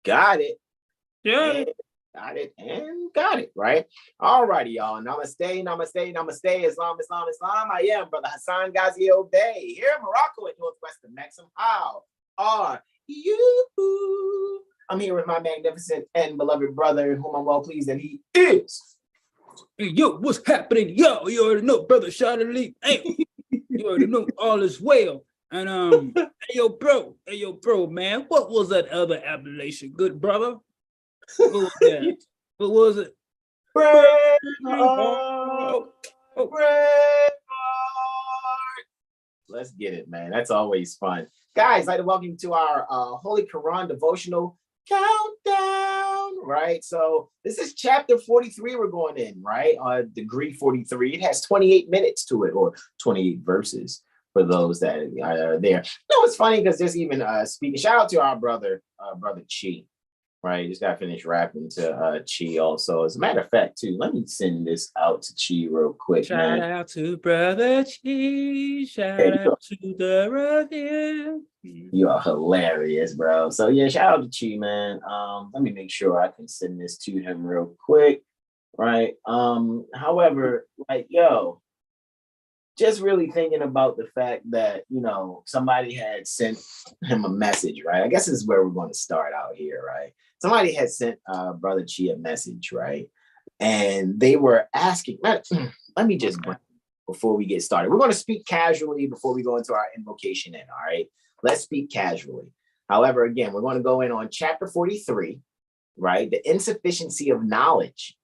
Got it. Yeah. Got it and got it, right? All righty, y'all. Namaste, namaste, namaste. Islam, Islam, Islam. I am Brother Hasan Ghaziel Bey here in Morocco at Northwestern Maxim. How are you? I'm here with my magnificent and beloved brother, whom I'm well pleased that he is. Hey, yo, what's happening? Yo, you already know, Brother Shadali. Hey, you already know all is well. And hey yo, bro, man, what was that other appellation? Good brother? What was that? What was it? Let's get it, man. That's always fun. Guys, I'd like to welcome you to our Holy Koran Devotional Countdown, right? So this is chapter 43 we're going in, right? Degree 43. It has 28 minutes to it, or 28 verses for those that are there. No, it's funny because there's even speaking. Shout out to our brother Chi. Right, just got finished rapping to Chi also. As a matter of fact, too, let me send this out to Chi real quick. Shout out to Brother Chi. Shout out to the brother. You are hilarious, bro. So yeah, shout out to Chi, man. Let me make sure I can send this to him real quick. Right. However, like, yo, just really thinking about the fact that, you know, somebody had sent him a message, right? I guess this is where we're going to start out here, right? Somebody had sent Brother Chi a message, right? And they were asking, let me just, before we get started, we're going to speak casually before we go into our invocation all right? Let's speak casually. However, again, we're going to go in on chapter 43, right? The insufficiency of knowledge.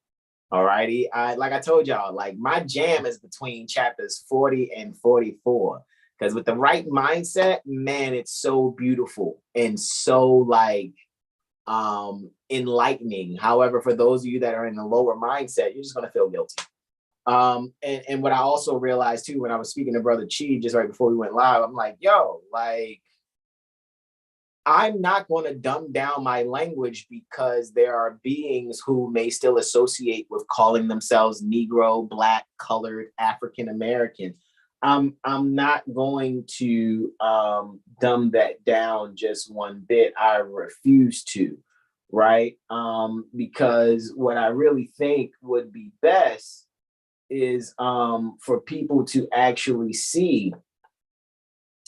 All righty. Like I told y'all, like my jam is between chapters 40 and 44. Because with the right mindset, man, it's so beautiful and so like enlightening. However, for those of you that are in the lower mindset, you're just gonna feel guilty. And what I also realized too, when I was speaking to Brother Chi just right before we went live, I'm like, yo, like, I'm not going to dumb down my language because there are beings who may still associate with calling themselves Negro, Black, colored, African American. I'm not going to dumb that down just one bit. I refuse to, right? Because what I really think would be best is for people to actually see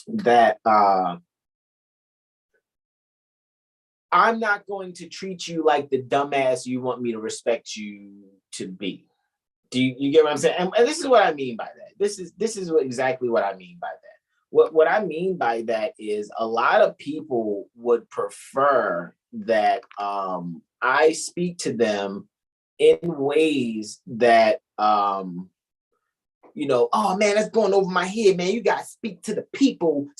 that I'm not going to treat you like the dumbass you want me to respect you to be. Do you get what I'm saying? And this is what I mean by that. This is exactly what I mean by that. What I mean by that is a lot of people would prefer that I speak to them in ways that you know, oh man, that's going over my head, man. You gotta speak to the people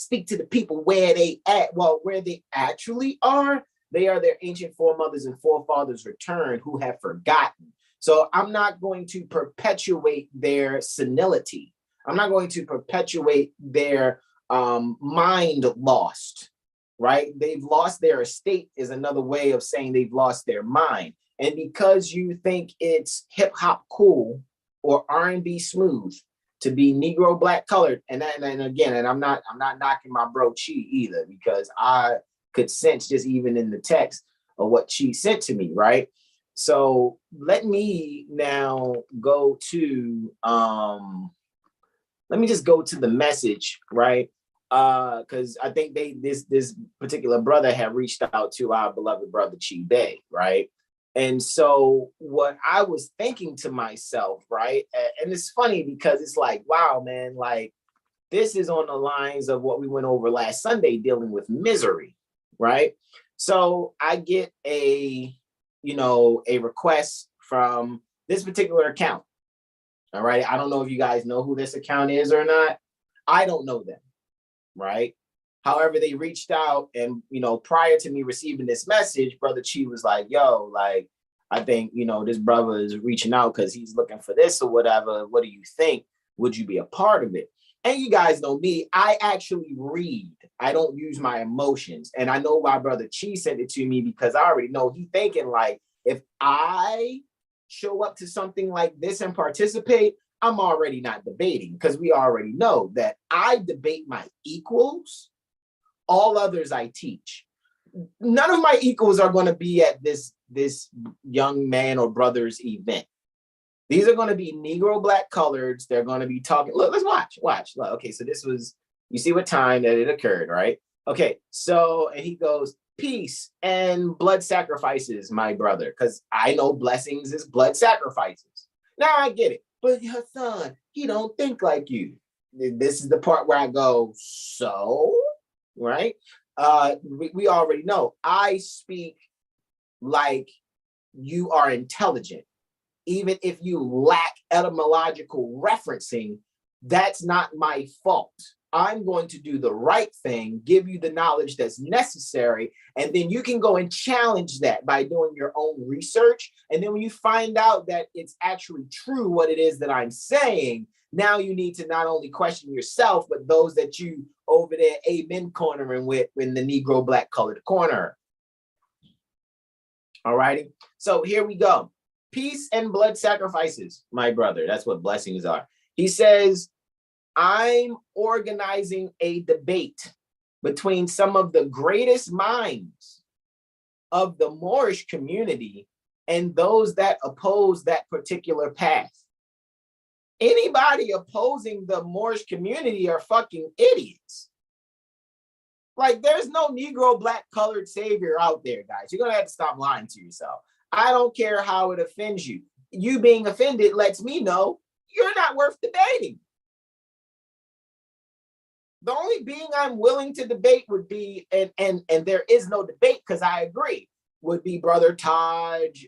where they at. Well, where they actually are. They are their ancient foremothers and forefathers returned who have forgotten. So I'm not going to perpetuate their senility. I'm not going to perpetuate their mind lost, right? They've lost their estate is another way of saying they've lost their mind. And because you think it's hip hop cool or R&B smooth to be Negro, Black, colored, and I'm not knocking my bro Chi either, because I could sense just even in the text of what Chi sent to me, right? So let me now go to let me just go to the message, right? Because I think this particular brother had reached out to our beloved brother Chi Bey, right? And so what I was thinking to myself, right? And it's funny because it's like, wow, man, like this is on the lines of what we went over last Sunday dealing with misery, right? So I get a request from this particular account. All right. I don't know if you guys know who this account is or not. I don't know them, right? However, they reached out and, you know, prior to me receiving this message, Brother Chi was like, yo, like, I think, you know, this brother is reaching out because he's looking for this or whatever. What do you think? Would you be a part of it? And you guys know me, I actually read. I don't use my emotions. And I know why Brother Chi sent it to me, because I already know he thinking like, if I show up to something like this and participate, I'm already not debating, because we already know that I debate my equals. All others I teach. none of my equals are going to be at this young man or brother's event. These are going to be Negro black coloreds. They're going to be talking. Look, let's watch. Look, okay, so this was, you see what time that it occurred, right? Okay, so, and he goes, peace and blood sacrifices, my brother, because I know blessings is blood sacrifices. Now I get it, but your son, he don't think like you. This is the part where I go, so, right? We already know, I speak like you are intelligent. Even if you lack etymological referencing, that's not my fault. I'm going to do the right thing, give you the knowledge that's necessary, and then you can go and challenge that by doing your own research. And then when you find out that it's actually true what it is that I'm saying, now you need to not only question yourself, but those that you over there amen cornering with in the Negro black colored corner. All righty. So here we go. Peace and blood sacrifices, my brother. That's what blessings are. He says, I'm organizing a debate between some of the greatest minds of the Moorish community and those that oppose that particular path. Anybody opposing the Moorish community are fucking idiots. Like, there's no Negro black colored savior out there, guys. You're going to have to stop lying to yourself. I don't care how it offends you. You being offended lets me know you're not worth debating. The only being I'm willing to debate would be, and there is no debate because I agree, would be Brother Taj,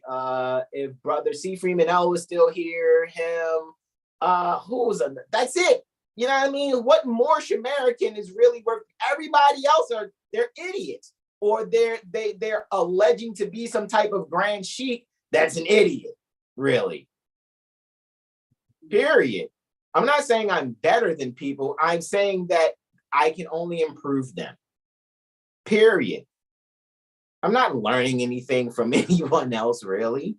if Brother C. Freeman L was still here, him, who was that's it. You know what I mean? What Moorish American is really worth? Everybody else they're idiots. Or they're alleging to be some type of grand sheik that's an idiot, really. Period. I'm not saying I'm better than people. I'm saying that I can only improve them. Period. I'm not learning anything from anyone else, really.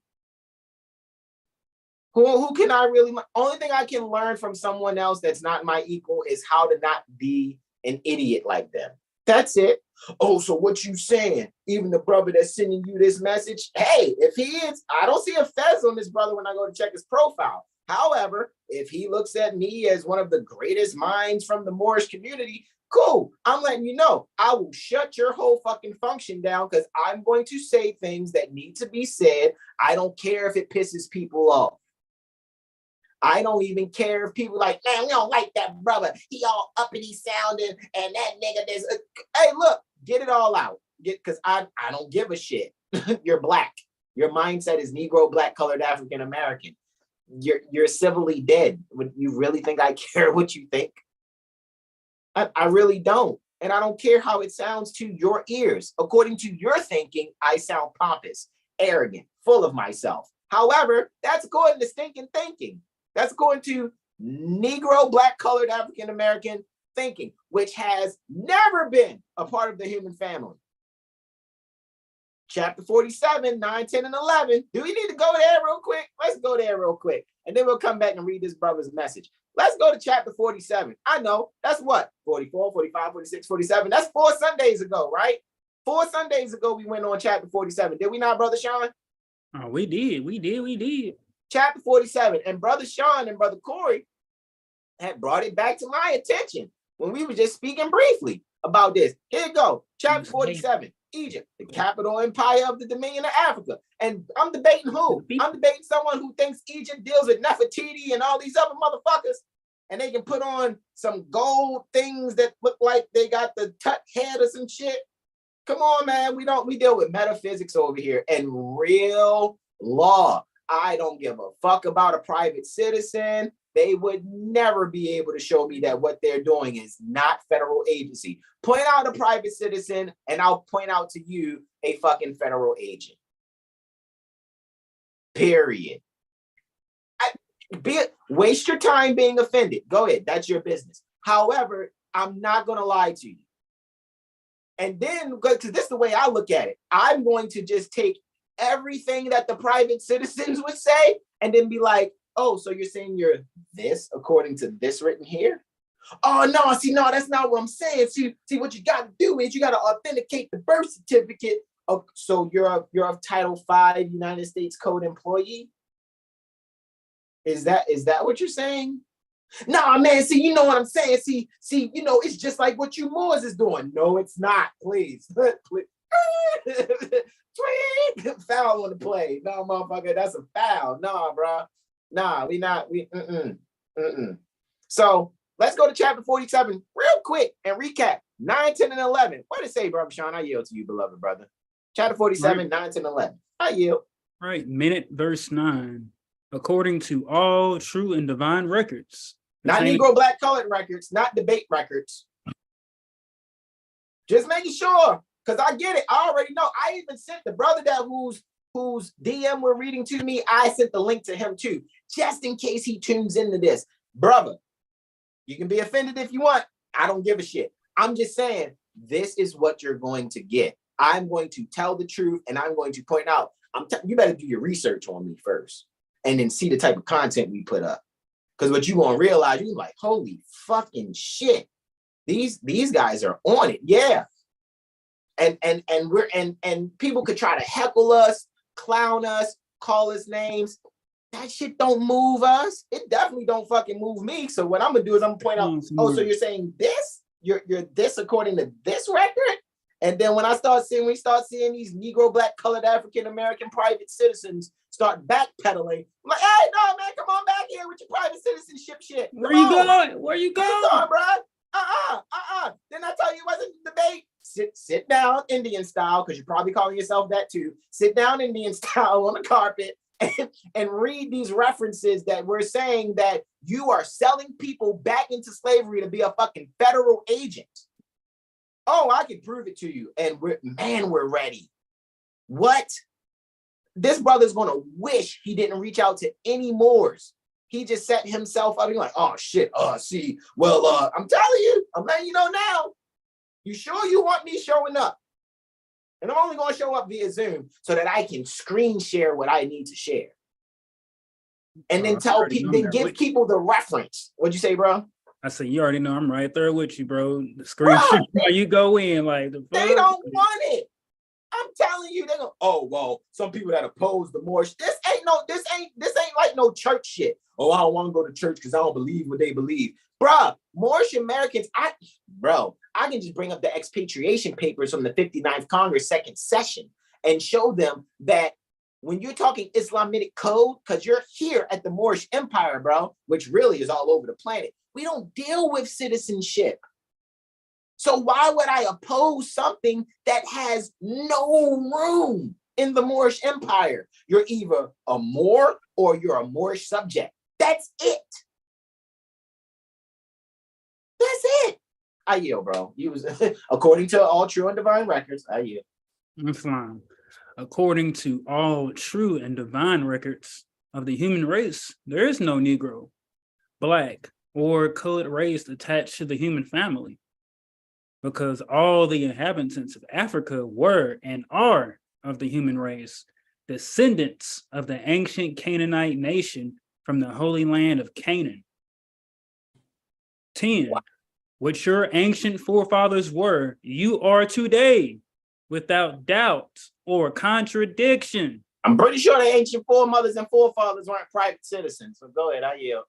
Who can I really? Only thing I can learn from someone else that's not my equal is how to not be an idiot like them. That's it. Oh, so what you saying? Even the brother that's sending you this message, hey, if he is, I don't see a fez on this brother when I go to check his profile. However, if he looks at me as one of the greatest minds from the Moorish community, cool. I'm letting you know, I will shut your whole fucking function down because I'm going to say things that need to be said. I don't care if it pisses people off. I don't even care if people like, man, we don't like that brother. He all uppity sounding and that nigga this. Hey, look, get it all out. Because I don't give a shit. You're black. Your mindset is Negro, black, colored, African American. You're civilly dead. Would you really think I care what you think? I really don't. And I don't care how it sounds to your ears. According to your thinking, I sound pompous, arrogant, full of myself. However, that's according to stinking thinking. That's going to Negro, black, colored, African American thinking, which has never been a part of the human family. Chapter 47, 9, 10, and 11. Do we need to go there real quick? Let's go there real quick. And then we'll come back and read this brother's message. Let's go to chapter 47. I know, that's what? 44, 45, 46, 47. That's 4 Sundays ago, right? 4 Sundays ago, we went on chapter 47. Did we not, Brother Sean? Oh, we did. Chapter 47. And Brother Sean and Brother Corey had brought it back to my attention when we were just speaking briefly about this. Here you go. Chapter 47. Egypt, the capital empire of the Dominion of Africa. And I'm debating who? I'm debating someone who thinks Egypt deals with Nefertiti and all these other motherfuckers, and they can put on some gold things that look like they got the tut head or some shit. Come on, man. We deal with metaphysics over here and real law. I don't give a fuck about a private citizen. They would never be able to show me that what they're doing is not federal agency. Point out a private citizen, and I'll point out to you a fucking federal agent. Period. Waste your time being offended. Go ahead. That's your business. However, I'm not going to lie to you. And then, because this is the way I look at it, I'm going to just take everything that the private citizens would say and then be like, oh, so you're saying you're this according to this written here? Oh no, see, no, that's not what I'm saying. See, what you got to do is you got to authenticate the birth certificate. So you're a Title V United States Code employee. Is that what you're saying? Nah, man. See, you know what I'm saying. See, you know, it's just like what you Moors is doing. No, it's not. Please, please. Foul on the play. No, motherfucker, that's a foul. Nah, bro. Nah, we not. So let's go to chapter 47 real quick and recap 9, 10, and 11. What did it say, Brother Sean? I yield to you, beloved brother. Chapter 47, right. 9, 10, 11. I yield. Right, minute verse 9. According to all true and divine records. Not Negro black colored records, not debate records. Just making sure, because I get it. I already know. I even sent the brother that whose DM were reading to me, I sent the link to him too, just in case he tunes into this. Brother, you can be offended if you want. I don't give a shit. I'm just saying, this is what you're going to get. I'm going to tell the truth, and I'm going to point out, you better do your research on me first, and then see the type of content we put up. Because what you're gonna realize, you're like, holy fucking shit. These guys are on it. Yeah. And people could try to heckle us, clown us, call us names. That shit don't move us. It definitely don't fucking move me. So what I'm gonna do is I'm gonna point out, oh, so you're saying this? You're this according to this record? And then when we start seeing these Negro, black, colored, African American private citizens start backpedaling, I'm like, hey, no, man, come on back here with your private citizenship shit. Where you going? Where you going, bro? Didn't I tell you it wasn't a debate? Sit down Indian style, because you're probably calling yourself that too. Sit down Indian style on the carpet and read these references that we're saying that you are selling people back into slavery to be a fucking federal agent. Oh, I can prove it to you. And we're ready. What? This brother's gonna wish he didn't reach out to any Moors. He just set himself up. He's like, oh shit. See, well, I'm telling you, I'm letting you know now. You sure you want me showing up? And I'm only gonna show up via Zoom so that I can screen share what I need to share. And then tell people, then give people the reference. What'd you say, bro? I said, you already know I'm right there with you, bro. The screenshot, you go in like they don't want it. I'm telling you, they're going, oh, well, some people that oppose the Moorish, this ain't like no church shit. Oh, I don't want to go to church because I don't believe what they believe. Bruh, Moorish Americans, I can just bring up the expatriation papers from the 59th Congress second session and show them that when you're talking Islamic code, because you're here at the Moorish Empire, bro, which really is all over the planet, we don't deal with citizenship. So why would I oppose something that has no room in the Moorish Empire? You're either a Moor or you're a Moorish subject. That's it. That's it. I yield, bro. You was according to all true and divine records. I yield. That's fine. According to all true and divine records of the human race, there is no Negro, Black, or colored race attached to the human family, because all the inhabitants of Africa were and are of the human race, descendants of the ancient Canaanite nation from the Holy Land of Canaan. 10, which your ancient forefathers were, you are today, without doubt or contradiction. I'm pretty sure the ancient foremothers and forefathers weren't private citizens, so go ahead, I yield.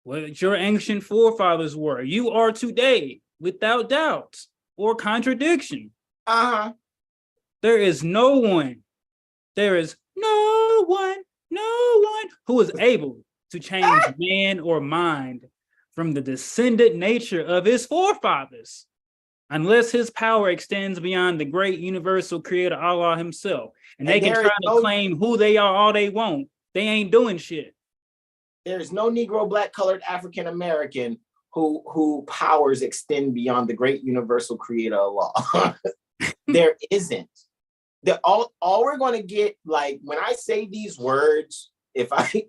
What your ancient forefathers were, you are today, without doubt or contradiction. There is no one who is able to change man or mind from the descendant nature of his forefathers, unless his power extends beyond the great universal creator Allah himself. And they can try to claim who they are all they want. They ain't doing shit. There is no Negro, Black, colored, African American who powers extend beyond the great universal creator Allah. There isn't. All we're going to get, like, when I say these words, if they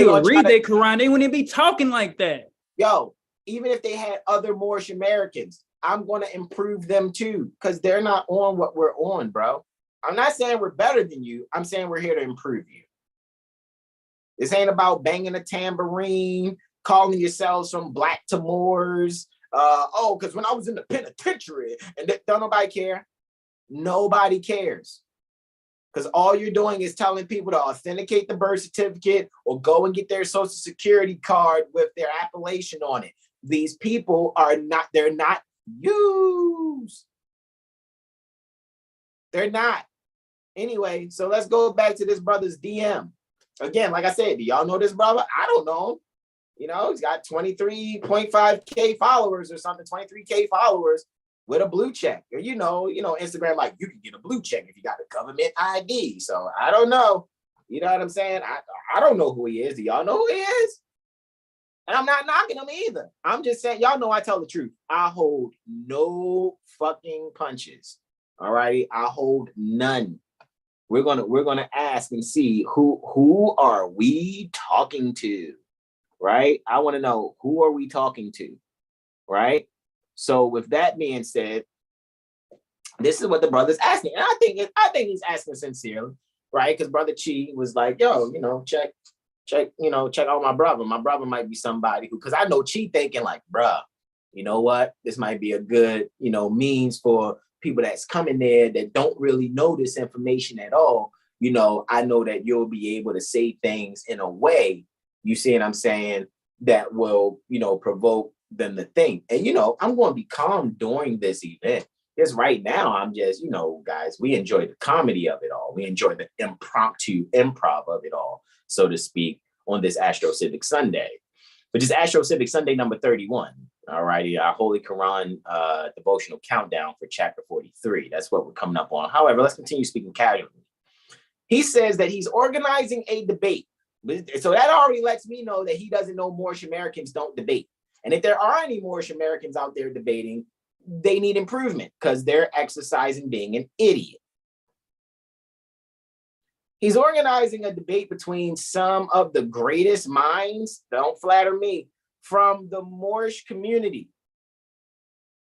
would read their Quran, they wouldn't be talking like that. Yo, even if they had other Moorish Americans, I'm going to improve them too, because they're not on what we're on, bro. I'm not saying we're better than you. I'm saying we're here to improve you. This ain't about banging a tambourine, calling yourselves from black to Moors. Oh, because when I was in the penitentiary, and don't nobody care. Nobody cares. Because all you're doing is telling people to authenticate the birth certificate or go and get their social security card with their appellation on it. These people are not, they're not used. They're not. Anyway, so let's go back to this brother's DM. Again, like I said, do y'all know this brother? I don't know. You know, he's got 23.5K followers or something, 23K followers with a blue check. Or, you know, Instagram, like, you can get a blue check if you got a government ID. So I don't know. You know what I'm saying? I don't know who he is. Do y'all know who he is? And I'm not knocking him either. I'm just saying, y'all know I tell the truth. I hold no fucking punches. All righty. I hold none. We're gonna ask and see who are we talking to, right? I want to know, who are we talking to, right? So with that being said, this is what the brother's asking, and I think he's asking sincerely, right? Because Brother Chi was like, yo, check out my brother. My brother might be somebody who, because I know Chi thinking like, bruh, you know what? This might be a good, means for people that's coming there that don't really know this information at all. I know that you'll be able to say things in a way, you see what I'm saying, that will, provoke them to think. And, I'm going to be calm during this event. Because right now, I'm just, guys, we enjoy the comedy of it all. We enjoy the impromptu improv of it all, so to speak, on this AstroCivics Sunday, which is AstroCivics Sunday number 31. All righty, our Holy Koran Devotional Countdown for chapter 43. That's what we're coming up on. However, let's continue speaking casually. He says that he's organizing a debate. So that already lets me know that he doesn't know Moorish Americans don't debate. And if there are any Moorish Americans out there debating, they need improvement because they're exercising being an idiot. He's organizing a debate between some of the greatest minds, don't flatter me, from the Moorish community.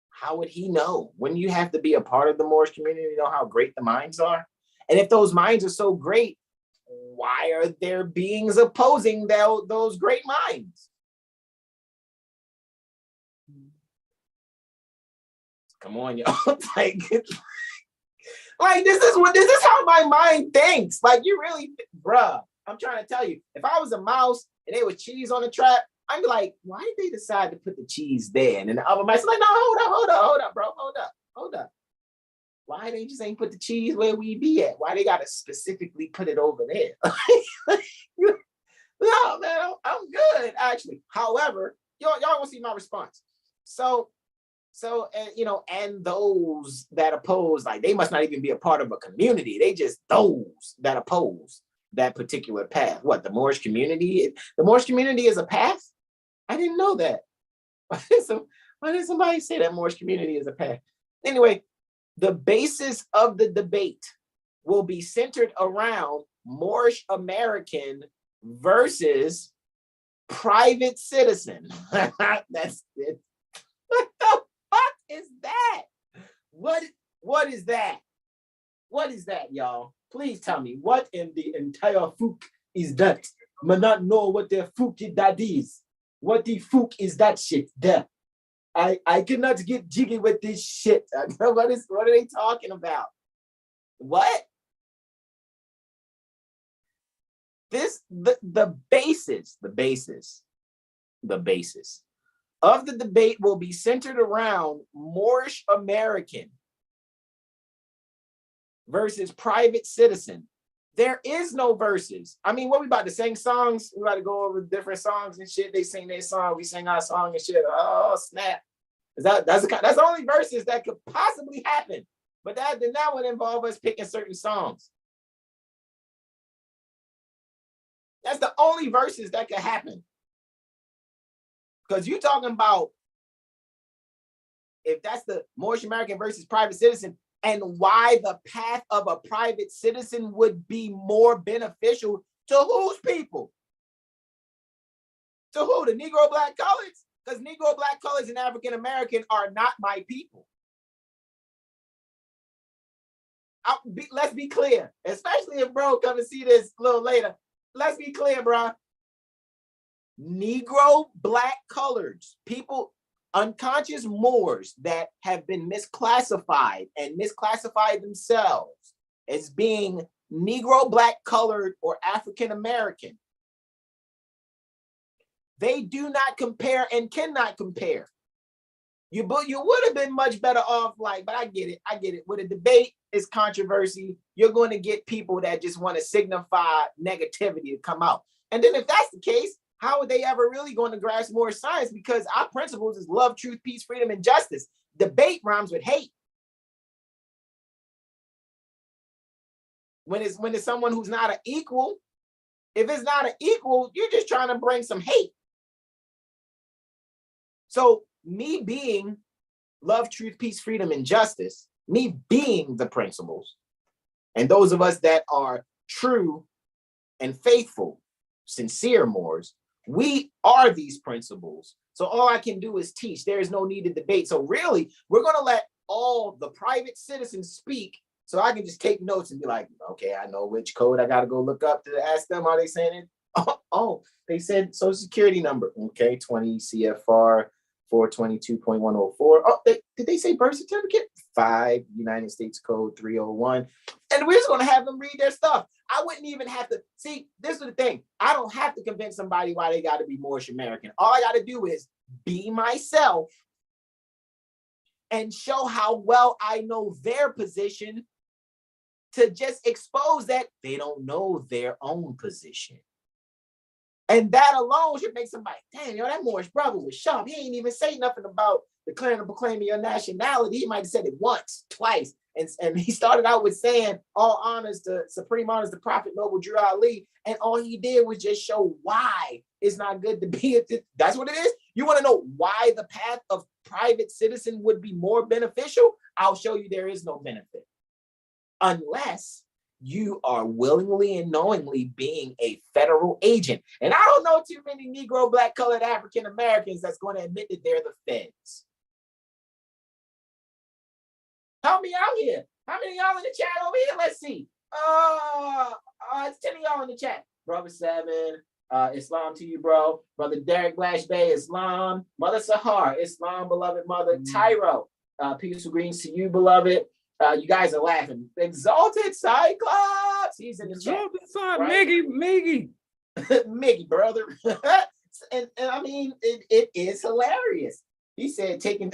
How would he know? Wouldn't you have to be a part of the Moorish community to know how great the minds are? And if those minds are so great, why are there beings opposing those great minds? Come on, y'all. like this is how my mind thinks. Like, you really, bruh, I'm trying to tell you, if I was a mouse and there was cheese on the trap, I'd be like, why did they decide to put the cheese there? And then the other mice like, no, hold up, bro, hold up. Why they just ain't put the cheese where we be at? Why they gotta specifically put it over there? No, man, I'm good, actually. However, y'all will see my response. So, and those that oppose, like, they must not even be a part of a community. They just those that oppose that particular path. What, the Moorish community? The Moorish community is a path? I didn't know that. Why did somebody say that Moorish community is a path? Anyway, the basis of the debate will be centered around Moorish American versus private citizen. That's it. What the fuck is that? What is that? What is that, y'all? Please tell me, what in the entire fuck is that? I not know what the fuck that is. What the fuck is that shit there? I cannot get jiggy with this shit. What are they talking about? What? The basis of the debate will be centered around Moorish American versus private citizen. There is no verses. I mean, what we about to sing songs? We about to go over different songs and shit. They sing their song, we sing our song and shit. Oh, snap. That's the only verses that could possibly happen. But that would involve us picking certain songs. That's the only verses that could happen. Because you're talking about, if that's the Moorish American versus private citizen, and why the path of a private citizen would be more beneficial to whose people? To who? The Negro Black colors? Because Negro Black colors and African American are not my people. Let's be clear, especially if bro come and see this a little later. Let's be clear, bro. Negro, black, coloreds, people, unconscious Moors that have been misclassified and misclassified themselves as being Negro, black, colored, or African American. They do not compare and cannot compare. You would have been much better off, like, but I get it. With a debate, it's controversy. You're going to get people that just want to signify negativity to come out. And then if that's the case, how are they ever really going to grasp more science? Because our principles is love, truth, peace, freedom, and justice. Debate rhymes with hate. When it's someone who's not an equal, if it's not an equal, you're just trying to bring some hate. So me being love, truth, peace, freedom, and justice, me being the principles, and those of us that are true and faithful, sincere Moors, we are these principles. So all I can do is teach. There is no need to debate. So really, we're going to let all the private citizens speak, so I can just take notes and be like, okay, I know which code I got to go look up to ask them how they saying it. Oh, they said social security number. Okay, 20 CFR 422.104. Oh, did they say birth certificate? 5 United States Code 301. And we're just going to have them read their stuff. I wouldn't even have to, see, this is the thing. I don't have to convince somebody why they got to be Moorish American. All I got to do is be myself and show how well I know their position, to just expose that they don't know their own position. And that alone should make somebody, damn, yo, that Moorish brother was sharp. He ain't even say nothing about declaring and proclaiming your nationality. He might have said it once, twice. And he started out with saying all honors to supreme honors to Prophet Noble Drew Ali. And all he did was just show why it's not good to be. That's what it is. You want to know why the path of private citizen would be more beneficial? I'll show you there is no benefit. Unless you are willingly and knowingly being a federal agent. And I don't know too many Negro, black, colored, African Americans that's going to admit that they're the feds. Help me out here. How many of y'all in the chat over here? Let's see. It's 10 of y'all in the chat. Brother 7, Islam to you, bro. Brother Derek Blash Bay, Islam. Mother Sahar, Islam, beloved mother. Tyro, peaceful greens to you, beloved. You guys are laughing. Exalted Cyclops. He's in the chat. Right? Miggy. Miggy, brother. and I mean, it is hilarious. He said, taking,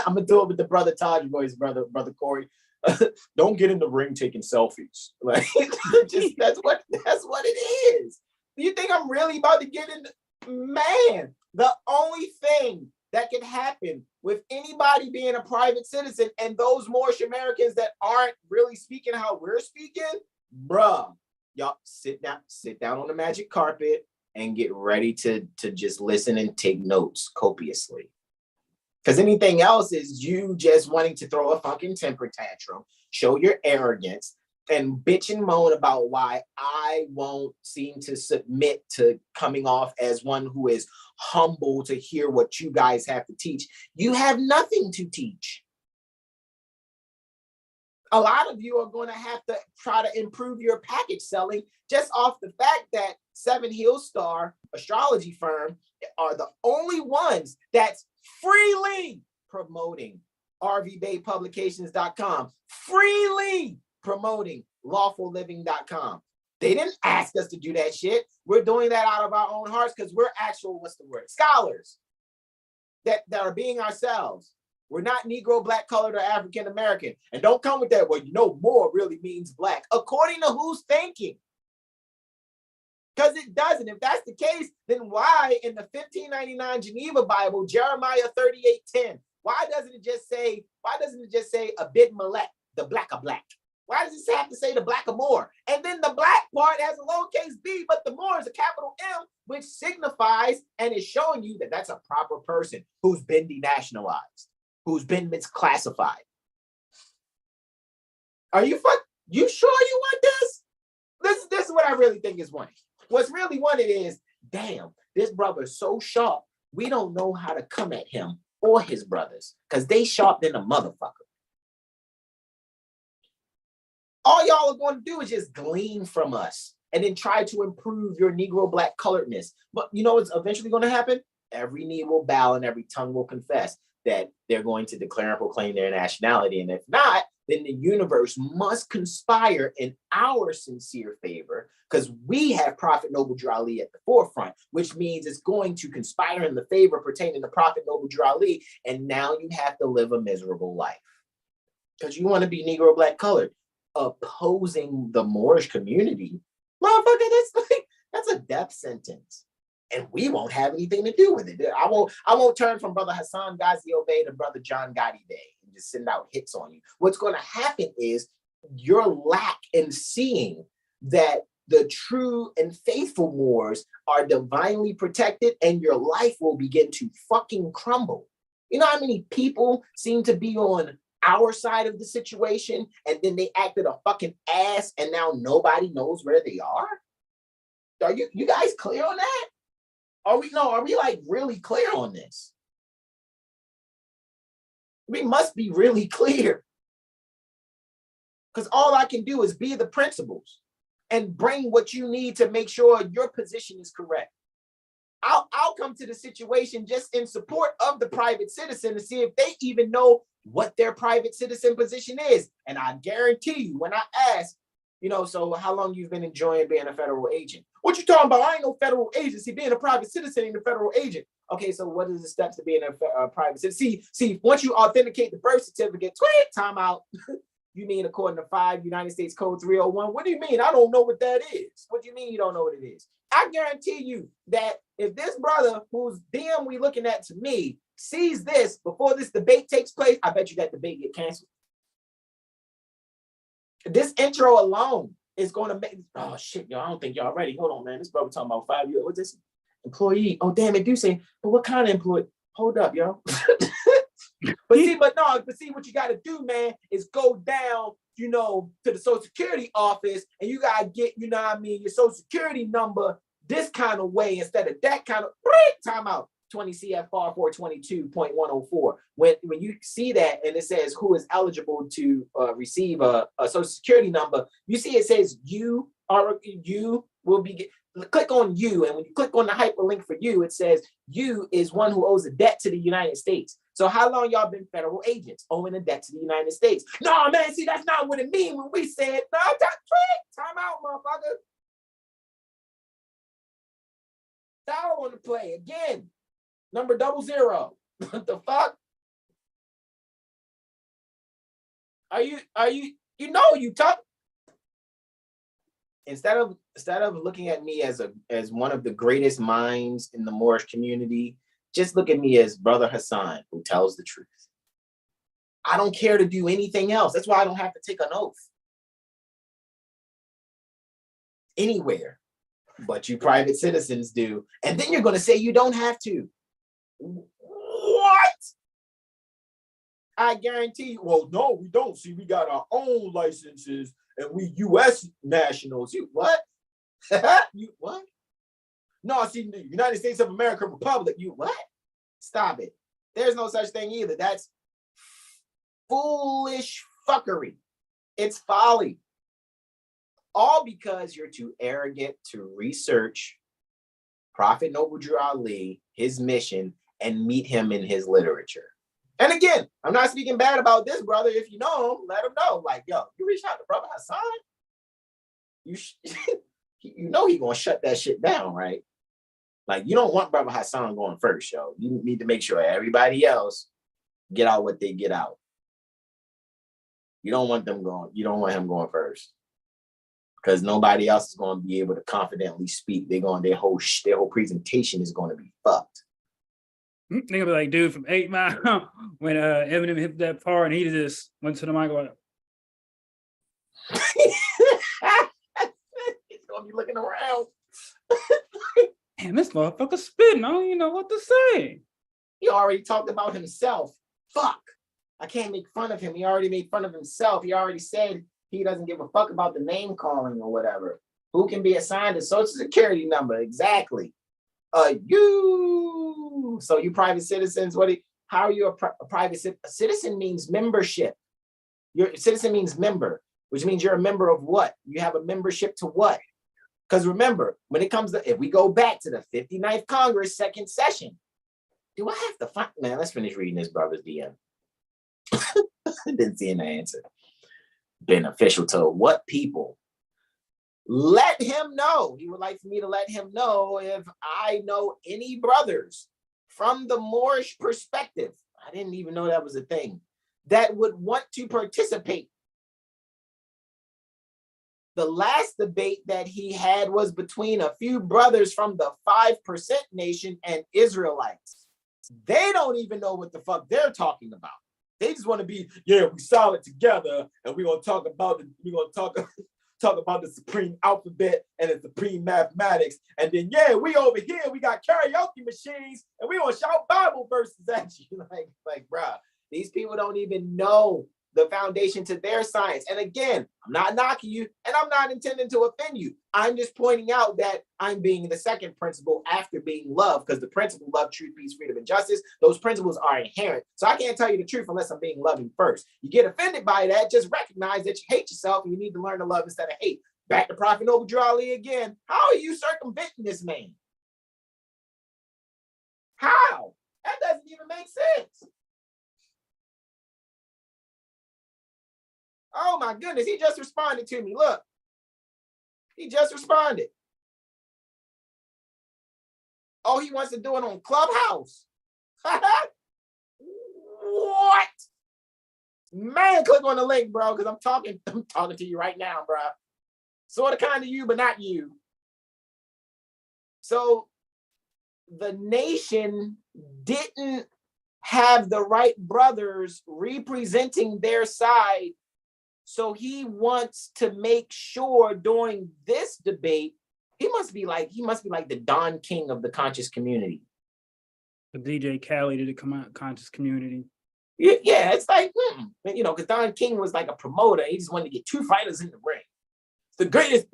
I'm going to do it with the brother Taj voice, brother Corey. Don't get in the ring taking selfies. Like, just that's what it is. You think I'm really about to get in? Man, the only thing that can happen with anybody being a private citizen and those Moorish Americans that aren't really speaking how we're speaking, bruh, y'all sit down on the magic carpet and get ready to just listen and take notes copiously. Because anything else is you just wanting to throw a fucking temper tantrum, show your arrogance, and bitch and moan about why I won't seem to submit to coming off as one who is humble to hear what you guys have to teach. You have nothing to teach. A lot of you are going to have to try to improve your package selling just off the fact that Seven Hill Star astrology firm are the only ones that's freely promoting rvbaypublications.com, freely promoting lawfulliving.com. They didn't ask us to do that shit. We're doing that out of our own hearts because we're actual, scholars that are being ourselves. We're not Negro, black, colored, or African American. And don't come with that, well, you know, Moor really means black. According to who's thinking? Because it doesn't. If that's the case, then why in the 1599 Geneva Bible, Jeremiah 38:10, why doesn't it just say Abid Melech, the black of black? Why does it have to say the black of Moor? And then the black part has a lowercase b, but the Moor is a capital M, which signifies and is showing you that that's a proper person who's been denationalized, who's been misclassified. Are you sure you want this? This is what I really think is wanted. What's really wanted is, damn, this brother is so sharp, we don't know how to come at him or his brothers because they sharp than a motherfucker. All y'all are going to do is just glean from us and then try to improve your Negro Black coloredness. But you know what's eventually going to happen? Every knee will bow and every tongue will confess that they're going to declare and proclaim their nationality. And if not, then the universe must conspire in our sincere favor, because we have Prophet Noble Drew Ali at the forefront, which means it's going to conspire in the favor pertaining to Prophet Noble Drew Ali. And now you have to live a miserable life because you want to be Negro Black colored, opposing the Moorish community. Motherfucker, that's a death sentence. And we won't have anything to do with it. I won't turn from Brother Hasan Ghaziel Bey to Brother John Gotti Bey and just send out hits on you. What's going to happen is your lack in seeing that the true and faithful Moors are divinely protected, and your life will begin to fucking crumble. You know how many people seem to be on our side of the situation, and then they acted a fucking ass, and now nobody knows where they are? Are you guys clear on that? Are we like really clear on this? We must be really clear. Because all I can do is be the principles and bring what you need to make sure your position is correct. I'll come to the situation just in support of the private citizen to see if they even know what their private citizen position is. And I guarantee you, when I ask, so how long you've been enjoying being a federal agent? What you talking about? I ain't no federal agency. Being a private citizen ain't a federal agent. Okay, so what is the steps to being a private citizen? See, once you authenticate the birth certificate, time out. You mean according to 5 United States Code 301? What do you mean? I don't know what that is. What do you mean you don't know what it is? I guarantee you that if this brother whose DM we looking at to me sees this before this debate takes place, I bet you that debate get canceled. This intro alone is going to make, oh shit, y'all, I don't think y'all ready. Hold on, man. This brother talking about 5 years. What's this? Employee. Oh, damn, it do say, but what kind of employee? Hold up, yo. But see, what you got to do, man, is go down, to the Social Security office, and you got to get, your Social Security number this kind of way instead of that kind of, time out. 20 CFR 422.104. When you see that and it says who is eligible to receive a Social Security number, you see it says you will be, click on you, and when you click on the hyperlink for you, it says you is one who owes a debt to the United States. So how long y'all been federal agents owing a debt to the United States? No, man, see, that's not what it means when we said, no, time out, motherfucker. Foul on the play again. Number 00. What the fuck? Are you you talk? Instead of looking at me as one of the greatest minds in the Moorish community, just look at me as Brother Hasan, who tells the truth. I don't care to do anything else. That's why I don't have to take an oath anywhere, but you private citizens do. And then you're going to say you don't have to. What? I guarantee you. Well, no, we don't. See, we got our own licenses and we U.S. nationals. You what? You what? No, see, the United States of America Republic. You what? Stop it. There's no such thing either. That's foolish fuckery. It's folly. All because you're too arrogant to research Prophet Noble Drew Ali, his mission, and meet him in his literature. And again, I'm not speaking bad about this brother. If you know him, let him know. Like, yo, you reach out to Brother Hasan, you know he gonna shut that shit down, right? Like, you don't want Brother Hasan going first, yo. You need to make sure everybody else get out what they get out. You don't want him going first, because nobody else is going to be able to confidently speak. Their whole presentation is going to be fucked. They're gonna be like dude from 8 Mile when Eminem hit that part and he just went to the mic like, he's gonna be looking around. damn, this motherfucker spitting. I don't even know what to say. He already talked about himself. Fuck. I can't make fun of him. He already made fun of himself. He already said he doesn't give a fuck about the name calling or whatever. Who can be assigned a Social Security number? Exactly. You. So you private citizens, how are you a private citizen? A citizen means membership. Your citizen means member, which means you're a member of what? You have a membership to what? Because remember, when it comes to, if we go back to the 59th Congress, second session, do I have to find, man, let's finish reading this brother's DM. Didn't see an answer. Beneficial to what people? Let him know. He would like for me to let him know if I know any brothers from the Moorish perspective. I didn't even know that was a thing, that would want to participate. The last debate that he had was between a few brothers from the 5% nation and Israelites. They don't even know what the fuck they're talking about. They just want to be, yeah, we solid together, and we're gonna talk about the supreme alphabet and the supreme mathematics, and then we over here, we got karaoke machines, and we gonna shout Bible verses at you, like, bruh, these people don't even know the foundation to their science. And again, I'm not knocking you, and I'm not intending to offend you. I'm just pointing out that I'm being the second principle after being love, because the principle love, truth, peace, freedom, and justice, those principles are inherent. So I can't tell you the truth unless I'm being loving first. You get offended by that, just recognize that you hate yourself and you need to learn to love instead of hate. Back to Prophet Noble Drew Ali again. How are you circumventing this man? How? That doesn't even make sense. Oh my goodness, he just responded to me. Look, he just responded. Oh, he wants to do it on Clubhouse. What? Man, click on the link, bro, because I'm talking to you right now, bro. Sort of kind of you, but not you. So the nation didn't have the right brothers representing their side. So he wants to make sure during this debate, he must be like the Don King of the conscious community. The DJ Khaled did it come out conscious community. Yeah, it's like, because Don King was like a promoter. He just wanted to get two fighters in the ring. The greatest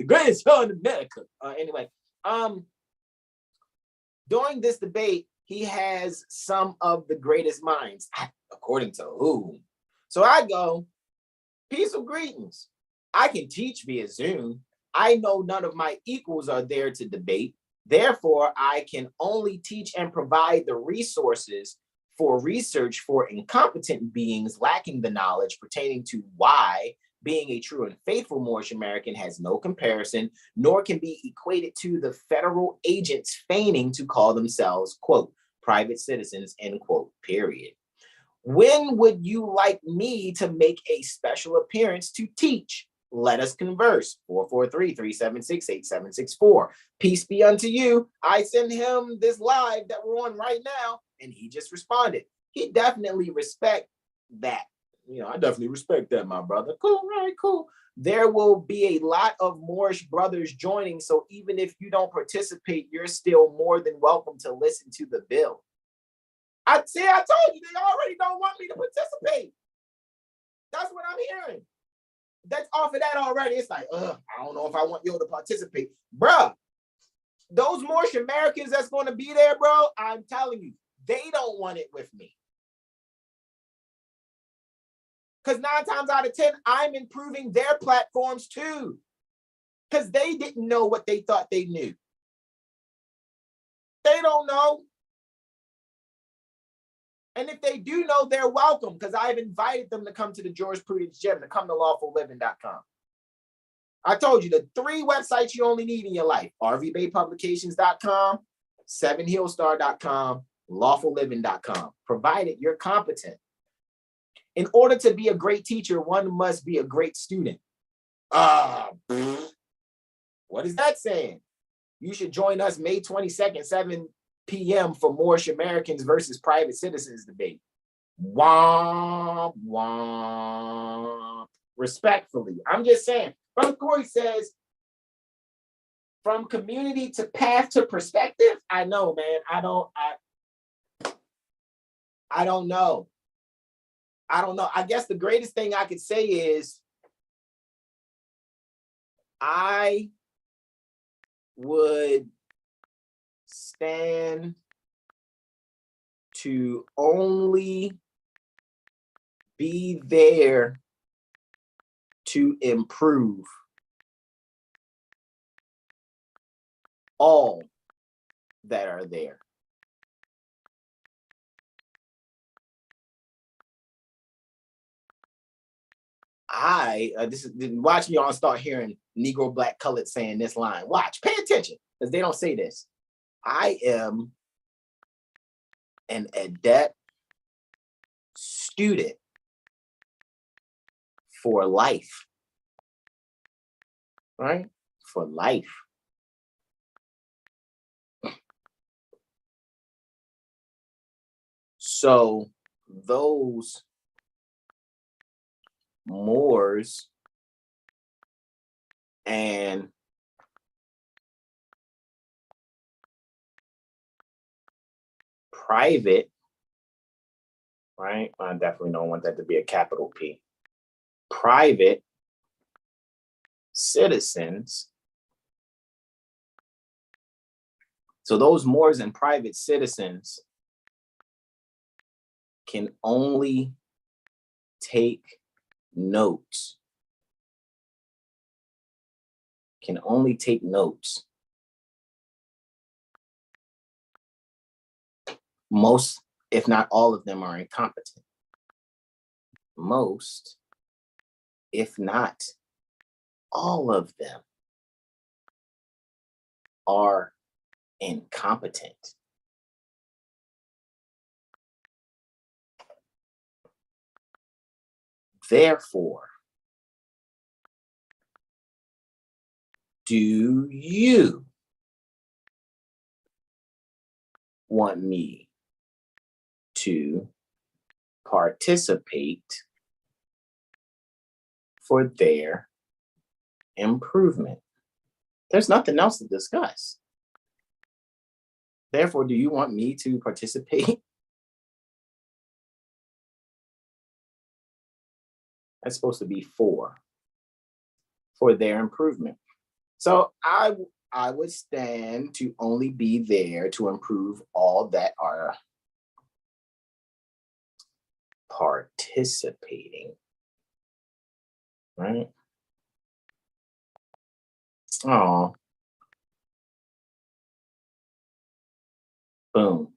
show in America. Anyway, during this debate, he has some of the greatest minds, according to whom. So I go, peace of greetings. I can teach via Zoom. I know none of my equals are there to debate. Therefore, I can only teach and provide the resources for research for incompetent beings lacking the knowledge pertaining to why being a true and faithful Moorish American has no comparison, nor can be equated to the federal agents feigning to call themselves, quote, private citizens, end quote, period. When would you like me to make a special appearance to teach? Let us converse. 443-376-8764. Peace be unto you. I send him this live that we're on right now, and he just responded. He definitely respect that. I definitely respect that, my brother. Cool, right, cool. There will be a lot of Moorish brothers joining, so even if you don't participate, you're still more than welcome to listen to the bill. I told you, they already don't want me to participate. That's what I'm hearing. That's off of that already. It's like, I don't know if I want you to participate. Bruh, those Moorish Americans that's going to be there, bro, I'm telling you, they don't want it with me. Because 9 times out of 10, I'm improving their platforms too. Because they didn't know what they thought they knew. They don't know. And if they do know, they're welcome, because I've invited them to come to the Jurisprudence Gym, to come to lawfulliving.com. I told you the 3 websites you only need in your life: rvbaypublications.com, 7hillstar.com, lawfulliving.com, provided you're competent. In order to be a great teacher, one must be a great student. What is that saying? You should join us May 22nd, 7 p.m. for Moorish Americans versus private citizens debate. Womp, womp. Respectfully, I'm just saying. Brother Corey says, from community to path to perspective. I know, man. I don't know. I don't know. I guess the greatest thing I could say is I would stand to only be there to improve. all that are there. Watch y'all start hearing Negro Black Colored saying this line. Watch, pay attention, because they don't say this. I am an adept student for life. Right? For life. So those Moors and private, right? I definitely don't want that to be a capital P. Private citizens. So those Moors and private citizens can only take notes. Can only take notes. Most, if not all of them, are incompetent. Most, if not all of them, are incompetent. Therefore, do you want me to participate for their improvement? There's nothing else to discuss. Therefore, do you want me to participate? That's supposed to be for their improvement. So I would stand to only be there to improve all that are participating, right? Oh, boom.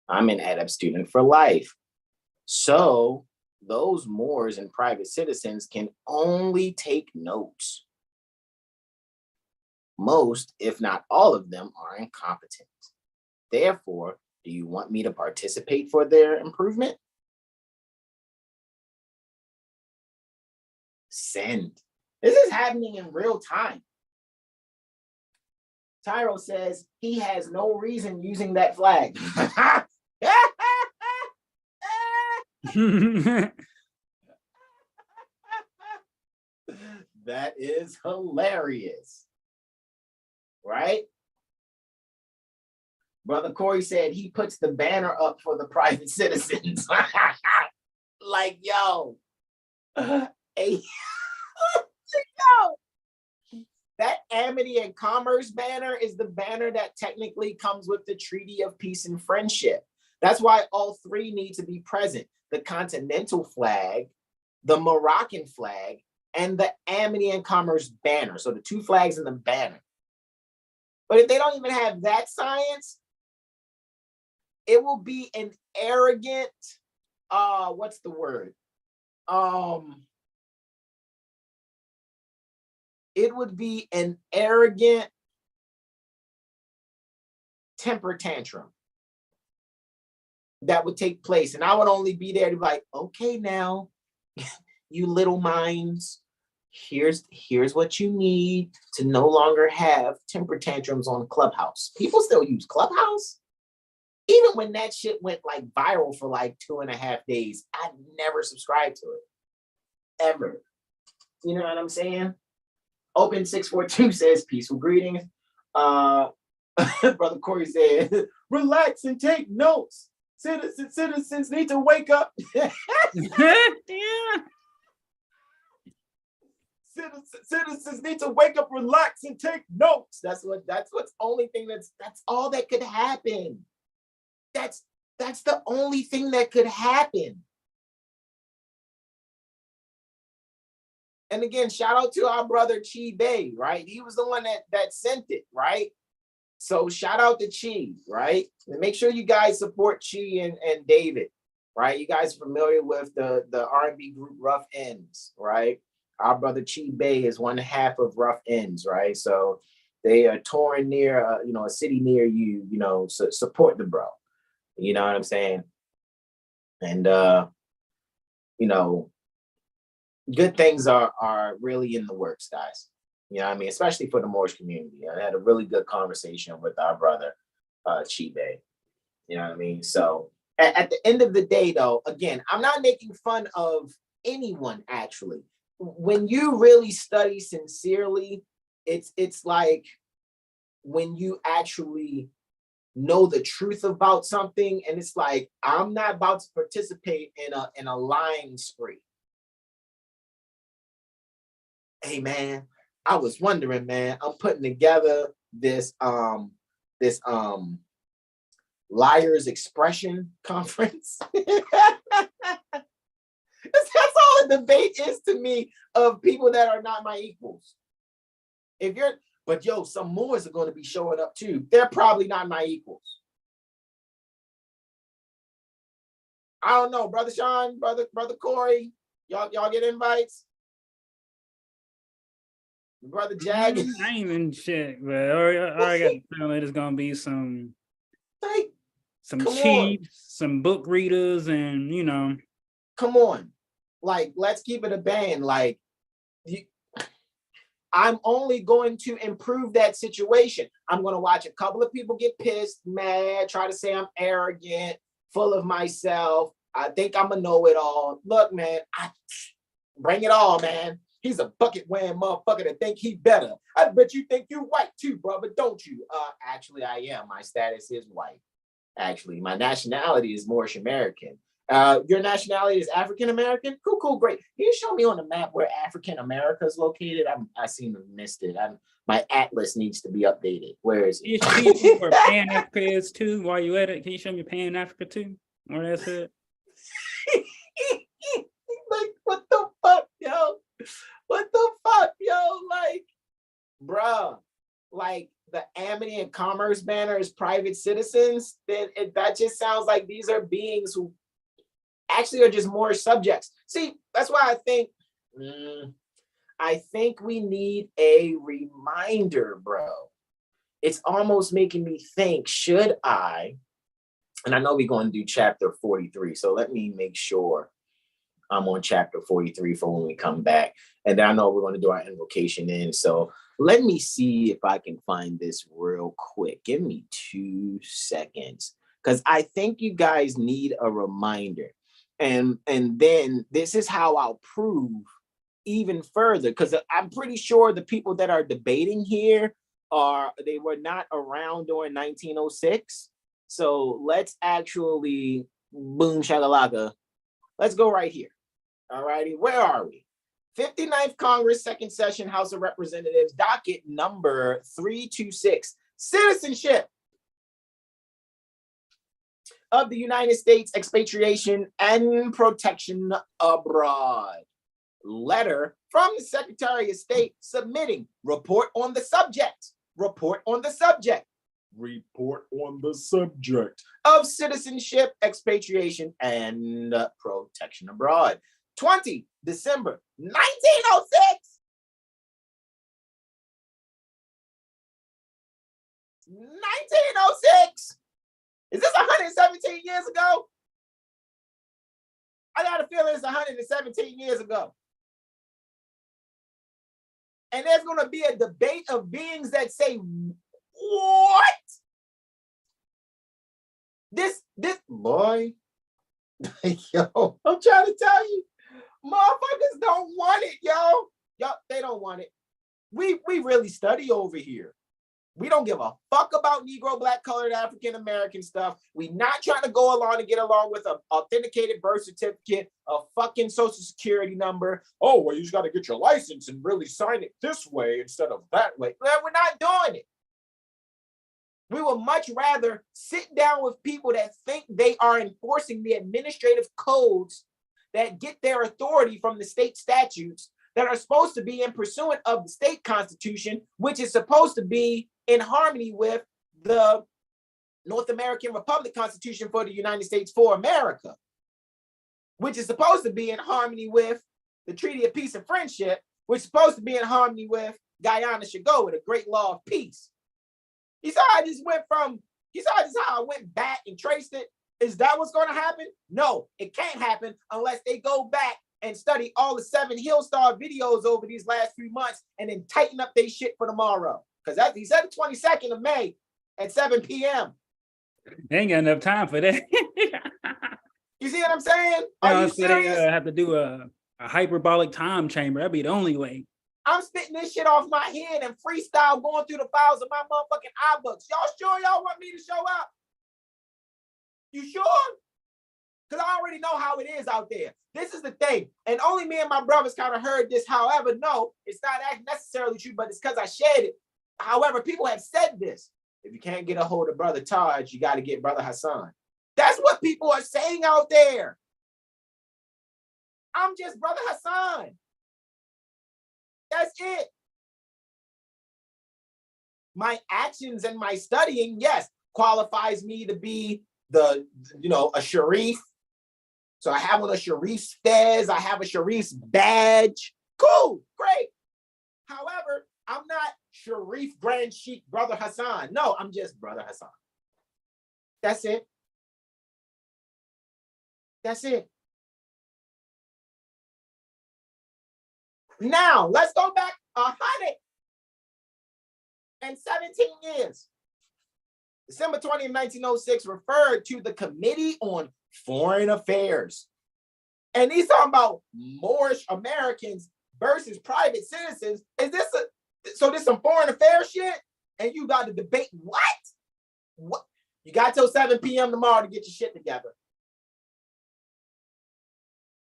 I'm an adept student for life. So those Moors and private citizens can only take notes. Most, if not all of them, are incompetent. Therefore, do you want me to participate for their improvement? Send. This is happening in real time. Terrell says he has no reason using that flag. That is hilarious. Right? Brother Corey said he puts the banner up for the private citizens. Like, yo. Hey, yo. That Amity and Commerce banner is the banner that technically comes with the Treaty of Peace and Friendship. That's why all three need to be present. The continental flag, the Moroccan flag, and the Amity and Commerce banner. So the two flags and the banner. But if they don't even have that science, it will be an arrogant, what's the word? It would be an arrogant temper tantrum that would take place. And I would only be there to be like, okay, now, you little minds, here's what you need to no longer have temper tantrums on Clubhouse. People still use Clubhouse. Even when that shit went like viral for like 2.5 days, I never subscribed to it. Ever. You know what I'm saying? Open 642 says peaceful greetings. Brother Corey said, relax and take notes. Citizens need to wake up. Yeah. Citizens need to wake up, relax, and take notes. That's what's only thing that's all that could happen. That's the only thing that could happen. And again, shout out to our brother Chi Bey, right? He was the one that sent it, right? So shout out to Chi, right? And make sure you guys support Chi and David, right? You guys are familiar with the R&B group Rough Ends, right? Our brother Chi Bey is one half of Rough Ends, right? So they are touring near, a city near you, so support the bro. You know what I'm saying? And, good things are really in the works, guys. You know what I mean? Especially for the Moorish community. I had a really good conversation with our brother, Chi Bey. You know what I mean? So at the end of the day, though, again, I'm not making fun of anyone, actually. When you really study sincerely, it's like when you actually know the truth about something, and it's like, I'm not about to participate in a lying spree. Hey man, I was wondering, man, I'm putting together this liars expression conference. That's all the debate is to me of people that are not my equals. But some Moors are going to be showing up too. They're probably not my equals. I don't know, Brother Sean, brother Corey, y'all get invites? Brother Jag. I ain't even checked, but I got the feeling there's gonna be some chiefs, some book readers, and Come on, like, let's keep it a band. Like, I'm only going to improve that situation. I'm going to watch a couple of people get pissed, mad, try to say I'm arrogant, full of myself. I think I'm a know-it-all. Look, man, bring it all, man. He's a bucket wearing motherfucker that think he better. I bet you think you're white too, brother, don't you? Actually, I am. My status is white. Actually, my nationality is Moorish American. Your nationality is African American? Cool, great. Can you show me on the map where African America is located? I seem to have missed it. My atlas needs to be updated. Where is it? Can you show me where Pan Africa is too? While you at it, can you show me Pan Africa too? Where that's it? Like, what the fuck, yo? What the fuck, yo? Like, bruh, like the Amity and Commerce banner is private citizens. Then that just sounds like these are beings who actually are just more subjects. See, that's why I think we need a reminder, bro. It's almost making me think, should I? And I know we're going to do chapter 43, so let me make sure I'm on chapter 43 for when we come back. And then I know we're going to do our invocation in. So let me see if I can find this real quick. Give me 2 seconds, because I think you guys need a reminder. And then this is how I'll prove even further, because I'm pretty sure the people that are debating here they were not around during 1906. So let's actually, boom shakalaka. Let's go right here. All righty, where are we? 59th Congress, second session, House of Representatives, docket number 326, citizenship of the United States, expatriation and protection abroad. Letter from the Secretary of State submitting report on the subject. Report on the subject. Report on the subject of citizenship, expatriation, and protection abroad. 20 December 1906. 1906. Is this 117 years ago? I got a feeling it's 117 years ago. And there's going to be a debate of beings that say, what? This boy, yo, I'm trying to tell you, motherfuckers don't want it, yo. They don't want it. We really study over here. We don't give a fuck about Negro, Black, colored, African American stuff. We not trying to go along and get along with an authenticated birth certificate, a fucking social security number. Oh, well, you just got to get your license and really sign it this way instead of that way. Well, we're not doing it. We would much rather sit down with people that think they are enforcing the administrative codes that get their authority from the state statutes that are supposed to be in pursuant of the state constitution, which is supposed to be in harmony with the North American Republic Constitution for the United States for America, which is supposed to be in harmony with the Treaty of Peace and Friendship, which is supposed to be in harmony with Guyana should go with a great law of peace. You saw I just went from, you saw just how I went back and traced it. Is that what's going to happen? No, it can't happen unless they go back and study all the 7 Hillstar videos over these last few months and then tighten up their shit for tomorrow. Because he said the 22nd of May at 7 p.m. They ain't got enough time for that. You see what I'm saying? Are you serious? They have to do a hyperbolic time chamber. That'd be the only way. I'm spitting this shit off my head and freestyle going through the files of my motherfucking iBooks. Y'all sure y'all want me to show up? You sure? Because I already know how it is out there. This is the thing. And only me and my brothers kind of heard this. However, no, it's not necessarily true, but it's because I shared it. However, people have said this. If you can't get a hold of Brother Taj, you got to get Brother Hasan. That's what people are saying out there. I'm just Brother Hasan. That's it. My actions and my studying, yes, qualifies me to be a Sharif. So I have on a Sharif's fez. I have a Sharif's badge. Cool, great. However, I'm not Sharif Grand Sheikh Brother Hasan. No, I'm just Brother Hasan. That's it. That's it. Now, let's go back 117 years. December 20th, 1906 referred to the Committee on Foreign Affairs. And he's talking about Moorish Americans versus private citizens. Is this this some foreign affairs shit? And you got to debate what? What? You got till 7 p.m. tomorrow to get your shit together.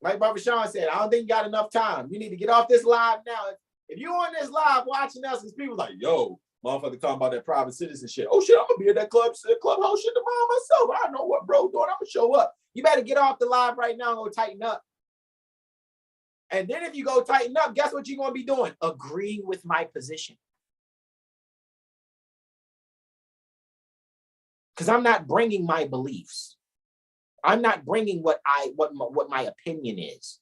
Like Brother Sean said, I don't think you got enough time. You need to get off this live now. If you're on this live watching us, and people like, yo, motherfucker talking about that private citizen shit. Oh shit, I'm gonna be at that clubhouse shit tomorrow myself. I know what bro doing. I'm gonna show up. You better get off the live right now and go tighten up. And then if you go tighten up, guess what you're gonna be doing? Agreeing with my position. Because I'm not bringing my beliefs. I'm not bringing what my opinion is,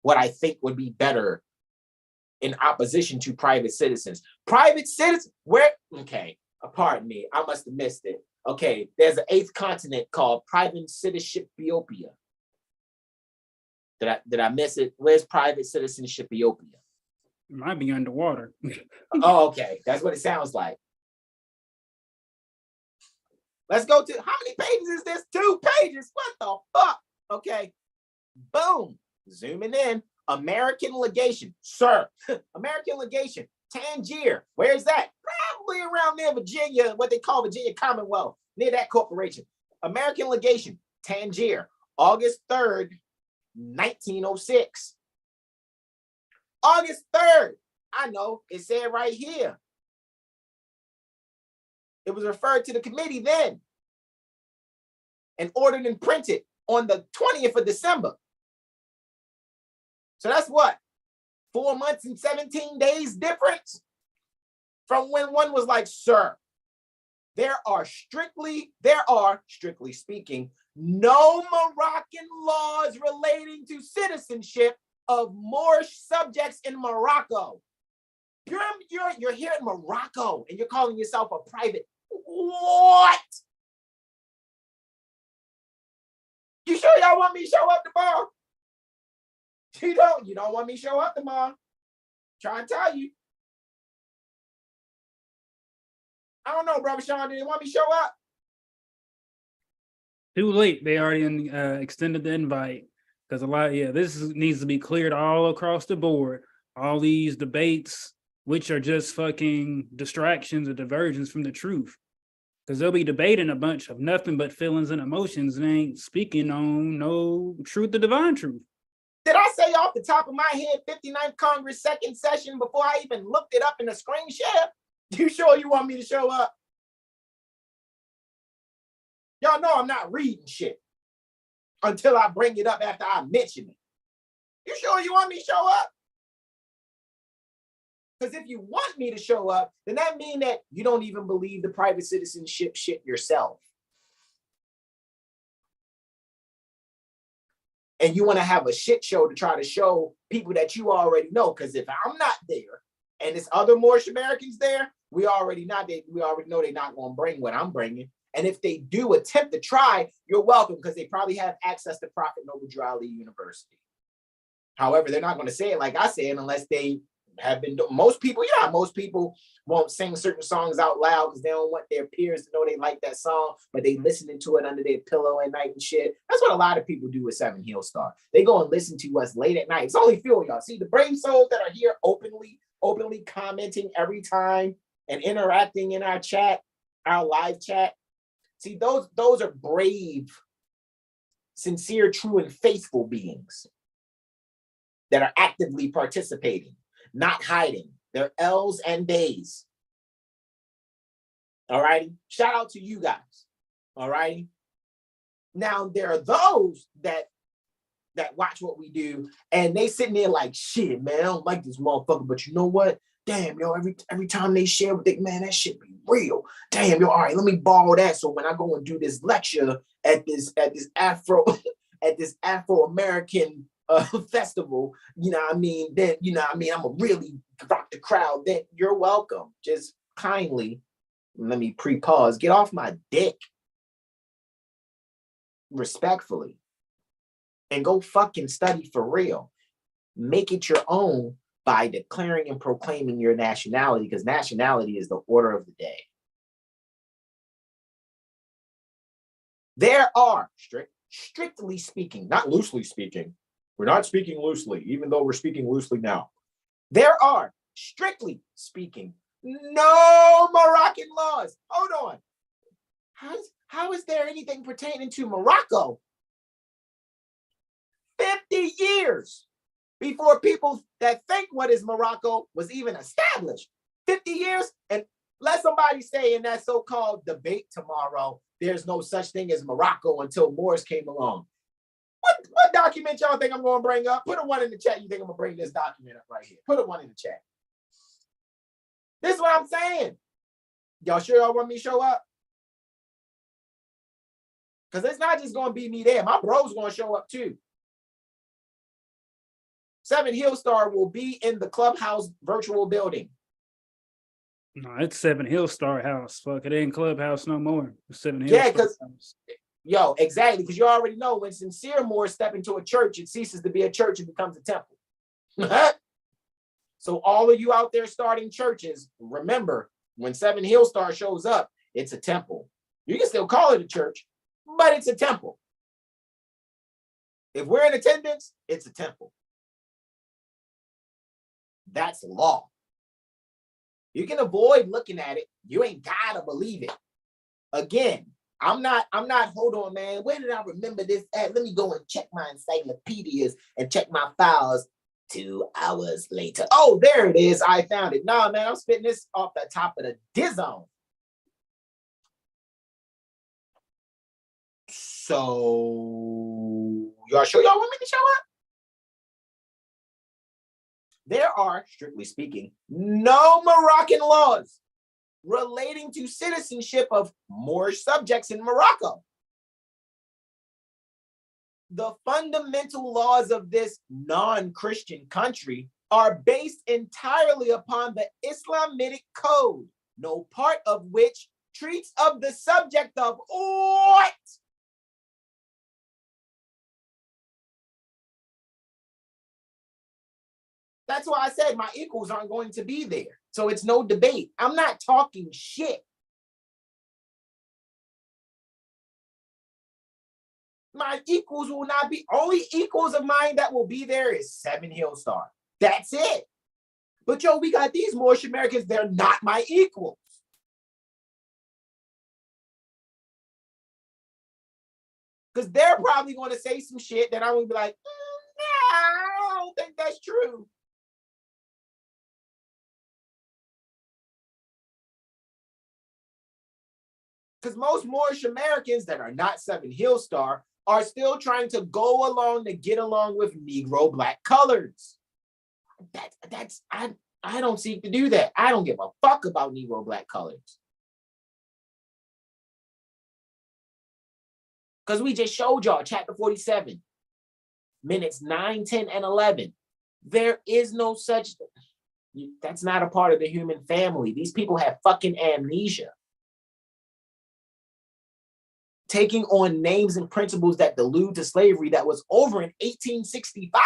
what I think would be better in opposition to private citizens. Private citizens, where? Okay, pardon me, I must have missed it. Okay, there's an 8th continent called private citizenship Ethiopia. Did I miss it? Where's private citizenship Ethiopia? It might be underwater. Oh, okay, that's what it sounds like. Let's go to, how many pages is this? 2 pages. What the fuck? Okay. Boom. Zooming in. American legation. Sir. American legation. Tangier. Where's that? Probably around near Virginia, what they call Virginia Commonwealth. Near that corporation. American legation. Tangier. August 3rd, 1906. August 3rd. I know. It said right here. It was referred to the committee then and ordered and printed on the 20th of December. So that's what? 4 months and 17 days difference from when one was like, sir, there are strictly speaking, no Moroccan laws relating to citizenship of Moorish subjects in Morocco. You're here in Morocco and you're calling yourself a private. What? You sure y'all want me to show up tomorrow? You don't want me to show up tomorrow. Try and tell you. I don't know, Brother Sean, did you want me to show up? Too late. They already extended the invite. Because this needs to be cleared all across the board. All these debates, which are just fucking distractions or diversions from the truth. Because they'll be debating a bunch of nothing but feelings and emotions and ain't speaking on no truth, the divine truth. Did I say off the top of my head 59th Congress 2nd session before I even looked it up in the screen share? You sure you want me to show up? Y'all know I'm not reading shit until I bring it up after I mention it. You sure you want me to show up? Because if you want me to show up, then that means that you don't even believe the private citizenship shit yourself. And you want to have a shit show to try to show people that you already know. Because if I'm not there and it's other Moorish Americans there, we already know they're not going to bring what I'm bringing. And if they do attempt to try, you're welcome, because they probably have access to Prophet Noble Drew Ali University. However, they're not going to say it like I say it unless they have been. Most people won't sing certain songs out loud because they don't want their peers to know they like that song, but they listening to it under their pillow at night and shit. That's what a lot of people do with Seven Hill Star. They go and listen to us late at night. It's only few of y'all. See, the brave souls that are here openly commenting every time and interacting in our chat, our live chat. See, those are brave, sincere, true, and faithful beings that are actively participating, not hiding. They're L's and days. All righty. Shout out to you guys. All righty. Now, there are those that watch what we do and they sitting there like, shit, man, I don't like this motherfucker, but you know what? Damn, yo, every time they share with it, man, that shit be real. Damn, yo, all right, let me borrow that. So when I go and do this lecture at this Afro-American festival, you know what I mean? Then, you know what I mean? I'm gonna really rock the crowd. Then you're welcome. Just kindly, let me pre-pause, get off my dick. Respectfully. And go fucking study for real. Make it your own by declaring and proclaiming your nationality, because nationality is the order of the day. There are, strictly speaking, not loosely speaking, we're not speaking loosely, even though we're speaking loosely now. There are, strictly speaking, no Moroccan laws. Hold on. How is there anything pertaining to Morocco? 50 years before people that think what is Morocco was even established. 50 years, and let somebody say in that so-called debate tomorrow, there's no such thing as Morocco until Moors came along. What document y'all think I'm going to bring up? Put a one in the chat. You think I'm going to bring this document up right here? Put a one in the chat. This is what I'm saying. Y'all sure y'all want me to show up? Because it's not just going to be me there. My bro's going to show up too. Seven Hill Star will be in the Clubhouse virtual building. No, it's Seven Hill Star House. Fuck, it ain't Clubhouse no more. It's Seven Hill Yeah, Star House. Yo, exactly. Because you already know when sincere Moors step into a church, it ceases to be a church and becomes a temple. So all of you out there starting churches, remember, when Seven Hill Star shows up, it's a temple. You can still call it a church, but it's a temple. If we're in attendance, it's a temple. That's law. You can avoid looking at it. You ain't gotta believe it. Again, I'm not, hold on, man. Where did I remember this at? Let me go and check my encyclopedias and check my files. 2 hours later. Oh, there it is. I found it. Nah, man, I'm spitting this off the top of the dizzone. So, y'all sure y'all want me to show up? There are, strictly speaking, no Moroccan laws relating to citizenship of Moorish subjects in Morocco. The fundamental laws of this non-Christian country are based entirely upon the Islamic code, no part of which treats of the subject of what? That's why I said my equals aren't going to be there. So it's no debate. I'm not talking shit. My equals will not be, only equals of mine that will be there is Seven Hill Star. That's it. But yo, we got these Moorish Americans, they're not my equals. Because they're probably going to say some shit that I'm going to be like, nah, I don't think that's true. Because most Moorish Americans that are not Seven Hill Star are still trying to go along to get along with Negro black colors. I don't seek to do that. I don't give a fuck about Negro black colors. Because we just showed y'all chapter 47, minutes 9, 10, and 11. There is no such, that's not a part of the human family. These people have fucking amnesia. Taking on names and principles that delude to slavery that was over in 1865.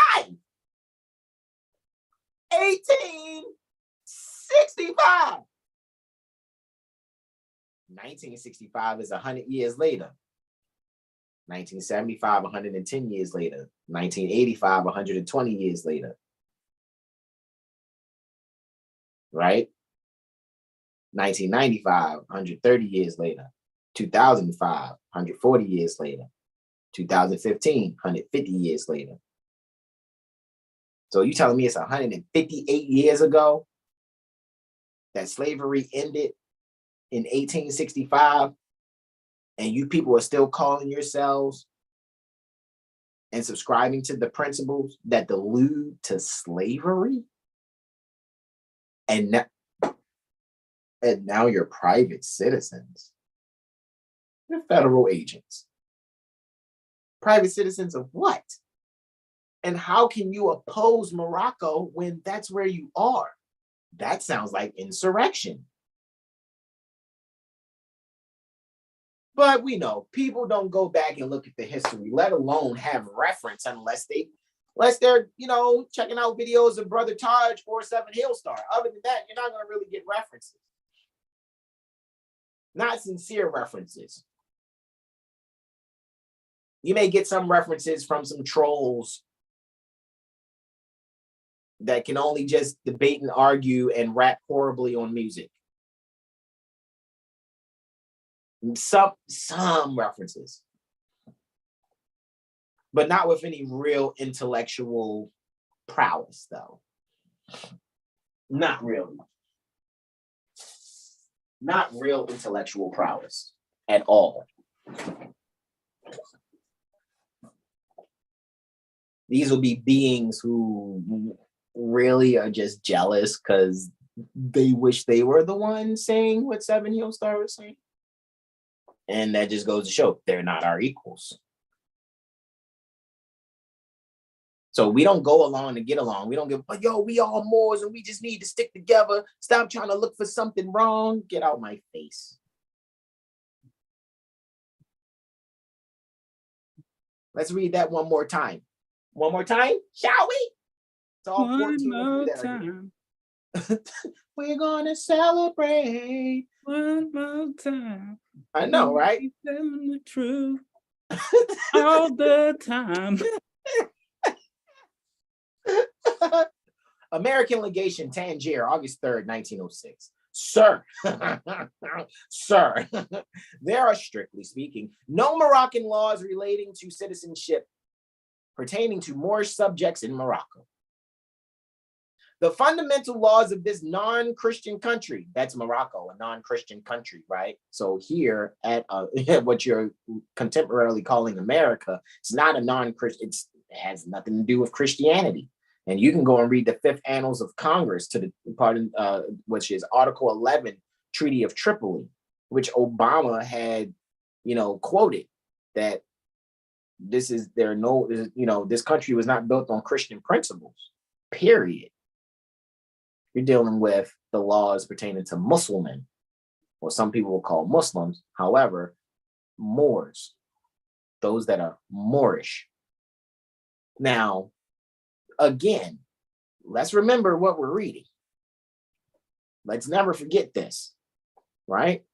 1865. 1965 is 100 years later. 1975, 110 years later. 1985, 120 years later. Right? 1995, 130 years later. 2005, 140 years later. 2015, 150 years later. So you telling me it's 158 years ago that slavery ended in 1865, and you people are still calling yourselves and subscribing to the principles that delude to slavery? And now you're private citizens. You're federal agents. Private citizens of what? And how can you oppose Morocco when that's where you are? That sounds like insurrection. But we know people don't go back and look at the history, let alone have reference unless they're, checking out videos of Brother Taj or Seven Hill Star. Other than that, you're not going to really get references. Not sincere references. You may get some references from some trolls that can only just debate and argue and rap horribly on music. Some references, but not with any real intellectual prowess, though. Not really. Not real intellectual prowess at all. These will be beings who really are just jealous because they wish they were the one saying what Seven Hill Star was saying. And that just goes to show they're not our equals. So we don't go along to get along. We don't give, we all Moors and we just need to stick together. Stop trying to look for something wrong. Get out my face. Let's read that one more time. One more time, shall we? It's all one more time. We're gonna celebrate. One more time. I know, right? Telling the truth all the time. American Legation, Tangier, August 3rd, 1906. Sir, sir, there are, strictly speaking, no Moroccan laws relating to citizenship pertaining to Moorish subjects in Morocco. The fundamental laws of this non-Christian country, that's Morocco, a non-Christian country, right? So here at what you're contemporarily calling America, it's not a non-Christian, it has nothing to do with Christianity. And you can go and read the Fifth Annals of Congress to the part, which is Article 11, Treaty of Tripoli, which Obama had, quoted that this country was not built on Christian principles, period. You're dealing with the laws pertaining to Muslims, or some people will call Muslims. However, Moors, those that are Moorish. Now, again, let's remember what we're reading. Let's never forget this, right?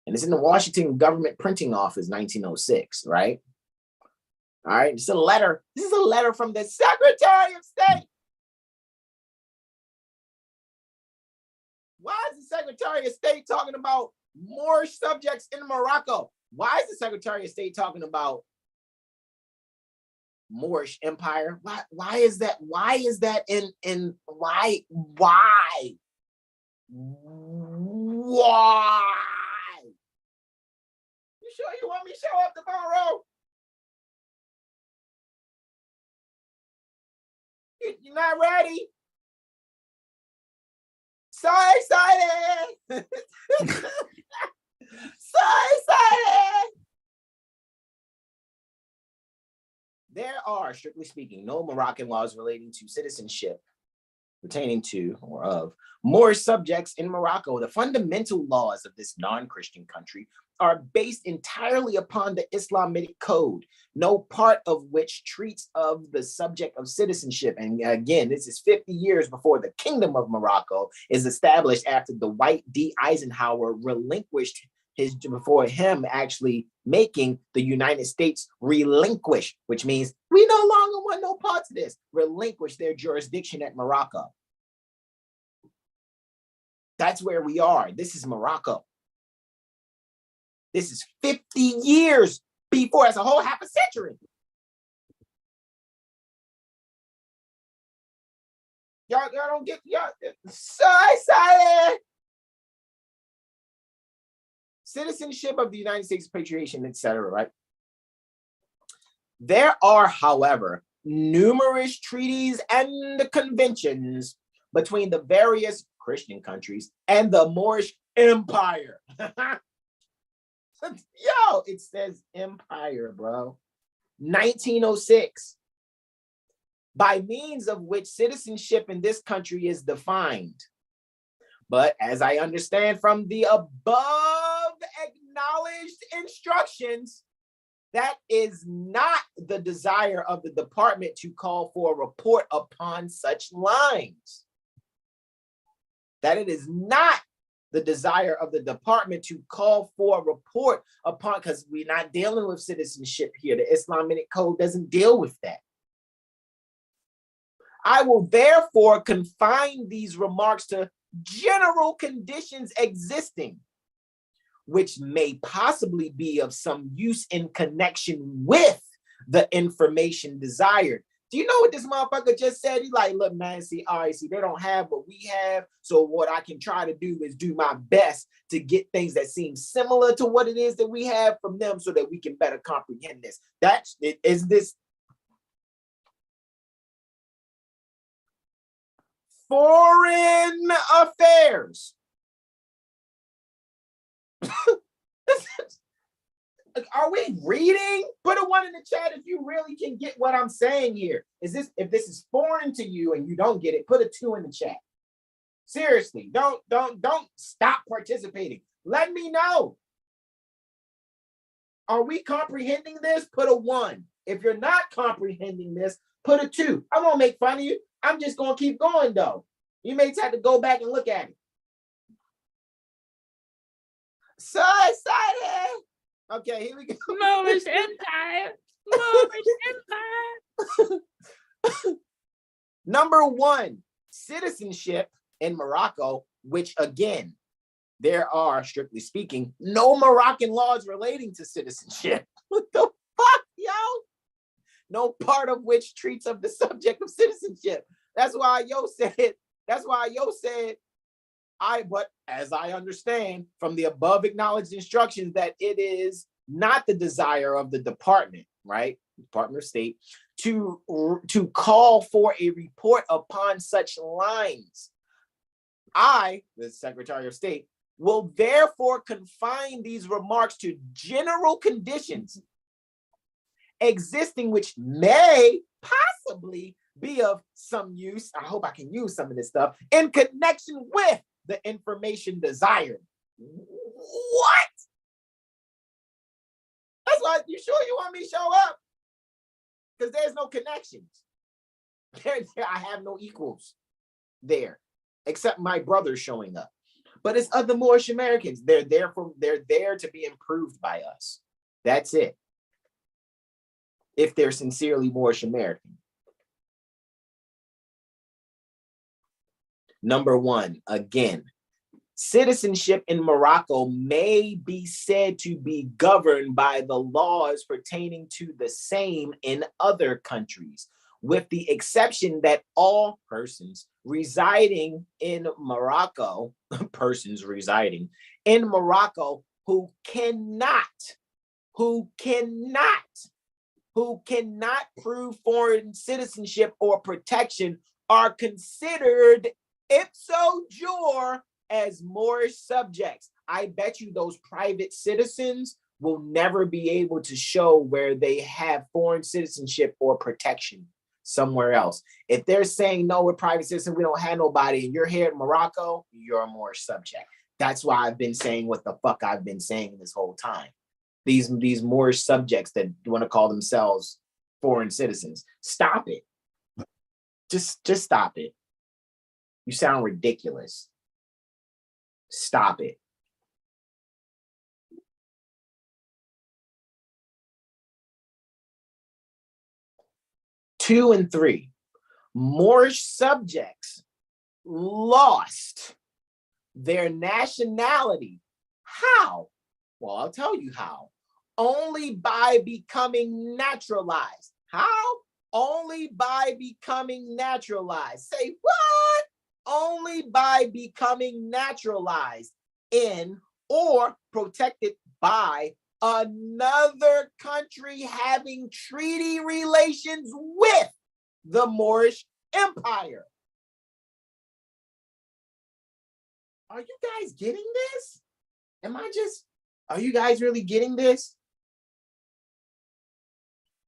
And it's in the Washington Government Printing Office, 1906, right? All right, it's a letter. This is a letter from the Secretary of State. Why is the Secretary of State talking about Moorish subjects in Morocco? Why is the Secretary of State talking about Moorish Empire? Why is that? Why is that in why? You sure you want me to show up tomorrow? You're not ready? So excited! So excited! There are, strictly speaking, no Moroccan laws relating to citizenship pertaining to or of Moor subjects in Morocco. The fundamental laws of this non-Christian country are based entirely upon the Islamic code, no part of which treats of the subject of citizenship. And again, this is 50 years before the Kingdom of Morocco is established after the Dwight D. Eisenhower relinquished before him actually making the United States relinquish, which means we no longer want no parts of this, relinquish their jurisdiction at Morocco. That's where we are. This is Morocco. This is 50 years before, that's a whole half a century. Y'all don't get, y'all so excited. Citizenship of the United States, patriation, etc., right? There are, however, numerous treaties and conventions between the various Christian countries and the Moorish Empire. Yo, it says empire, bro. 1906. By means of which citizenship in this country is defined. But as I understand from the above acknowledged instructions, that is not the desire of the department to call for a report upon such lines. That it is not the desire of the department to call for a report upon, because we're not dealing with citizenship here. The Islamic code doesn't deal with that. I will therefore confine these remarks to general conditions existing, which may possibly be of some use in connection with the information desired. Do you know what this motherfucker just said? He's like, look, man, see, all right, see, they don't have what we have. So what I can try to do is do my best to get things that seem similar to what it is that we have from them so that we can better comprehend this. That's it. Is this foreign affairs? Are we reading? Put a 1 in the chat if you really can get what I'm saying here. Is this, if this is foreign to you and you don't get it, put a 2 in the chat. Seriously, don't stop participating. Let me know. Are we comprehending this? Put a 1. If you're not comprehending this, put a 2. I won't make fun of you. I'm just gonna keep going though. You may have to go back and look at it. So excited. Okay, here we go. Moorish Empire. Moorish Empire. Number 1, citizenship in Morocco, which again, there are, strictly speaking, no Moroccan laws relating to citizenship. What the fuck, yo? No part of which treats of the subject of citizenship. That's why Yo said, but as I understand from the above acknowledged instructions, that it is not the desire of the department, right? Department of State, to call for a report upon such lines. I, the Secretary of State, will therefore confine these remarks to general conditions existing which may possibly be of some use. I hope I can use some of this stuff in connection with the information desired. What? That's why, you sure you want me to show up? Because there's no connections. I have no equals there, except my brother showing up. But it's other Moorish Americans. They're there to be improved by us. That's it. If they're sincerely Moorish American. Number 1, again, citizenship in Morocco may be said to be governed by the laws pertaining to the same in other countries, with the exception that all persons residing in Morocco, who cannot prove foreign citizenship or protection are considered ipso jure as Moorish subjects. I bet you those private citizens will never be able to show where they have foreign citizenship or protection somewhere else. If they're saying, no, we're private citizens, we don't have nobody, and you're here in Morocco, you're a Moorish subject. That's why I've been saying what the fuck I've been saying this whole time. These Moorish subjects that want to call themselves foreign citizens, stop it. Just stop it. You sound ridiculous. Stop it. Two and three, Moorish subjects lost their nationality. How? Well, I'll tell you how. Only by becoming naturalized. How? Only by becoming naturalized. Say what? Only by becoming naturalized in or protected by another country having treaty relations with the Moorish Empire. Are you guys getting this? Are you guys really getting this?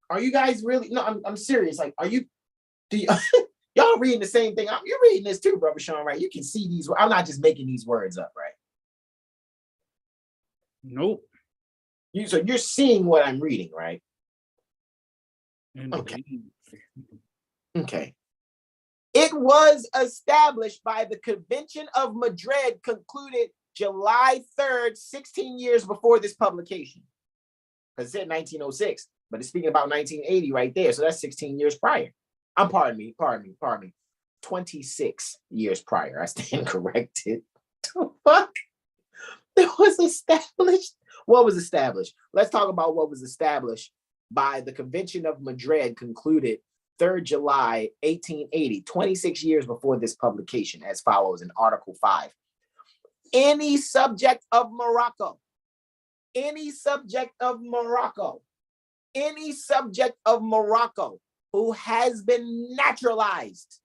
Are you guys really, no, I'm serious. Like, y'all reading the same thing? You're reading this too, Brother Sean, right? You can see these, I'm not just making these words up, right? Nope. So you're seeing what I'm reading, right? Okay. Okay. It was established by the Convention of Madrid, concluded July 3rd, 16 years before this publication. Because it said 1906, but it's speaking about 1980 right there. So that's 16 years prior. Pardon me. 26 years prior. I stand corrected. The fuck? It was established. What was established? Let's talk about what was established by the Convention of Madrid, concluded 3rd July, 1880, 26 years before this publication, as follows in Article 5. Any subject of Morocco, any subject of Morocco who has been naturalized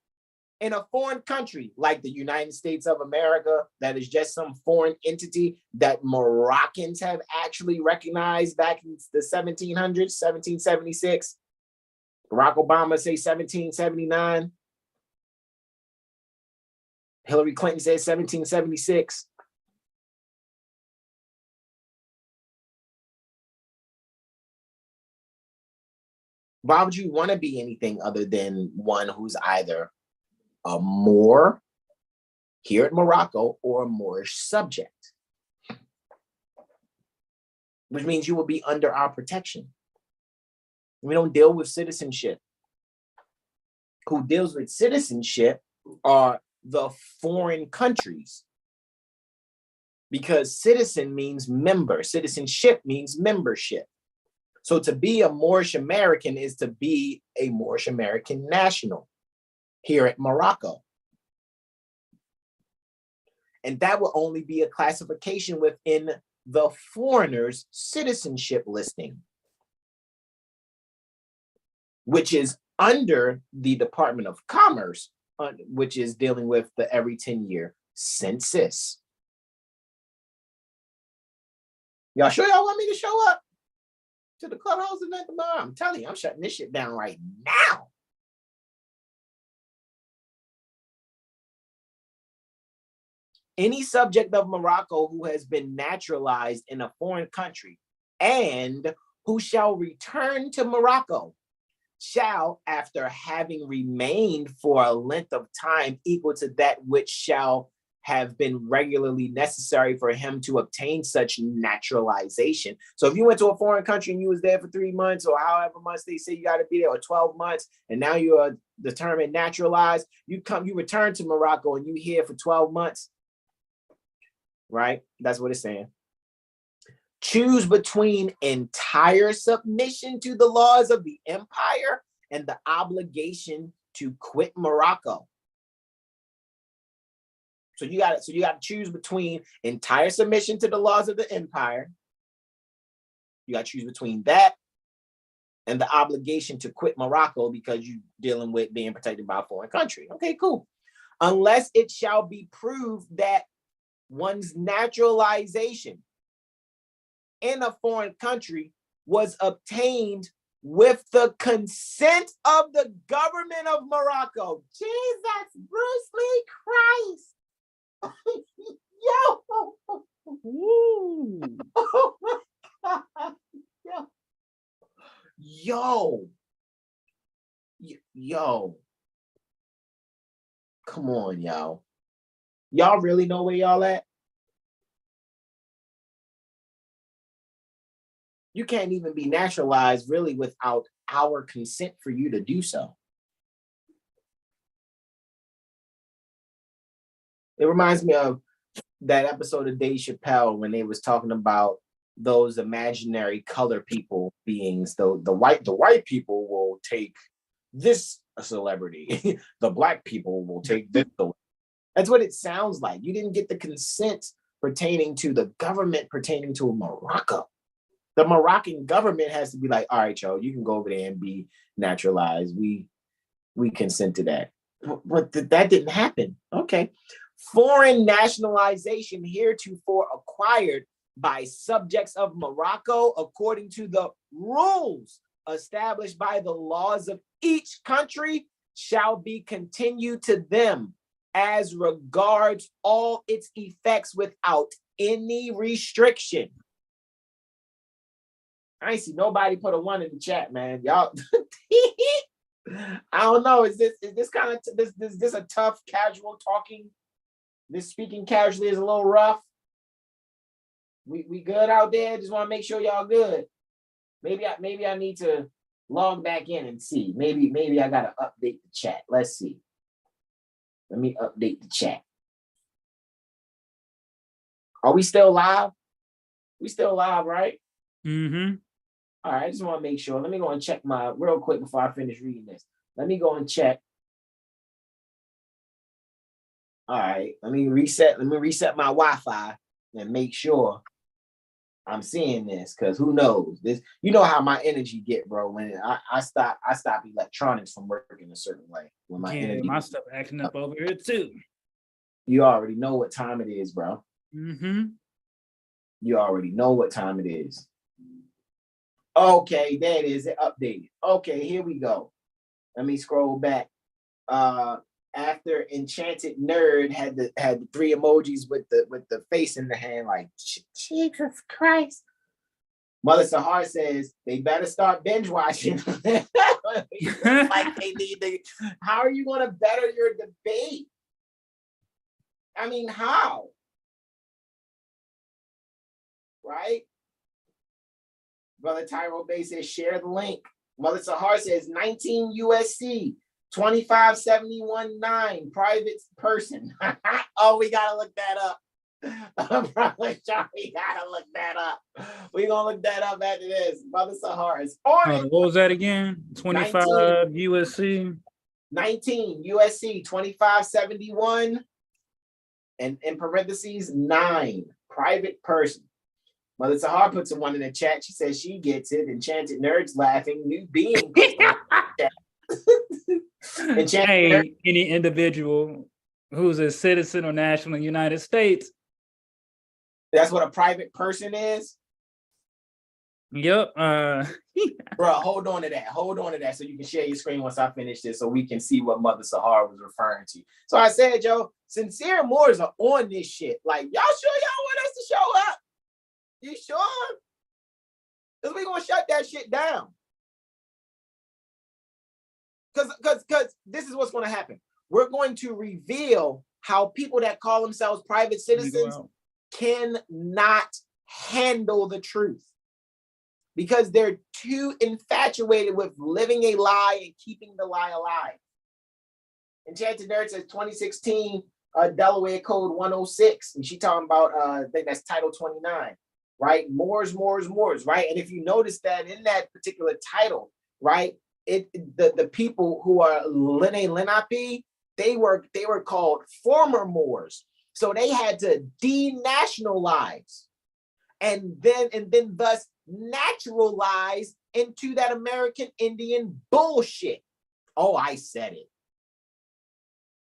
in a foreign country like the United States of America, that is just some foreign entity that Moroccans have actually recognized back in the 1700s, 1776. Barack Obama say 1779. Hillary Clinton says 1776. Why would you want to be anything other than one who's either a Moor here in Morocco or a Moorish subject? Which means you will be under our protection. We don't deal with citizenship. Who deals with citizenship are the foreign countries. Because citizen means member. Citizenship means membership. So to be a Moorish American is to be a Moorish American national here at Morocco. And that will only be a classification within the foreigner's citizenship listing, which is under the Department of Commerce, which is dealing with the every 10-year census. Y'all sure y'all want me to show up to the clubhouse event tomorrow? I'm telling you, I'm shutting this shit down right now. Any subject of Morocco who has been naturalized in a foreign country and who shall return to Morocco shall, after having remained for a length of time equal to that which shall have been regularly necessary for him to obtain such naturalization. So if you went to a foreign country and you was there for 3 months or however months they say you got to be there, or 12 months, and now you are determined naturalized, you return to Morocco and you here for 12 months, right? That's what it's saying. Choose between entire submission to the laws of the empire and the obligation to quit Morocco. So you got to choose between entire submission to the laws of the empire. You got to choose between that and the obligation to quit Morocco because you're dealing with being protected by a foreign country. Okay, cool. unless it shall be proved that one's naturalization in a foreign country was obtained with the consent of the government of Morocco. Jesus, Bruce Lee Christ. Yo. Oh my God. Yo. Come on, y'all. Y'all really know where y'all at? You can't even be naturalized really without our consent for you to do so. It reminds me of that episode of Dave Chappelle when they was talking about those imaginary color people beings. The white people will take this celebrity. The black people will take this. That's what it sounds like. You didn't get the consent pertaining to the government pertaining to Morocco. The Moroccan government has to be like, all right, yo, you can go over there and be naturalized. We consent to that. But that didn't happen. Okay. Foreign nationalization heretofore acquired by subjects of Morocco according to the rules established by the laws of each country shall be continued to them as regards all its effects without any restriction. I ain't see nobody put a 1 in the chat, man. Y'all, I don't know. Is this kind of this a tough casual talking? This speaking casually is a little rough. We good out there? Just want to make sure y'all good. Maybe I need to log back in and see. Maybe I gotta update the chat. Let's see. Let me update the chat. Are we still live? We still live, right? Mm-hmm. All right, I just want to make sure. Let me go and check real quick before I finish reading this. Let me go and check. All right, let me reset my Wi-Fi and make sure I'm seeing this, because who knows? This, you know how my energy get, bro, when I stop electronics from working a certain way. When my energy, my stuff acting up over here too. You already know what time it is, bro. Mm-hmm. You already know what time it is. Okay, there it is. It updated. Okay, here we go. Let me scroll back. After Enchanted Nerd had the 3 emojis with the face in the hand, like Jesus Christ. Mother Sahar says they better start binge watching. Like they need to. How are you going to better your debate? I mean, how? Right? Brother Tyrell Bay says share the link. Mother Sahar says 19 USC 2571.9 private person. Oh, we gotta look that up. Brother John, we gotta look that up. We're gonna look that up after this. Mother Sahar is on it. What was that again? 25 USC. 19 USC 2571 and in parentheses 9 private person. Mother Sahar puts a 1 in the chat. She says she gets it. Enchanted Nerds laughing. New being puts a 1 in the chat. Hey, any individual who's a citizen or national in the United States. That's what a private person is? Yep. Bro, hold on to that so you can share your screen once I finish this so we can see what Mother Sahar was referring to. So I said, yo, sincere Moors are on this shit. Like, y'all sure y'all want us to show up? You sure? Because we're going to shut that shit down. Because this is what's going to happen. We're going to reveal how people that call themselves private citizens cannot handle the truth because they're too infatuated with living a lie and keeping the lie alive. Enchanted Nerd says 2016 Delaware Code 106, and she talking about I think that's Title 29, right? Moors, right? And if you notice that in that particular title, right, the people who are Lenape, they were called former Moors. So they had to denationalize and then thus naturalize into that American Indian bullshit. Oh, I said it.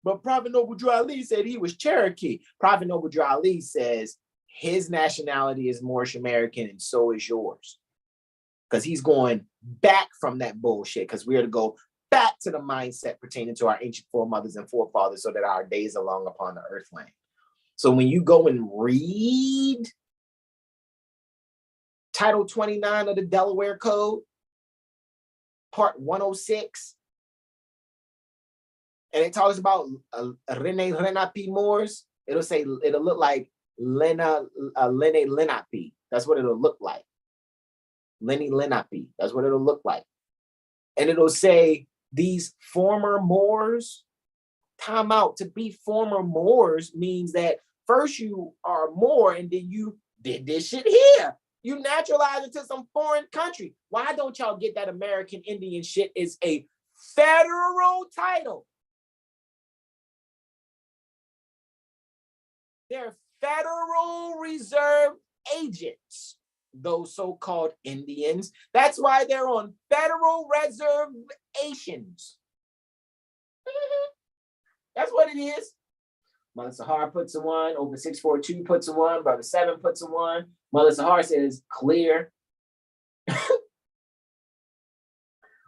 but Prophet Noble Drew Ali said he was Cherokee. Prophet Noble Drew Ali says his nationality is Moorish American and so is yours. Because he's going back from that bullshit, because we are to go back to the mindset pertaining to our ancient foremothers and forefathers so that our days are long upon the earthland. So when you go and read Title 29 of the Delaware Code, Part 106, and it talks about Lenape Moors, it'll look like Lene Lenape. That's what it'll look like. Lenny Lenape. That's what it'll look like. And it'll say these former Moors. Time out. To be former Moors means that first you are Moor and then you did this shit here. You naturalized into some foreign country. Why don't y'all get that American Indian shit is a federal title? They're Federal Reserve agents, those so-called Indians. That's why they're on federal reservations. That's what it is. Mother Sahar puts a 1, over 642 puts a 1, Brother 7 puts a 1. Mother Sahar says clear.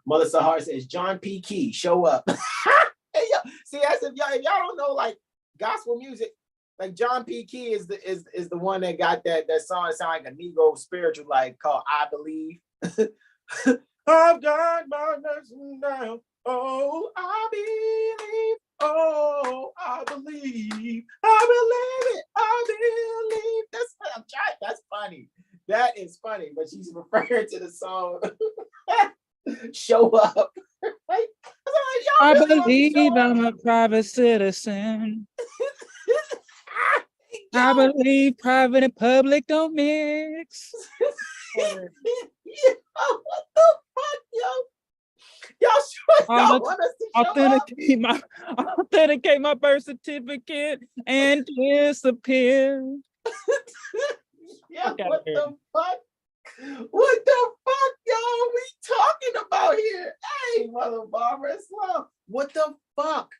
Mother Sahar says John P. Key, show up. Hey, yo, see, that's if y'all don't know like gospel music, like John P. Key is the one that got that song that sound like a Negro spiritual, like called I Believe. I've got my nursing down. Oh, I believe. Oh, I believe. I believe it. I believe. That's funny. That is funny. But she's referring to the song Show Up. Like, I believe I'm a private citizen. I believe private and public don't mix. Yo, what the fuck, yo? Y'all sure y'all want us to authenticate my birth certificate and disappear. Yeah, what the fuck? What the fuck, y'all? We talking about here? Hey, Mother Barbara Islam. What the fuck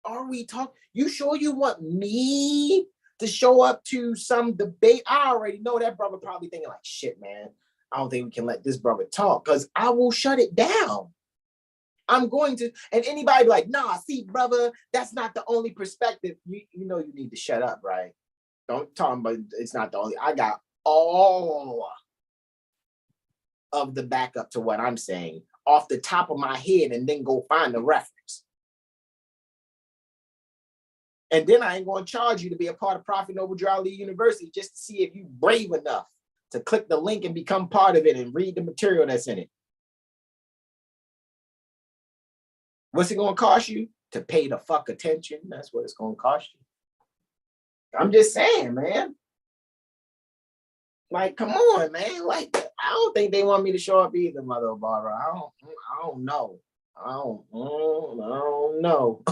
are we talking? You sure you want me to show up to some debate? I already know that brother probably thinking like, shit, man, I don't think we can let this brother talk because I will shut it down. I'm going to, and anybody be like, nah, see, brother, that's not the only perspective. You know you need to shut up, right? Don't talk about it's not the only. I got all of the backup to what I'm saying off the top of my head and then go find the reference. And then I ain't going to charge you to be a part of Prophet Noble Drew Ali University just to see if you brave enough to click the link and become part of it and read the material that's in it. What's it going to cost you? To pay the fuck attention. That's what it's going to cost you. I'm just saying, man. Like, come on, man. Like, I don't think they want me to show up either, Mother Barbara. I don't know. I don't know.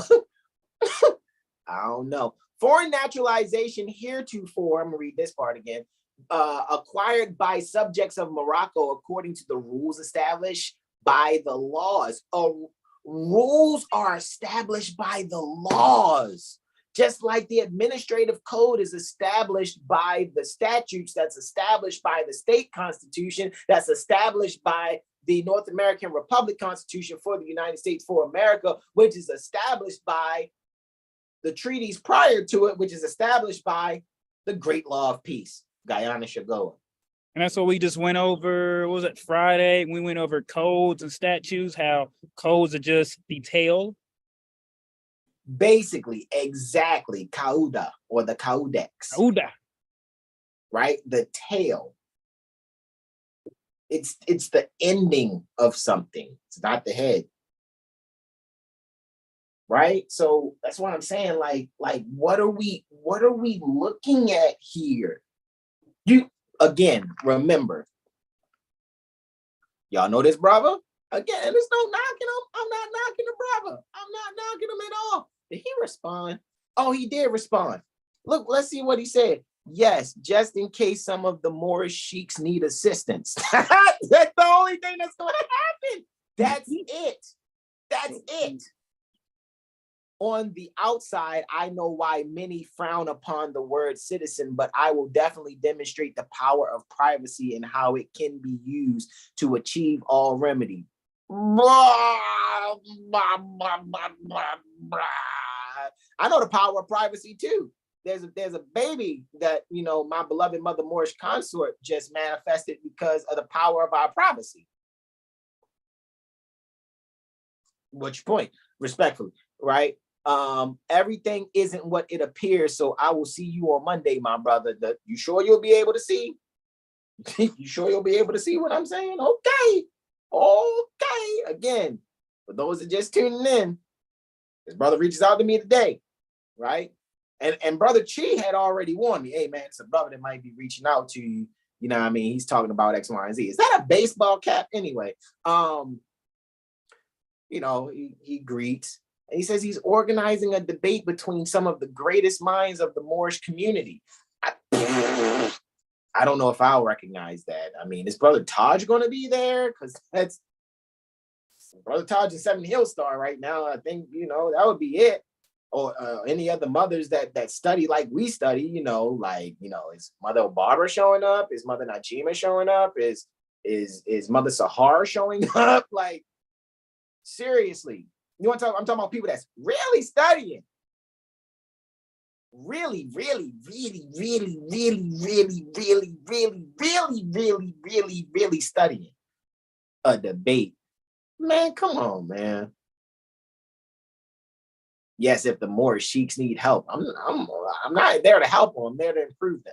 I don't know. Foreign naturalization heretofore, I'm going to read this part again, acquired by subjects of Morocco according to the rules established by the laws. Rules are established by the laws. Just like the administrative code is established by the statutes, that's established by the state constitution, that's established by the North American Republic Constitution for the United States for America, which is established by the treaties prior to it, which is established by the Great Law of Peace, Guyana Shagoa. And that's what we just went over. What was it, Friday? We went over codes and statutes, how codes are just detailed. Basically, exactly, Cauda or the Caudex. Cauda. Right? The tail. It's the ending of something. It's not the head. Right? So that's what I'm saying. Like, what are we looking at here? You again, remember, y'all know this brother? Again, there's no knocking him. I'm not knocking the brother. I'm not knocking him at all. Did he respond? Oh, he did respond. Look, let's see what he said. Yes, just in case some of the Moorish sheiks need assistance. That's the only thing that's going to happen. That's it. That's it. On the outside, I know why many frown upon the word citizen, but I will definitely demonstrate the power of privacy and how it can be used to achieve all remedy. I know the power of privacy too. There's a baby that, you know, my beloved Mother Moorish consort just manifested because of the power of our privacy. What's your point? Respectfully, right? Everything isn't what it appears. So I will see you on Monday, my brother. You sure you'll be able to see? You sure you'll be able to see what I'm saying? Okay. Okay. Again, for those that just tuning in, his brother reaches out to me today, right? And Brother Chi had already warned me, hey man, it's a brother that might be reaching out to you. You know what I mean? He's talking about X, Y, and Z. Is that a baseball cap? Anyway, you know, he greets. And he says he's organizing a debate between some of the greatest minds of the Moorish community. I don't know if I'll recognize that. I mean, is Brother Taj going to be there? Because that's Brother Taj is 7 Hill Star right now. I think, you know, that would be it. Or any other mothers that study like we study, you know, like, you know, is Mother Barbara showing up? Is Mother Najima showing up? Is Mother Sahar showing up? Like, seriously. You want to talk? I'm talking about people that's really studying. Really, really, really, really, really, really, really, really, really, really, really, really studying a debate. Man, come on, man. Yes, if the Moorish sheiks need help, I'm not there to help them. I'm there to improve them.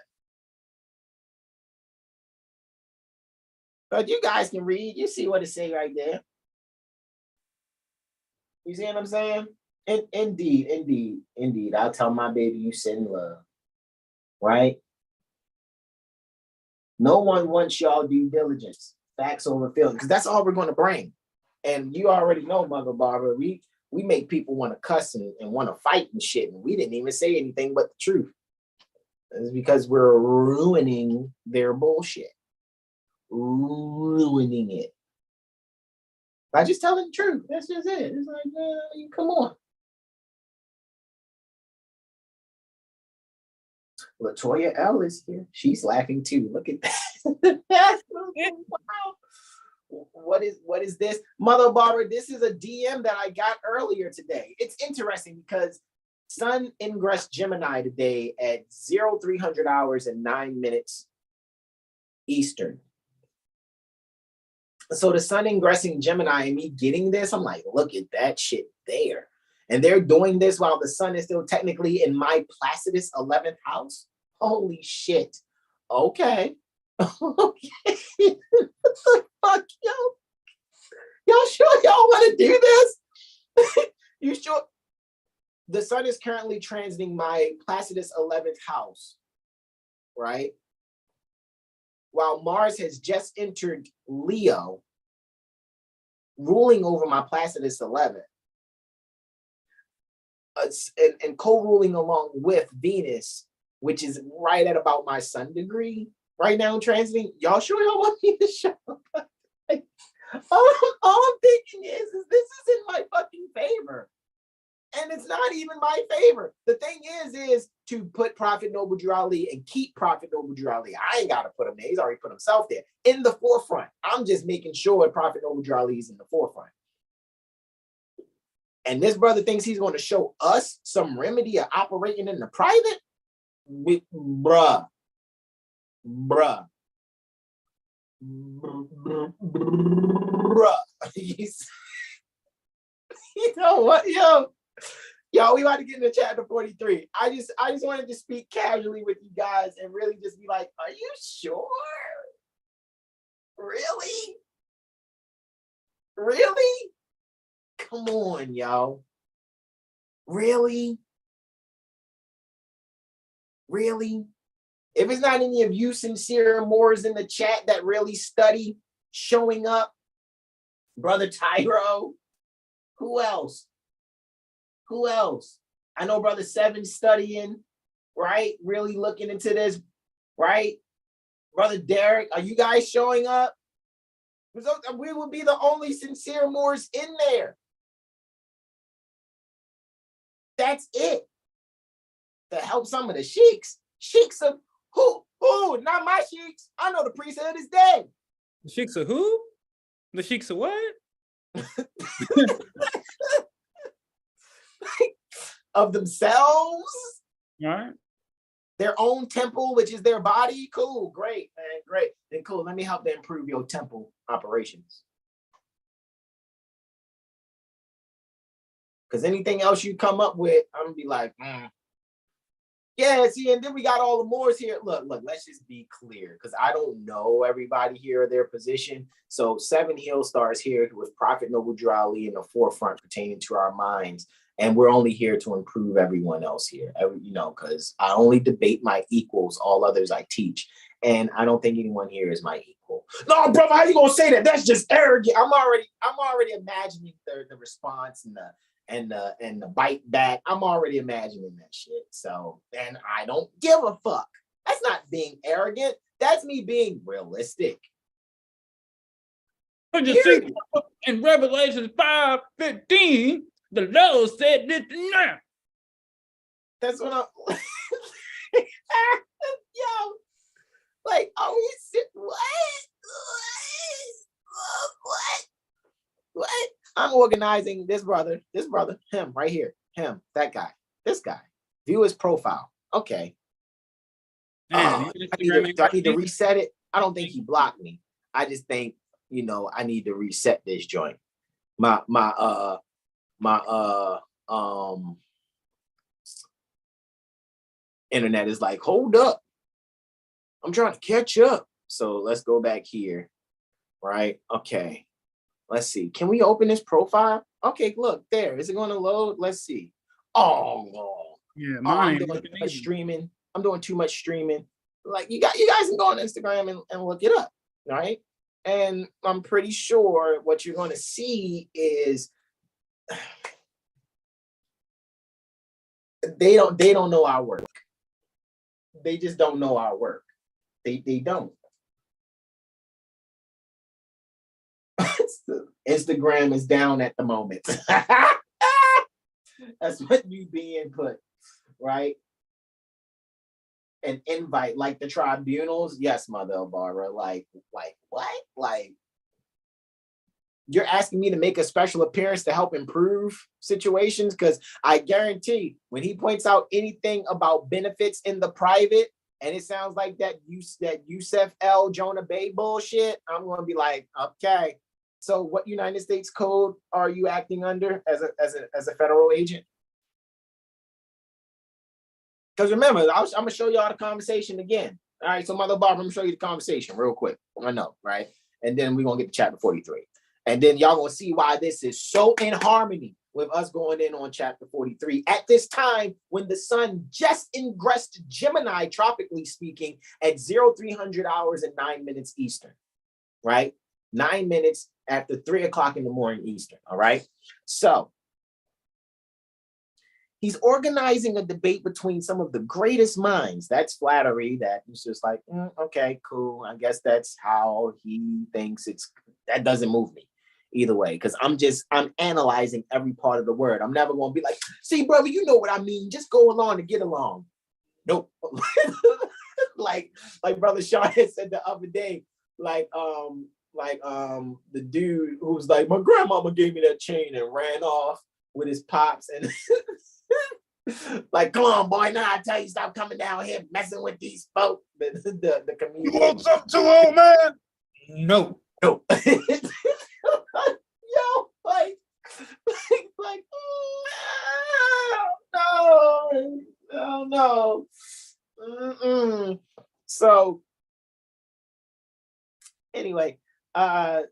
But you guys can read. You see what it say right there. You see what I'm saying? Indeed. I'll tell my baby you send love. Right? No one wants y'all due diligence. Facts over feelings. Because that's all we're going to bring. And you already know, Mother Barbara, we make people want to cuss and want to fight and shit. And we didn't even say anything but the truth. It's because we're ruining their bullshit. Ruining it. By just telling the truth. That's just it. It's like, come on. Latoya L is here. She's laughing too. Look at that. Wow. What is this? Mother Barbara, this is a DM that I got earlier today. It's interesting because Sun ingressed Gemini today at 0300 hours and 9 minutes Eastern. So the Sun ingressing Gemini and me getting this, I'm like, look at that shit there. And they're doing this while the Sun is still technically in my Placidus 11th house. Holy shit. Okay. Okay. What the fuck, yo? Y'all sure y'all want to do this? You sure? The Sun is currently transiting my Placidus 11th house, right? While Mars has just entered Leo, ruling over my Placidus 11th, and co-ruling along with Venus, which is right at about my Sun degree right now in transiting. Y'all sure y'all want me to show up? all I'm thinking is this is in my fucking favor. And it's not even my favor. The thing is to put Prophet Noble Drew Ali and keep Prophet Noble Drew Ali. I ain't got to put him there. He's already put himself there in the forefront. I'm just making sure Prophet Noble Drew Ali is in the forefront. And this brother thinks he's going to show us some remedy of operating in the private? Bruh. You know what, yo, we about to get into chapter 43. I just wanted to speak casually with you guys and really just be like, are you sure? Really? Really? Come on, y'all. Really? Really? If it's not any of you sincere Moors in the chat that really study showing up, Brother Tyro, who else? Who else? I know Brother Seven studying, right? Really looking into this, right? Brother Derek, are you guys showing up? We will be the only sincere Moors in there. That's it. To help some of the sheiks. Sheiks of who? Who? Not my sheiks. I know the priesthood is dead. The sheiks of who? The sheiks of what? Of themselves. All right. Their own temple, which is their body. Cool, great, man, great. Then cool. Let me help them improve your temple operations. Because anything else you come up with, I'm gonna be like, yeah, see, and then we got all the Moors here. Look, let's just be clear, because I don't know everybody here or their position. So 7 Hill stars here with Prophet Noble Drew Ali in the forefront pertaining to our minds. And we're only here to improve everyone else here, because I only debate my equals, all others I teach. And I don't think anyone here is my equal. No, brother, how you gonna say that? That's just arrogant. I'm already imagining the response and the bite back. I'm already imagining that shit. So, and I don't give a fuck. That's not being arrogant. That's me being realistic. But you see, in Revelation 5:15, the Lord said this now. That's what I'm yo. Like, are we what? I'm organizing this brother, him right here, him, that guy, this guy. View his profile. Okay. Do I need to reset it? I don't think he blocked me. I just think, I need to reset this joint. My internet is like, hold up. I'm trying to catch up. So let's go back here. Right? Okay. Let's see. Can we open this profile? Okay, look there. Is it going to load? Let's see. Oh, yeah, I'm doing too much streaming. I'm doing too much streaming. Like you guys can go on Instagram and look it up, right? And I'm pretty sure what you're going to see is they don't know our work. They just don't know our work. They don't. Instagram is down at the moment. That's what you being put, right? An invite like the tribunals. Yes, Mother Barbara. Like what? Like you're asking me to make a special appearance to help improve situations? Because I guarantee when he points out anything about benefits in the private, and it sounds like that Yusef L. Jonah Bay bullshit, I'm going to be like, okay. So what United States code are you acting under as a federal agent? Because remember, I'm going to show y'all the conversation again. All right, so Mother Barbara, I'm going to show you the conversation real quick. I know, right? And then we're going to get to chapter 43. And then y'all going to see why this is so in harmony with us going in on chapter 43 at this time when the sun just ingressed Gemini, tropically speaking, at 0300 hours and 9 minutes Eastern, right? 9 minutes after 3 o'clock in the morning Eastern, all right? So he's organizing a debate between some of the greatest minds. That's flattery. That is just like, okay, cool. I guess that's how he thinks that doesn't move me either way, because I'm analyzing every part of the word. I'm never going to be like, see, brother, you know what I mean. Just go along to get along. Nope. like Brother Sean had said the other day, the dude who was like, my grandmama gave me that chain and ran off with his pops and like, come on, boy, now I tell you, stop coming down here messing with these folks. The community. You want something too, old man? No. Yo, like, no. So anyway, the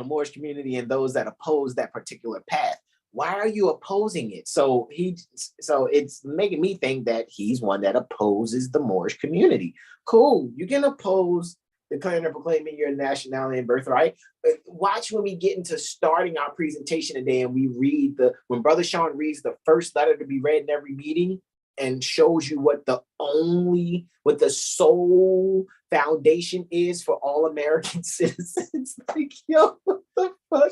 Moorish community and those that oppose that particular path, why are you opposing it? So it's making me think that he's one that opposes the Moorish community. Cool, you can oppose declaring and proclaiming your nationality and birthright. But watch when we get into starting our presentation today and we read when Brother Sean reads the first letter to be read in every meeting and shows you what the sole foundation is for all American citizens. Like, yo, what the fuck?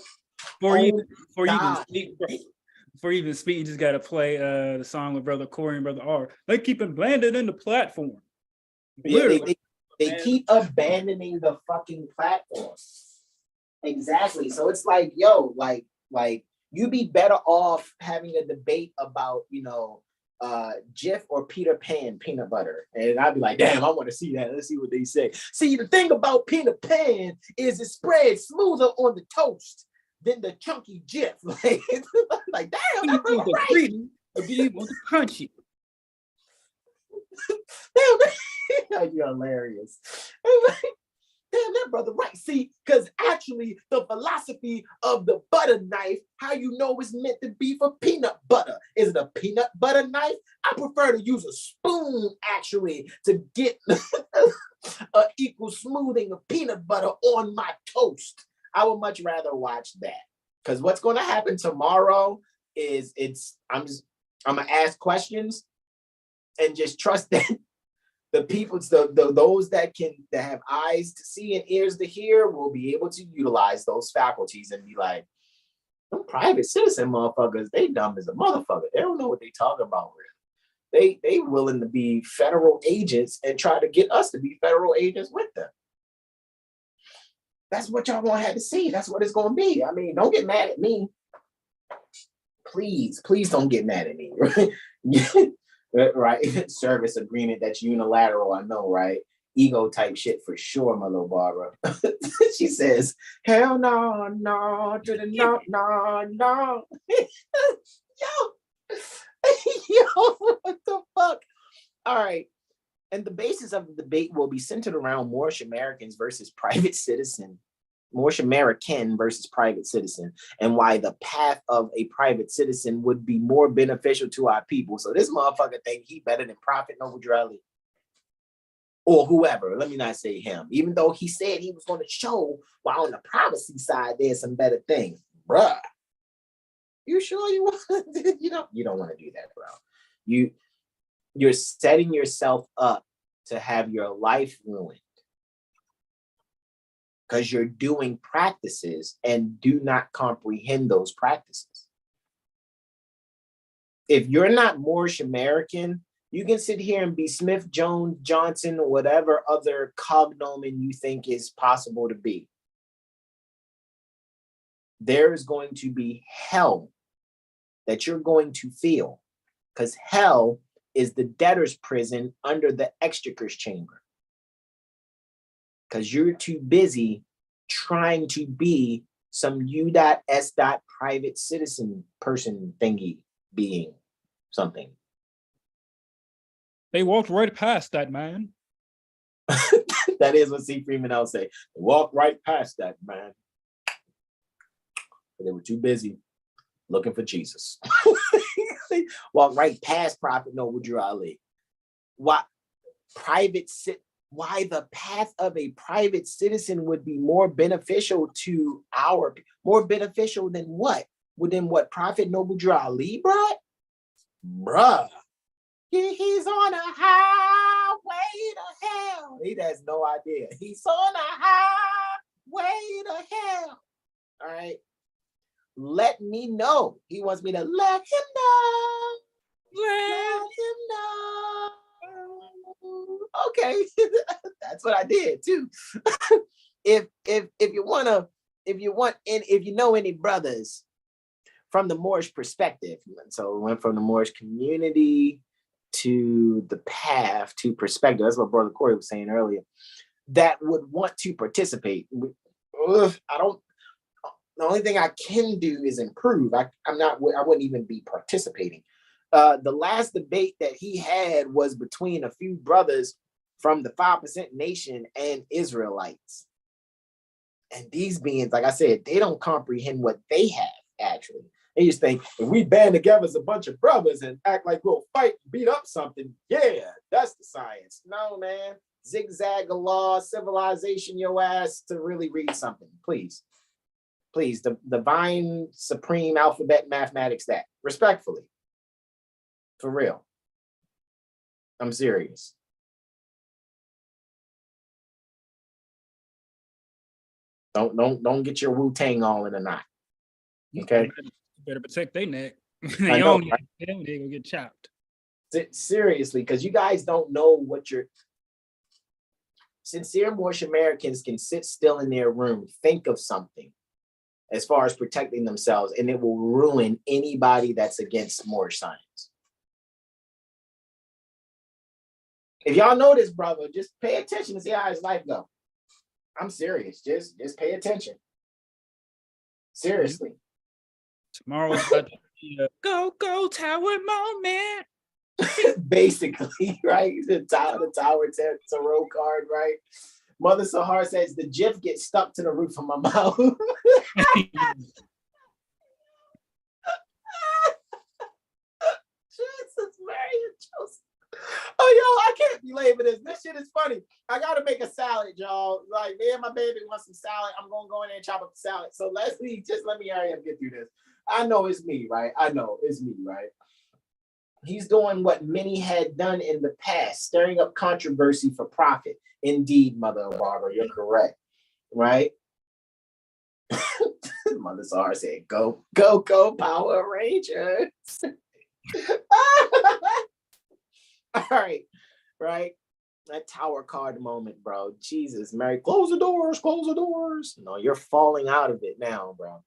before you even speak, you just gotta play the song with Brother Corey and Brother R. They keep abandoning the platform. Yeah, they keep abandoning the fucking platform. Exactly. So it's like, yo, like you'd be better off having a debate about, Jif or Peter Pan peanut butter. And I'd be like, damn, I want to see that. Let's see what they say. See, the thing about Peter Pan is it spreads smoother on the toast than the chunky Jif. Like damn, that's right. You want the crunchy. Damn, you're hilarious. Damn, that brother right. See, because actually the philosophy of the butter knife, how you know it's meant to be for peanut butter. Is it a peanut butter knife? I prefer to use a spoon actually to get an equal smoothing of peanut butter on my toast. I would much rather watch that. Because what's going to happen tomorrow is I'm gonna ask questions and just trust that the people, those that have eyes to see and ears to hear will be able to utilize those faculties and be like, them private citizen motherfuckers, they dumb as a motherfucker. They don't know what they talk about really. They willing to be federal agents and try to get us to be federal agents with them. That's what y'all gonna have to see. That's what it's gonna be. I mean, don't get mad at me. Please don't get mad at me. Right? Service agreement that's unilateral, I know, right? Ego type shit for sure, my little Barbara. She says, hell no, to the no. Yo, what the fuck? All right. And the basis of the debate will be centered around Moorish Americans versus private citizen. Moorish American versus private citizen, and why the path of a private citizen would be more beneficial to our people. So this motherfucker think he better than Prophet Noble Drew or whoever. Let me not say him, even though he said he was going to show why on the privacy side there's some better things. Bruh, you sure you want to? You don't want to do that, bro. You're setting yourself up to have your life ruined. Because you're doing practices and do not comprehend those practices. If you're not Moorish American, you can sit here and be Smith, Jones, Johnson, or whatever other cognomen you think is possible to be. There is going to be hell that you're going to feel, because hell is the debtor's prison under the exchequer's chamber. Because you're too busy trying to be some U.S. private citizen person thingy being something. They walked right past that, man. That is what C. Freeman L. say. They walked right past that, man. But they were too busy looking for Jesus. They walked right past Prophet Noble Drew Ali. Why the path of a private citizen would be more beneficial to more beneficial than what? Than what Prophet Noble Drew Ali brought? Bruh. He's on a highway to hell. He has no idea. He's on a highway to hell. All right. Let me know. He wants me to let him know. Let him know. Okay, that's what I did too. if you know any brothers from the Moorish perspective, so we went from the Moorish community to the path to perspective. That's what Brother Corey was saying earlier. That would want to participate. The only thing I can do is improve. I wouldn't even be participating. The last debate that he had was between a few brothers from the 5% Nation and Israelites. And these beings, like I said, they don't comprehend what they have, actually. They just think, if we band together as a bunch of brothers and act like we'll fight and beat up something, yeah, that's the science. No, man. Zigzag a law, civilization your ass to really read something, please. Please, the divine, supreme alphabet mathematics that. Respectfully. For real. I'm serious. Don't get your Wu-Tang all in a knot. Okay? You better protect their neck. I know, right? They gonna get chopped. Seriously, because you guys don't know what you're. Sincere Moorish Americans can sit still in their room, think of something as far as protecting themselves, and it will ruin anybody that's against Moorish science. If y'all know this, brother, just pay attention to see how his life go. I'm serious. Just pay attention. Seriously. Tomorrow's about to be a go tower moment. Basically, right? The tower tarot card, right? Mother Sahar says the GIF gets stuck to the roof of my mouth. Jesus, Mary, Joseph. Oh, yo, I can't be late for this. This shit is funny. I gotta make a salad, y'all. Like, me and my baby want some salad. I'm gonna go in there and chop up the salad. So let me hurry up and get through this. I know it's me, right? I know it's me, right? He's doing what many had done in the past, stirring up controversy for profit. Indeed, Mother Barbara, you're correct, right? Mother Sahar said, go, Power Rangers. All right. That tower card moment, bro. Jesus, Mary, close the doors. No, you're falling out of it now, bro.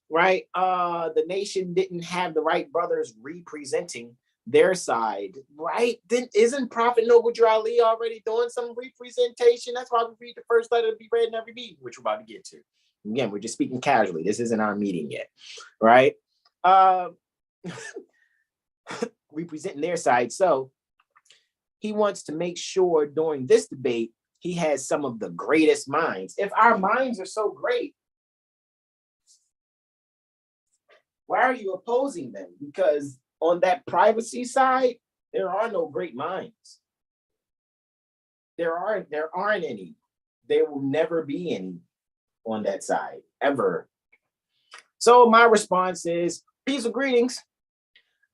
Right? The nation didn't have the right brothers representing their side, right? Then isn't Prophet Noble Ali already doing some representation? That's why we read the first letter to be read in every meeting, which we're about to get to. Again, we're just speaking casually. This isn't our meeting yet, right? Representing their side. So he wants to make sure during this debate, he has some of the greatest minds. If our minds are so great, why are you opposing them? Because on that privacy side, there are no great minds. There aren't any. There will never be any on that side, ever. So my response is, peace and greetings.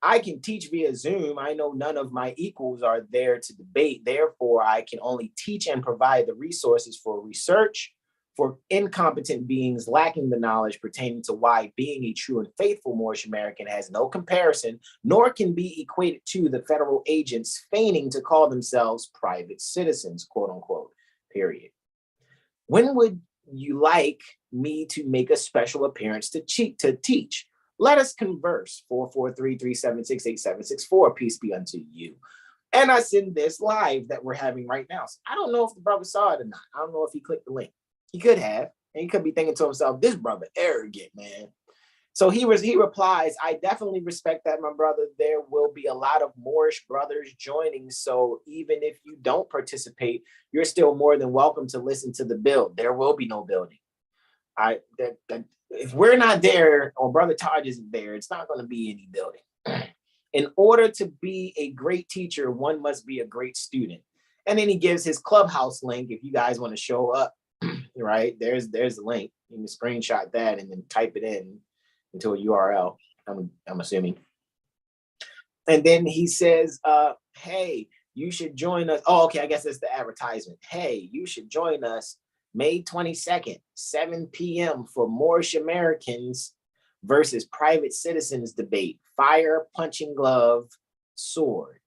I can teach via Zoom. I know none of my equals are there to debate. Therefore, I can only teach and provide the resources for research for incompetent beings lacking the knowledge pertaining to why being a true and faithful Moorish American has no comparison, nor can be equated to the federal agents feigning to call themselves private citizens, quote unquote, period. When would you like me to make a special appearance to teach? Let us converse. 443-376-8764. Peace be unto you. And I send this live that we're having right now. So I don't know if the brother saw it or not. I don't know if he clicked the link. He could have, and he could be thinking to himself, this brother arrogant, man. So he replies, I definitely respect that, my brother. There will be a lot of Moorish brothers joining. So even if you don't participate, you're still more than welcome to listen to the build. There will be no building. If we're not there or Brother Taj isn't there, it's not going to be any building. In order to be a great teacher, one must be a great student. And then he gives his clubhouse link if you guys want to show up. Right, there's the link. You can screenshot that and then type it in into a URL. I'm assuming. And then he says, hey, you should join us. Oh, okay, I guess it's the advertisement. Hey, you should join us May 22nd, 7 p.m. for Moorish Americans versus private citizens debate. Fire, punching glove, sword.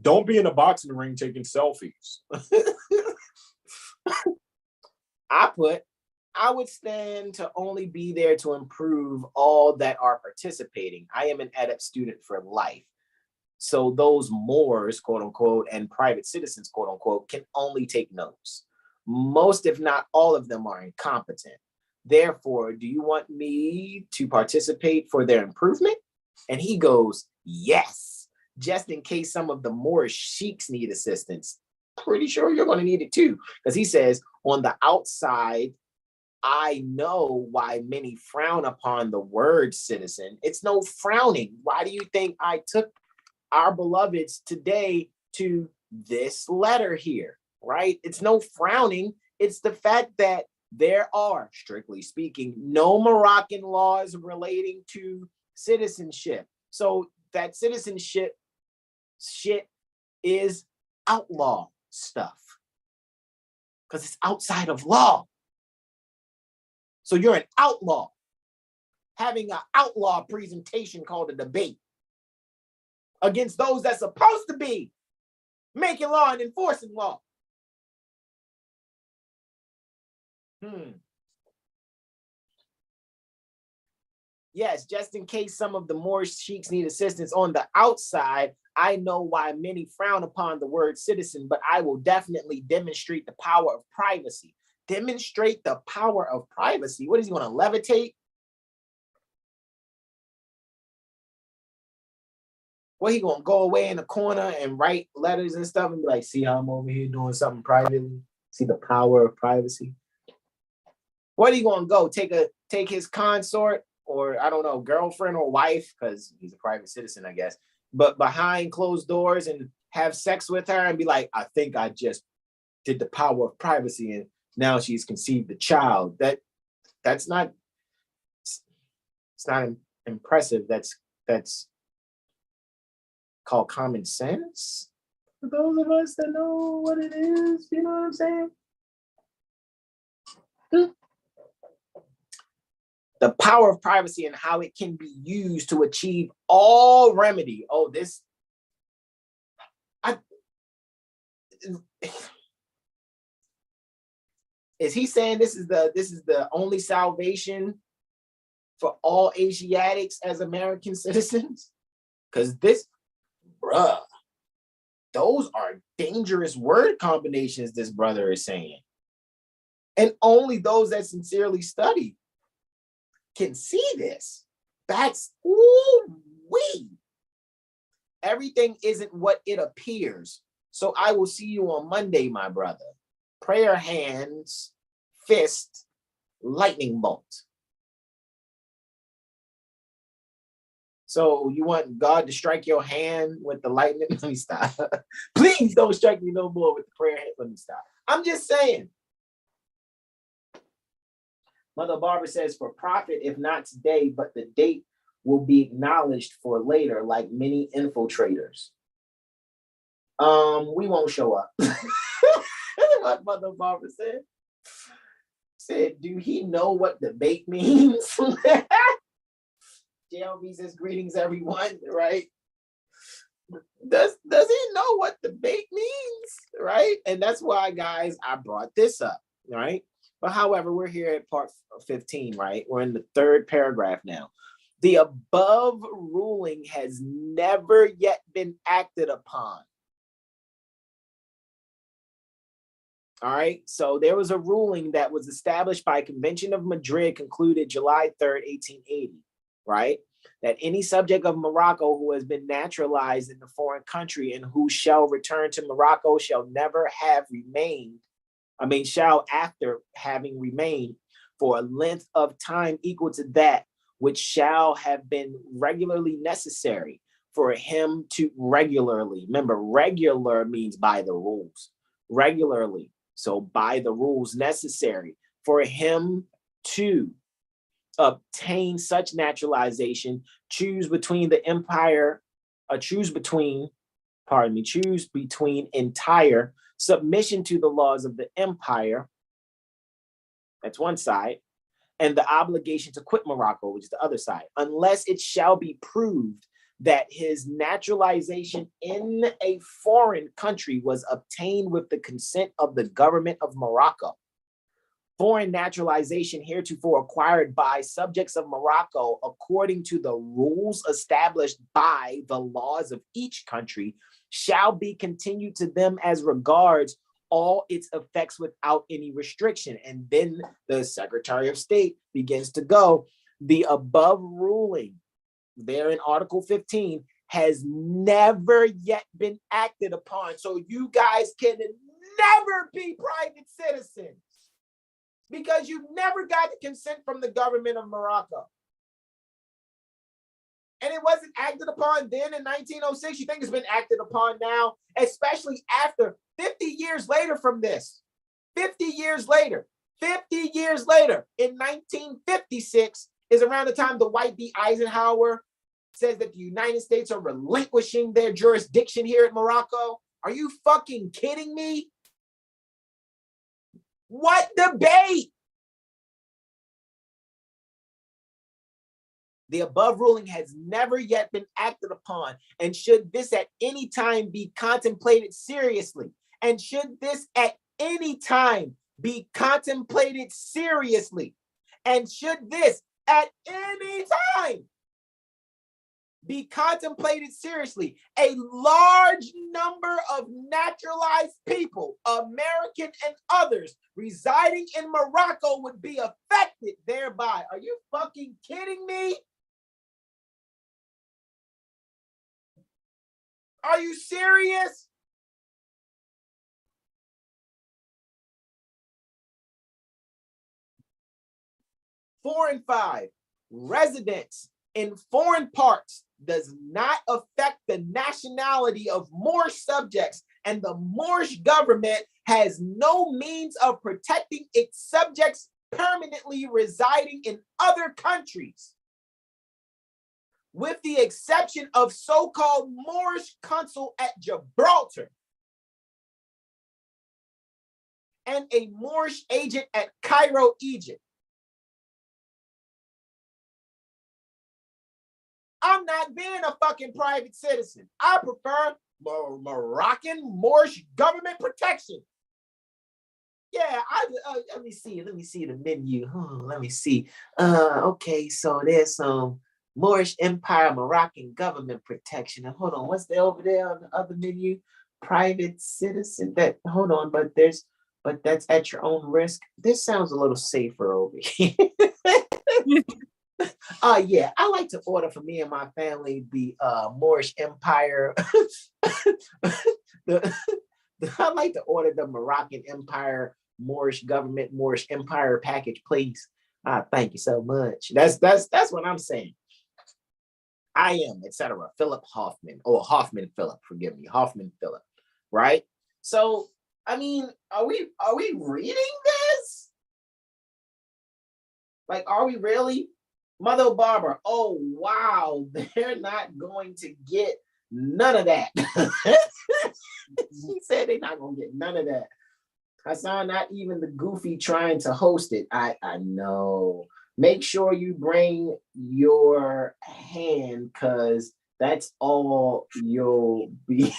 Don't be in a boxing ring taking selfies. I would stand to only be there to improve all that are participating. I am an adept student for life. So those Moors, quote unquote, and private citizens, quote unquote, can only take notes. Most, if not all of them, are incompetent. Therefore, do you want me to participate for their improvement? And he goes, yes. Just in case some of the Moorish sheiks need assistance. Pretty sure you're going to need it too. Because he says, on the outside, I know why many frown upon the word citizen. It's no frowning. Why do you think I took our beloveds today to this letter here, right? It's no frowning. It's the fact that there are, strictly speaking, no Moroccan laws relating to citizenship. So that citizenship shit is outlaw stuff because it's outside of law. So you're an outlaw. having an outlaw presentation called a debate against those that's supposed to be making law and enforcing law. Yes, just in case some of the Moor sheiks need assistance on the outside, I know why many frown upon the word citizen, but I will definitely demonstrate the power of privacy. Demonstrate the power of privacy? What is he going to levitate? What, he going to go away in the corner and write letters and stuff and be like, see how I'm over here doing something privately? See the power of privacy? What are you going to go? Take his consort, or I don't know, girlfriend or wife, because he's a private citizen, I guess, but behind closed doors and have sex with her and be like, I think I just did the power of privacy and now she's conceived a child. That's not, it's not impressive. That's called common sense for those of us that know what it is. You know what I'm saying? The power of privacy and how it can be used to achieve all remedy. Oh, is he saying this is the only salvation for all Asiatics as American citizens? Because bruh, those are dangerous word combinations this brother is saying. And only those that sincerely study can see this. That's ooh-wee. Everything isn't what it appears. So I will see you on Monday, my brother. Prayer hands, fist, lightning bolt. So you want God to strike your hand with the lightning? Let me stop. Please don't strike me no more with the prayer hand. Let me stop. I'm just saying. Mother Barbara says, for profit, if not today, but the date will be acknowledged for later, like many infiltrators. We won't show up. That's what Mother Barbara said. Said, do he know what debate means? JLB says, greetings, everyone, right? Does he know what debate means, right? And that's why, guys, I brought this up, right? But however, we're here at part 15, right? We're in the third paragraph now. The above ruling has never yet been acted upon. All right, so there was a ruling that was established by Convention of Madrid, concluded July 3rd, 1880, right? That any subject of Morocco who has been naturalized in the foreign country and who shall return to Morocco shall never have remained, shall after having remained for a length of time equal to that which shall have been regularly necessary for him to regularly, remember, regular means by the rules, regularly. So by the rules necessary for him to obtain such naturalization, choose between entire submission to the laws of the empire, that's one side, and the obligation to quit Morocco, which is the other side, unless it shall be proved that his naturalization in a foreign country was obtained with the consent of the government of Morocco. Foreign naturalization heretofore acquired by subjects of Morocco according to the rules established by the laws of each country shall be continued to them as regards all its effects without any restriction. And then the Secretary of State begins to go, the above ruling there in Article 15 has never yet been acted upon. So you guys can never be private citizens because you never got the consent from the government of Morocco. And it wasn't acted upon then in 1906. You think it's been acted upon now, especially after 50 years later from this. 50 years later in 1956 is around the time the Dwight D. Eisenhower says that the United States are relinquishing their jurisdiction here at Morocco. Are you fucking kidding me? What debate? The above ruling has never yet been acted upon, and should this at any time be contemplated seriously, and should this at any time be contemplated seriously, and should this at any time be contemplated seriously, a large number of naturalized people, American and others, residing in Morocco would be affected thereby. Are you fucking kidding me? Are you serious? Four and five, residents in foreign parts does not affect the nationality of Moorish subjects, and the Moorish government has no means of protecting its subjects permanently residing in other countries, with the exception of so-called Moorish consul at Gibraltar and a Moorish agent at Cairo, Egypt. I'm not being a fucking private citizen. I prefer Moroccan Moorish government protection. Yeah, let me see the menu. Let me see. Okay, so there's some Moorish Empire Moroccan government protection. And hold on, what's there over there on the other menu? Private citizen. Hold on, but that's at your own risk. This sounds a little safer over here. Yeah, I like to order for me and my family the Moorish Empire. I like to order the Moroccan Empire, Moorish government, Moorish Empire package, please. Thank you so much. That's what I'm saying. I am, etc. Philip Hoffman, Hoffman Philip, forgive me, Hoffman Philip, right? So, I mean, are we reading this? Like, are we really? Mother Barbara, oh wow, they're not going to get none of that. She said they're not gonna get none of that. Hasan, not even the goofy trying to host it. I know. Make sure you bring your hand, because that's all you'll be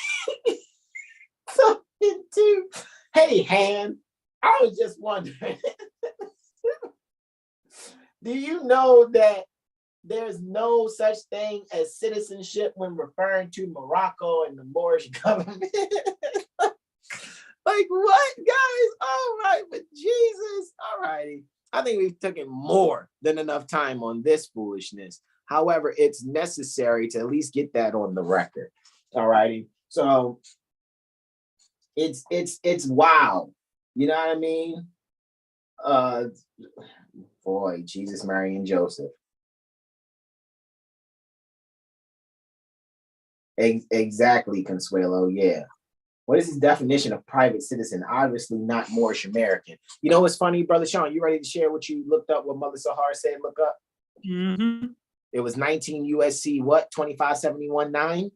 talking to. Hey, hand, I was just wondering. Do you know that there's no such thing as citizenship when referring to Morocco and the Moorish government? Like what, guys? All right, but Jesus, all righty. I think we've taken more than enough time on this foolishness. However, it's necessary to at least get that on the record. All righty. So it's wild. You know what I mean? Boy, Jesus, Mary, and Joseph. Exactly, Consuelo. Yeah. What is his definition of private citizen? Obviously not Moorish American. You know what's funny, Brother Sean? You ready to share what you looked up, what Mother Sahar said look up? Mm-hmm. It was 19 USC, what? 2571-9?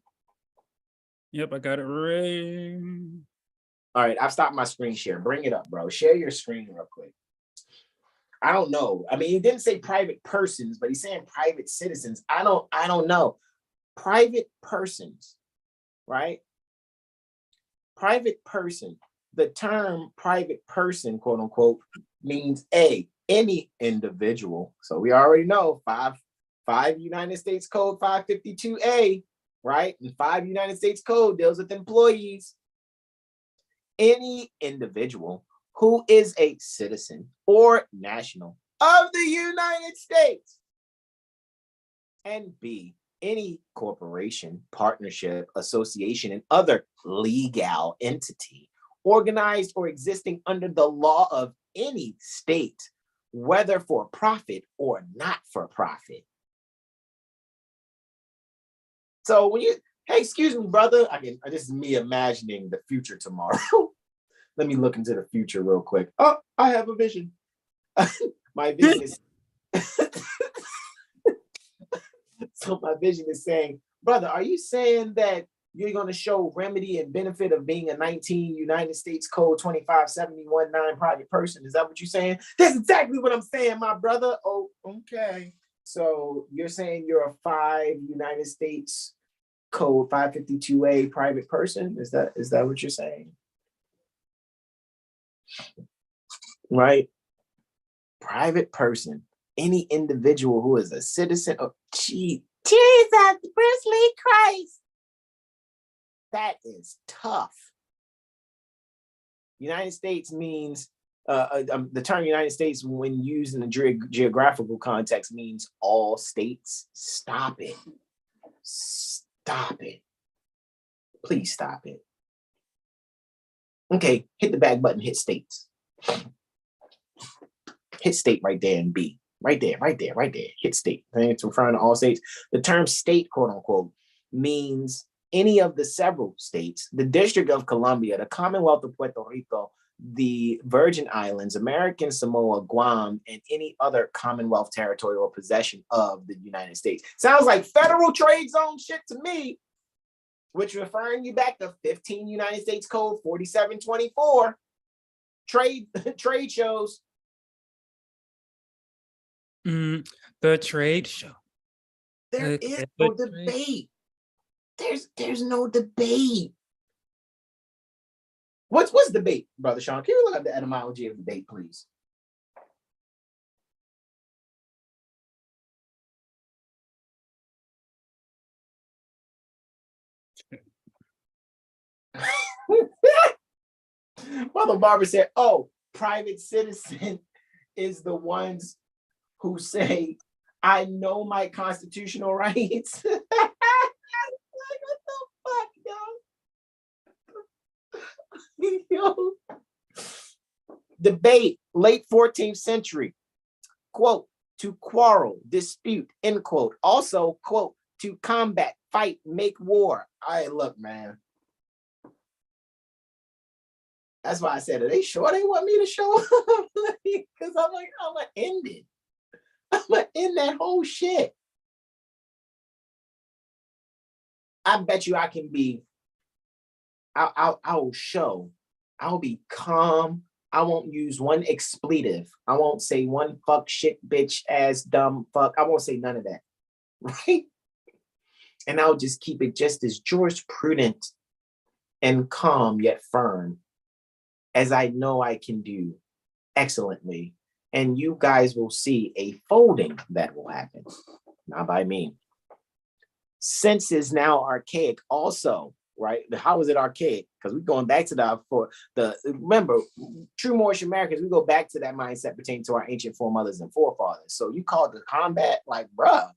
Yep, I got it right. All right, I've stopped my screen share. Bring it up, bro. Share your screen real quick. I don't know. I mean, he didn't say private persons, but he's saying private citizens. I don't know. Private persons, right? Private person. The term private person, quote unquote, means any individual. So we already know 5 United States Code 552A, right? And 5 United States Code deals with employees. Any individual who is a citizen or national of the United States. And B, any corporation, partnership, association, and other legal entity organized or existing under the law of any state, whether for profit or not for profit. So when you, hey, excuse me, brother, this is me imagining the future tomorrow. Let me look into the future real quick. Oh, I have a vision. My vision is so my vision is saying, brother, are you saying that you're going to show remedy and benefit of being a 19 United States Code 2571-9 private person? Is that what you're saying? That's exactly what I'm saying, my brother. Oh, okay. So you're saying you're a 5 United States Code 552A private person? Is that what you're saying? Right? Private person. Any individual who is a citizen of Jesus, Bruce Lee Christ. That is tough. United States means the term United States, when used in a geographical context, means all states. Stop it. Stop it. Please stop it. Okay, hit the back button, hit states. Hit state right there and B. Right there. Hit state. It's referring to all states. The term state, quote unquote, means any of the several states, the District of Columbia, the Commonwealth of Puerto Rico, the Virgin Islands, American Samoa, Guam, and any other Commonwealth territory or possession of the United States. Sounds like federal trade zone shit to me, which referring you back to 15 United States Code 4724. Trade shows. The trade show. There is no debate. There's no debate. What's debate, Brother Sean? Can you look up the etymology of debate, please? Mother Barbara said, "Oh, private citizen is the ones who say, I know my constitutional rights." Like, what the fuck, yo? Debate, late 14th century. Quote, to quarrel, dispute, end quote. Also, quote, to combat, fight, make war. All right, look, man. That's why I said, are they sure they want me to show up? Because I'm like, I'm going to end it. I'm going to end that whole shit. I bet you I can be, I'll show. I'll be calm. I won't use one expletive. I won't say one fuck, shit, bitch, ass, dumb, fuck. I won't say none of that. Right? And I'll just keep it just as jurisprudent and calm yet firm as I know I can do excellently. And you guys will see a folding that will happen. Not by me. Since is now archaic also, right? How is it archaic? Because we're going back to remember, true Moorish Americans, we go back to that mindset pertaining to our ancient foremothers and forefathers. So you call it the combat, like, bro,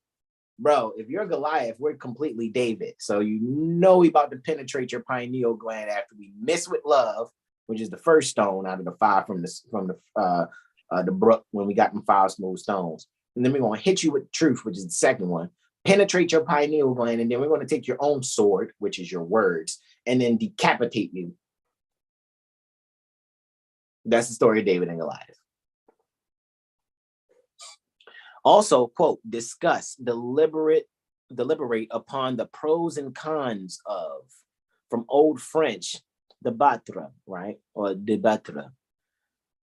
if you're Goliath, we're completely David. So you know we about to penetrate your pineal gland after we miss with love, which is the first stone out of the 5 from the brook when we got them 5 smooth stones. And then we're going to hit you with truth, which is the second one. Penetrate your pineal gland, and then we're going to take your own sword, which is your words, and then decapitate you. That's the story of David and Goliath. Also, quote, discuss, deliberate upon the pros and cons of, from Old French, débattre, right? Or débattre.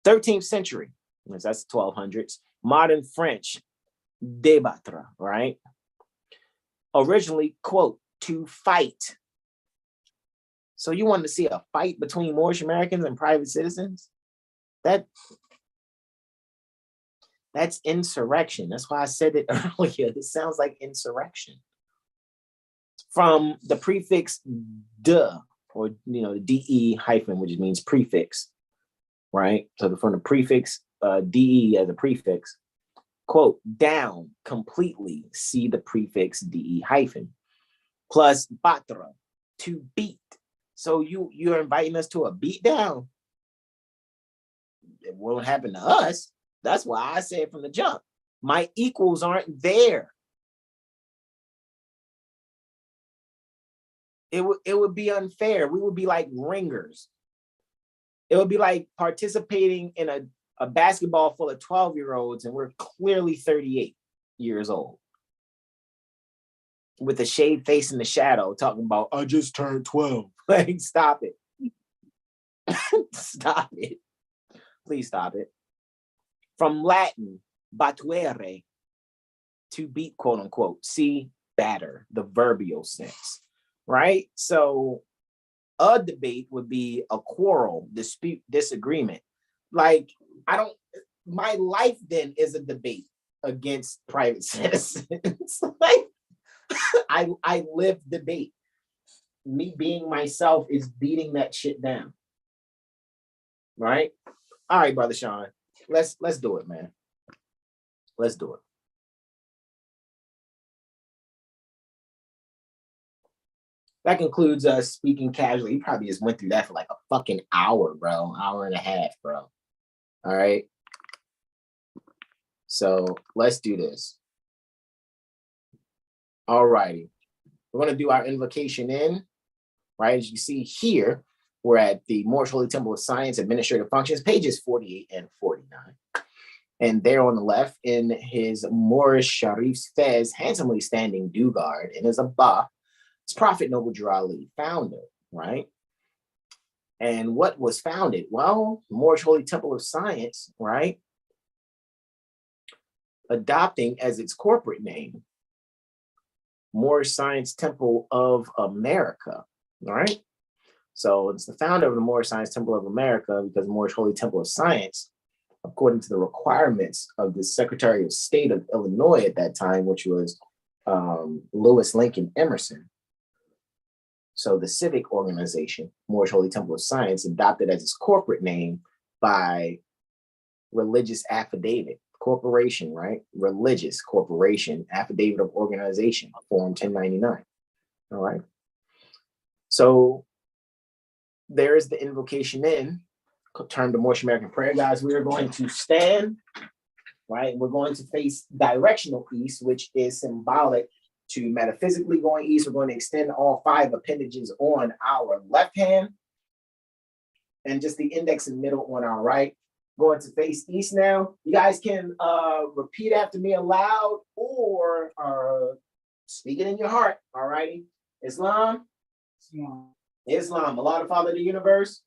13th century, that's 1200s. Modern French, débattre, right? Originally, quote, to fight. So you wanted to see a fight between Moorish Americans and private citizens? That's insurrection. That's why I said it earlier. This sounds like insurrection. From the prefix de, or the de hyphen, which means prefix, right? So from the prefix de as a prefix, quote, down completely, see the prefix de hyphen, plus batra, to beat. So you're inviting us to a beat down. It won't happen to us. That's why I said from the jump, my equals aren't there. It would be unfair. We would be like ringers. It would be like participating in a basketball full of 12-year-olds, and we're clearly 38 years old. With a shaved face in the shadow, talking about, I just turned 12. Like, stop it. Stop it. Please stop it. From Latin, batuere, to beat, quote unquote, see, batter, the verbial sense, right? So a debate would be a quarrel, dispute, disagreement. Like, my life then is a debate against private citizens. Like, I live debate. Me being myself is beating that shit down. Right? All right, Brother Sean. Let's do it, man. Let's do it. That concludes us speaking casually. He probably just went through that for like a fucking hour, bro. Hour and a half, bro. All right. So let's do this. All righty. We're going to do our invocation in, right? As you see here, we're at the Moorish Holy Temple of Science Administrative Functions, pages 48 and 49. And there on the left, in his Moorish Sharif's fez, handsomely standing Dugard in his Abba, it's Prophet Noble Drew Ali, founder, right? And what was founded? Well, Moorish Holy Temple of Science, right? Adopting as its corporate name, Moorish Science Temple of America, all right? So it's the founder of the Moorish Science Temple of America because Moorish Holy Temple of Science, according to the requirements of the Secretary of State of Illinois at that time, which was Lewis Lincoln Emerson. So the civic organization, Moorish Holy Temple of Science, adopted as its corporate name by religious affidavit, corporation, right? Religious corporation, affidavit of organization, Form 1099. All right. So there is the invocation in, termed the Moorish American prayer, guys. We are going to stand, right? We're going to face directional east, which is symbolic to metaphysically going east. We're going to extend all 5 appendages on our left hand and just the index and middle on our right. Going to face east now. You guys can repeat after me aloud or speak it in your heart. All righty. Islam. Islam. Allah, the Father of the universe.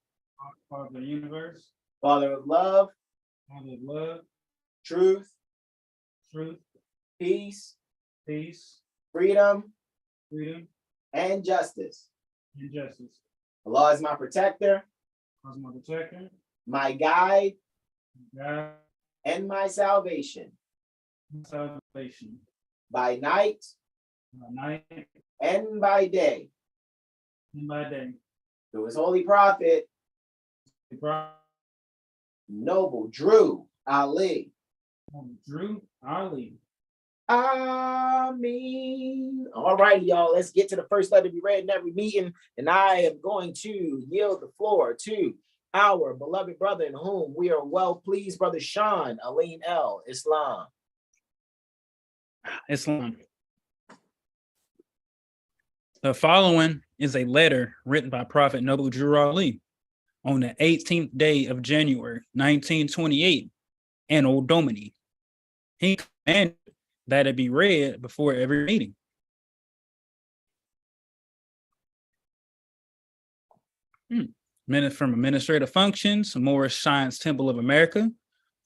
Father of the universe. Father of love. Father of love. Truth. Truth. Peace. Peace. Freedom. Freedom. And justice. And justice. Allah is my protector. Allah is my protector. My guide. God. And my salvation. Salvation. By night. By night. And by day. And by day. Through his holy prophet. Noble Drew Ali. Drew Ali. Ameen. All right, y'all. Let's get to the first letter to be read in every meeting. And I am going to yield the floor to our beloved brother in whom we are well pleased, Brother Sean Aleen L. Islam. Islam. The following is a letter written by Prophet Noble Drew Ali on the 18th day of January, 1928, Anno Domini. He commanded that it be read before every meeting. Minute from Administrative Functions, Moorish Science Temple of America,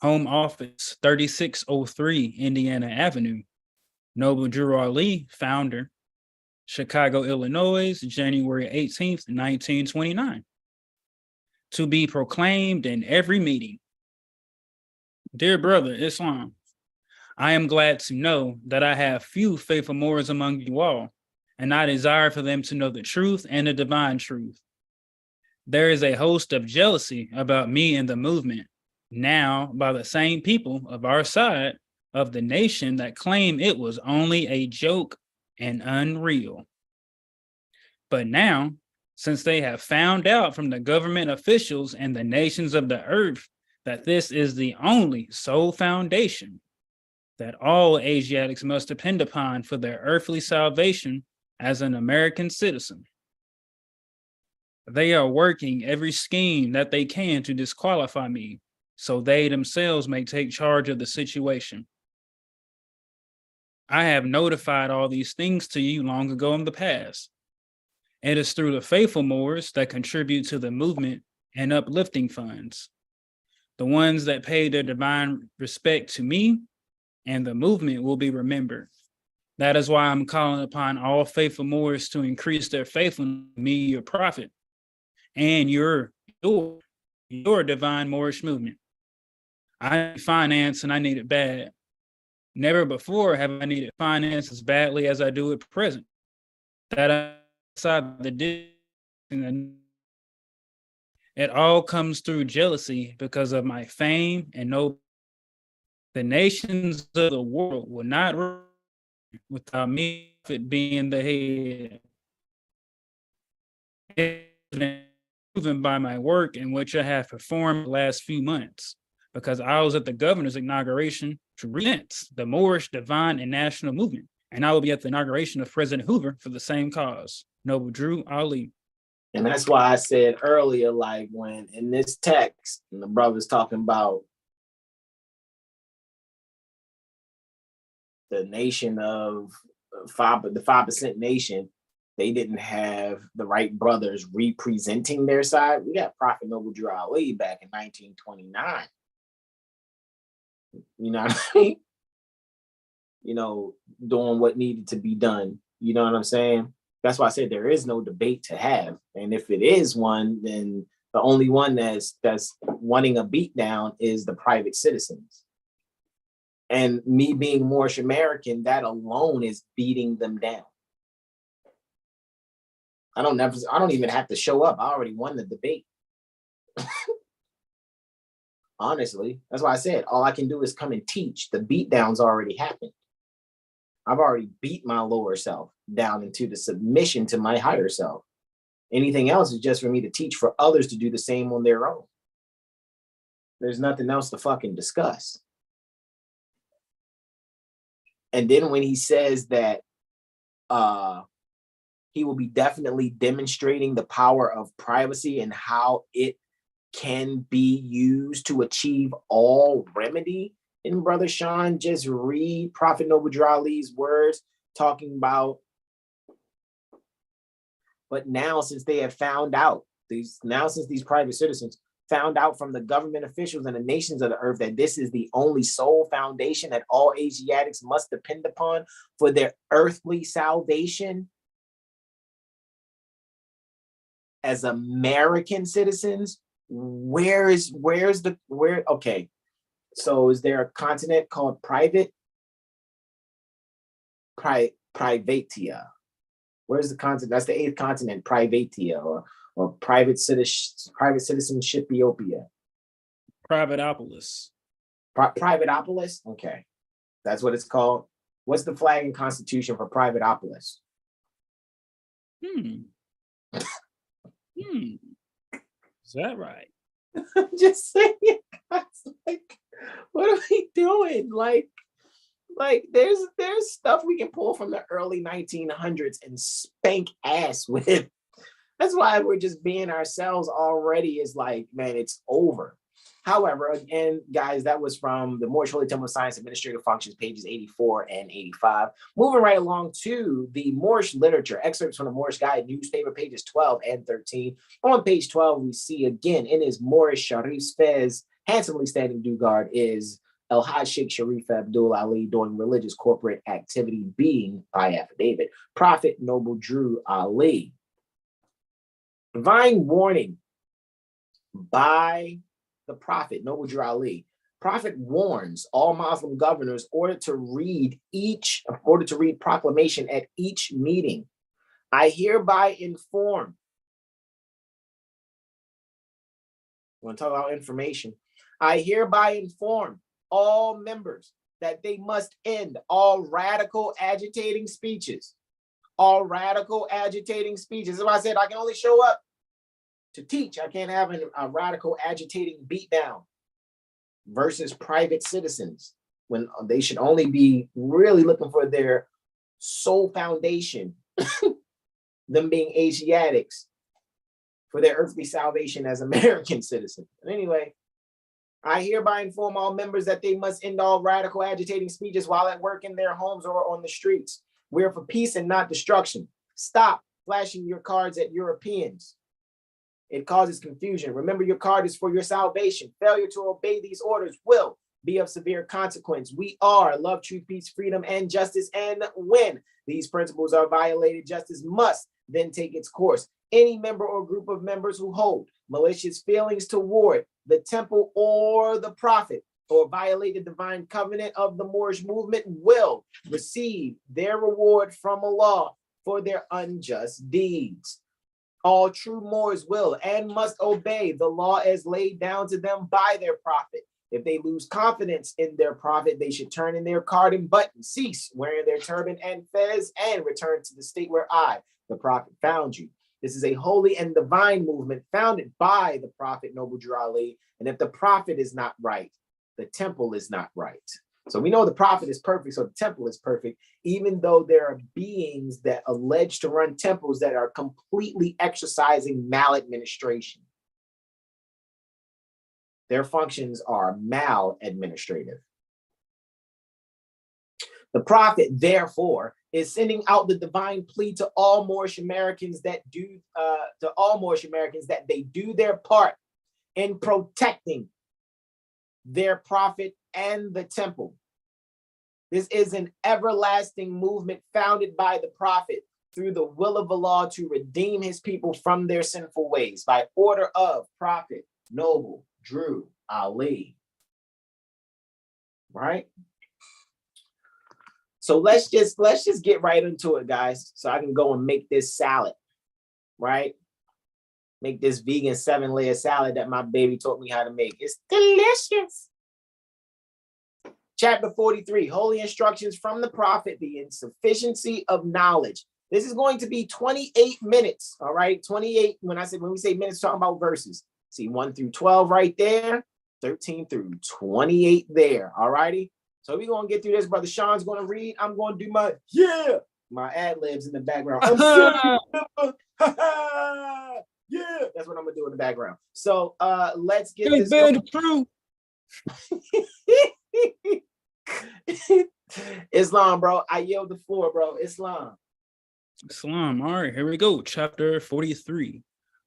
Home Office, 3603 Indiana Avenue. Noble Drew Ali, founder, Chicago, Illinois, January 18th, 1929. To be proclaimed in every meeting. Dear brother, Islam, I am glad to know that I have few faithful Moors among you all, and I desire for them to know the truth and the divine truth. There is a host of jealousy about me and the movement, now by the same people of our side of the nation that claim it was only a joke and unreal. But now, since they have found out from the government officials and the nations of the earth that this is the only sole foundation that all Asiatics must depend upon for their earthly salvation as an American citizen, they are working every scheme that they can to disqualify me, so they themselves may take charge of the situation. I have notified all these things to you long ago in the past. It is through the faithful Moors that contribute to the movement and uplifting funds, the ones that pay their divine respect to me and the movement will be remembered. That is why I'm calling upon all faithful Moors to increase their faithfulness to me, your prophet, and your divine Moorish movement. I need finance and I need it bad. Never before have I needed finance as badly as I do at present. That outside the distance, it all comes through jealousy because of my fame and no. The nations of the world will not run without me being the head. It's proven by my work in which I have performed the last few months, because I was at the governor's inauguration to represent the Moorish divine and national movement, and I will be at the inauguration of President Hoover for the same cause. Noble Drew Ali. And that's why I said earlier, like when in this text, and the brother's talking about the nation of the 5% nation, they didn't have the right brothers representing their side. We got Prophet Noble Drew Ali back in 1929. You know what I mean? You know, doing what needed to be done. You know what I'm saying? That's why I said there is no debate to have. And if it is one, then the only one that's wanting a beatdown is the private citizens. And me being Moorish American, that alone is beating them down. I don't even have to show up. I already won the debate. Honestly, that's why I said all I can do is come and teach. The beatdowns already happened. I've already beat my lower self down into the submission to my higher self. Anything else is just for me to teach for others to do the same on their own. There's nothing else to fucking discuss. And then when he says that he will be definitely demonstrating the power of privacy and how it can be used to achieve all remedy. And Brother Sean, just read Prophet Noble Drew Ali's words talking about, but now since they have found out, since these private citizens found out from the government officials and the nations of the earth that this is the only sole foundation that all Asiatics must depend upon for their earthly salvation as American citizens, okay. So is there a continent called Privatia? Where's the continent? That's the 8th continent, Privatia, or private citizenship Ethiopia. Privatopolis. Privatopolis? Okay. That's what it's called. What's the flag and constitution for Privatopolis? Is that right? I'm just saying, guys, like, what are we doing? Like there's stuff we can pull from the early 1900s and spank ass with. That's why we're just being ourselves already. Is like, man, it's over. However, again, guys, that was from the Moorish Holy Temple of Science Administrative Functions, pages 84 and 85. Moving right along to the Moorish literature, excerpts from the Moorish Guide newspaper, pages 12 and 13. On page 12, we see again in his Moorish Sharif's fez, handsomely standing dugard, is El Haj Sheikh Sharif Abdul Ali doing religious corporate activity, being by affidavit Prophet Noble Drew Ali. Divine warning by the Prophet Noble Drew Ali. Prophet warns all Muslim governors ordered to read proclamation at each meeting. I hereby inform. We're going to talk about information. I hereby inform all members that they must end all radical agitating speeches. All radical agitating speeches. As I said, I can only show up to teach. I can't have a radical agitating beatdown versus private citizens when they should only be really looking for their sole foundation, them being Asiatics, for their earthly salvation as American citizens. But anyway, I hereby inform all members that they must end all radical agitating speeches while at work in their homes or on the streets. We're for peace and not destruction. Stop flashing your cards at Europeans. It causes confusion. Remember, your card is for your salvation. Failure to obey these orders will be of severe consequence. We are love, truth, peace, freedom, and justice. And when these principles are violated, justice must then take its course. Any member or group of members who hold malicious feelings toward the temple or the prophet, or violate the divine covenant of the Moorish movement, will receive their reward from Allah for their unjust deeds. All true Moors will and must obey the law as laid down to them by their prophet. If they lose confidence in their prophet, they should turn in their card and button, cease wearing their turban and fez, and return to the state where I, the prophet, found you. This is a holy and divine movement founded by the prophet Noble Drew Ali. And if the prophet is not right, the temple is not right. So we know the prophet is perfect, so the temple is perfect, even though there are beings that allege to run temples that are completely exercising maladministration. Their functions are maladministrative. The prophet, therefore, is sending out the divine plea to all Moorish Americans that they do their part in protecting their prophet and the temple. This is an everlasting movement founded by the prophet through the will of Allah to redeem his people from their sinful ways by order of Prophet Noble Drew Ali. Right? So let's just get right into it, guys, so I can go and make this salad, right? Make this vegan 7-layer salad that my baby taught me how to make. It's delicious. Chapter 43, Holy Instructions from the Prophet, the Insufficiency of Knowledge. This is going to be 28 minutes, all right? 28, when we say minutes, talking about verses. See 1 through 12 right there, 13 through 28 there, all righty? So we're going to get through this. Brother Sean's going to read. I'm going to do my ad-libs in the background. Yeah, that's what I'm going to do in the background. So let's get this going. Islam, bro. I yield the floor, bro. Islam. All right, here we go. Chapter 43.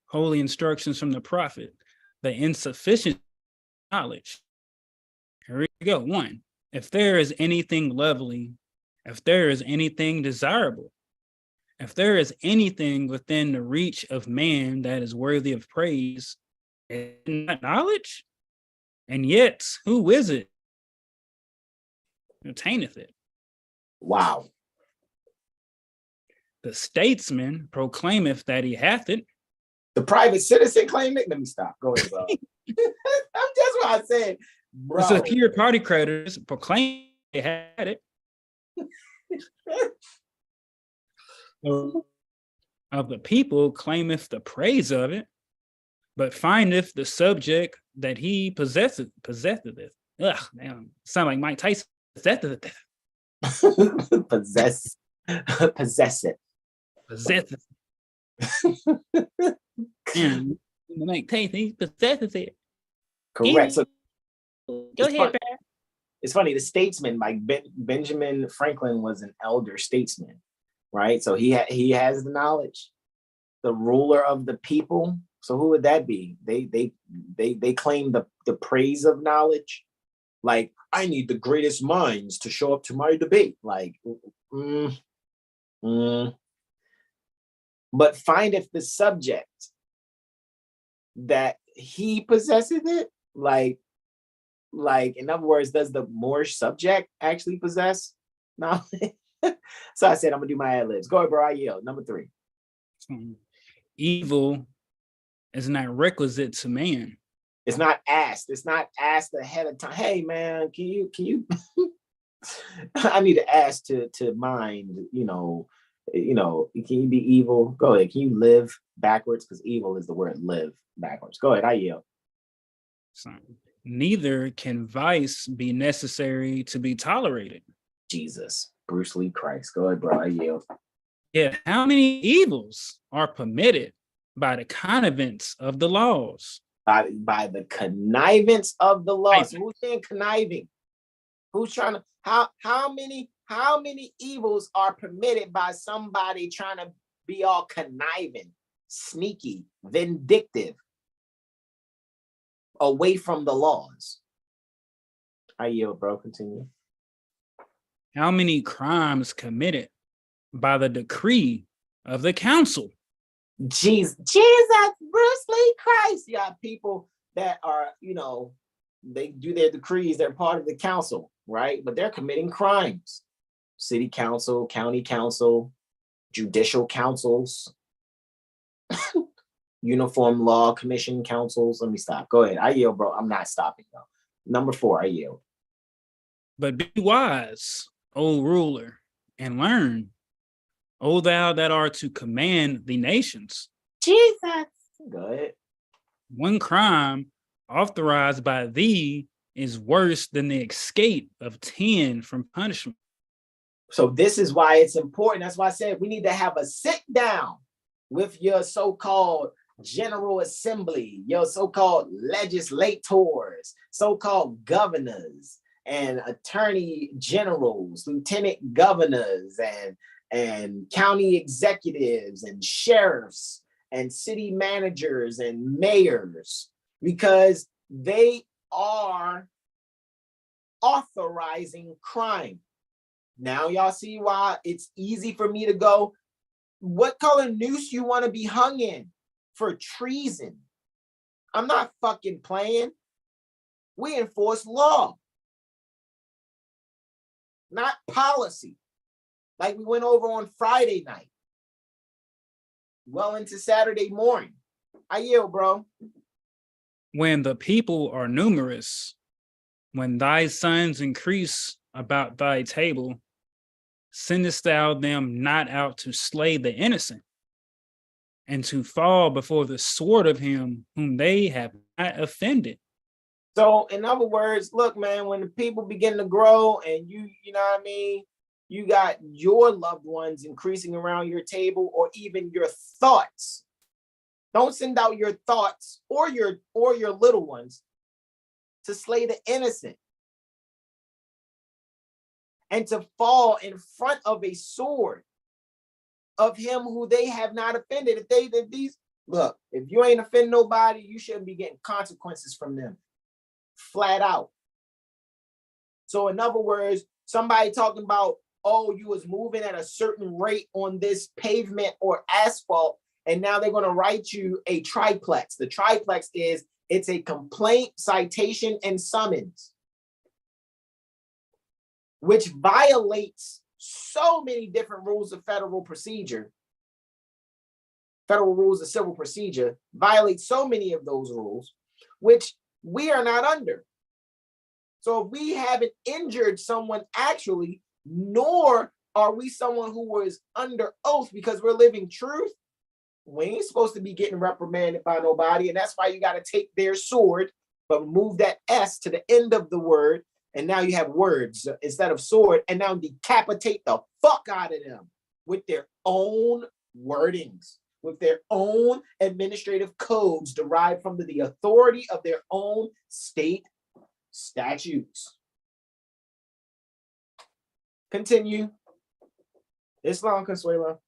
Holy Instructions from the Prophet. The Insufficient Knowledge. Here we go. 1. If there is anything lovely, if there is anything desirable, if there is anything within the reach of man that is worthy of praise, is not knowledge? And yet, who is it who attaineth it? Wow. The statesman proclaimeth that he hath it. The private citizen claim it? Let me stop. Go ahead, bro. That's what I said, bro. The superior party creditors proclaim they had it. Of the people claimeth the praise of it, but findeth the subject that he possesseth it. Ugh, damn, sound like Mike Tyson. Possess it. And Mike Tyson, he possesses it. Correct. So go ahead, Brad. It's funny. The statesman, like Benjamin Franklin, was an elder statesman, right? So he has the knowledge, the ruler of the people. So who would that be? They claim the praise of knowledge. Like, I need the greatest minds to show up to my debate. Like, but findeth the subject that he possesses it. Like, in other words, does the Moorish subject actually possess knowledge? So I said, I'm gonna do my ad-libs. Go ahead, bro. I yield. Number 3. Evil is not requisite to man. It's not asked. It's not asked ahead of time. Hey, man, can you? I need to ask to mind. Can you be evil? Go ahead. Can you live backwards? Because evil is the word live backwards. Go ahead. I yield. Neither can vice be necessary to be tolerated. Jesus, Bruce Lee Christ. Go ahead, bro. I yield. Yeah. How many evils are permitted by the connivance of the laws? By the connivance of the laws. So who's saying conniving? Who's trying to? How many evils are permitted by somebody trying to be all conniving, sneaky, vindictive, away from the laws? I yield, bro. Continue. How many crimes committed by the decree of the council? Jesus, Bruce Lee Christ. You got people that are, they do their decrees. They're part of the council, right? But they're committing crimes. City council, county council, judicial councils, uniform law commission councils. Let me stop. Go ahead. I yield, bro. I'm not stopping, though. Number 4, I yield. But be wise, O ruler, and learn, O thou that art to command the nations. Jesus. Go ahead. One crime authorized by thee is worse than the escape of 10 from punishment. So this is why it's important. That's why I said we need to have a sit down with your so-called General Assembly, your so-called legislators, so-called governors and attorney generals, lieutenant governors and county executives and sheriffs and city managers and mayors, because they are authorizing crime. Now y'all see why it's easy for me to go, what color noose you want to be hung in for treason? I'm not fucking playing. We enforce law, not policy. Like we went over on Friday night, well into Saturday morning. I yield, bro. When the people are numerous, when thy sons increase about thy table, sendest thou them not out to slay the innocent, and to fall before the sword of him whom they have not offended? So in other words, look, man, when the people begin to grow and you know what I mean, you got your loved ones increasing around your table, or even your thoughts. Don't send out your thoughts or your little ones to slay the innocent and to fall in front of a sword of him who they have not offended. If you ain't offend nobody, you shouldn't be getting consequences from them. Flat out. So in other words, somebody talking about, oh, you was moving at a certain rate on this pavement or asphalt, and now they're going to write you a triplex. The triplex it's a complaint, citation, and summons, which violates so many different rules of federal procedure. Federal rules of civil procedure violate so many of those rules, which we are not under. So if we haven't injured someone actually, nor are we someone who was under oath because we're living truth, we ain't supposed to be getting reprimanded by nobody. And that's why you got to take their sword, but move that S to the end of the word. And now you have words instead of sword, and now decapitate the fuck out of them with their own wordings, with their own administrative codes derived from the authority of their own state statutes. Continue. Islam, Consuelo.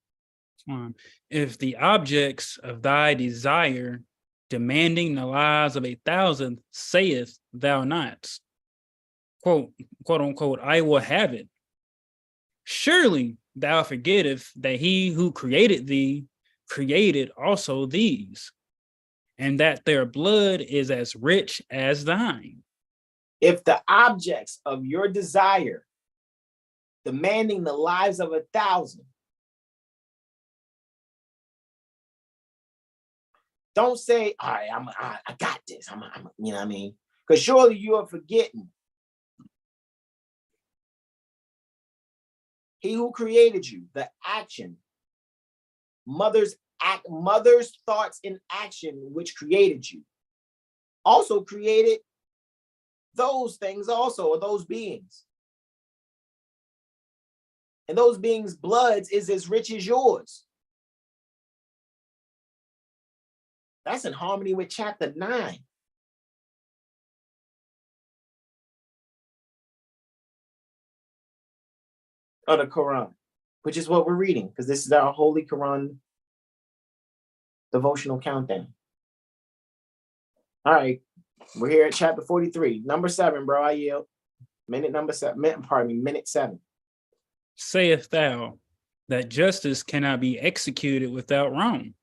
If the objects of thy desire, demanding the lives of 1,000, saith thou not, quote unquote, I will have it. Surely thou forgettest that he who created thee created also these, and that their blood is as rich as thine. If the objects of your desire, demanding the lives of 1,000, don't say, all right, I got this. I'm you know what I mean? Because surely you are forgetting. He who created you, the action, mother's thoughts in action, which created you, also created those things also, or those beings. And those beings' bloods is as rich as yours. That's in harmony with chapter 9. Of the Quran, which is what we're reading, because this is our Holy Quran devotional countdown. All right, we're here at chapter 43. Number 7, bro, I yield. Minute 7. Sayest thou that justice cannot be executed without wrong?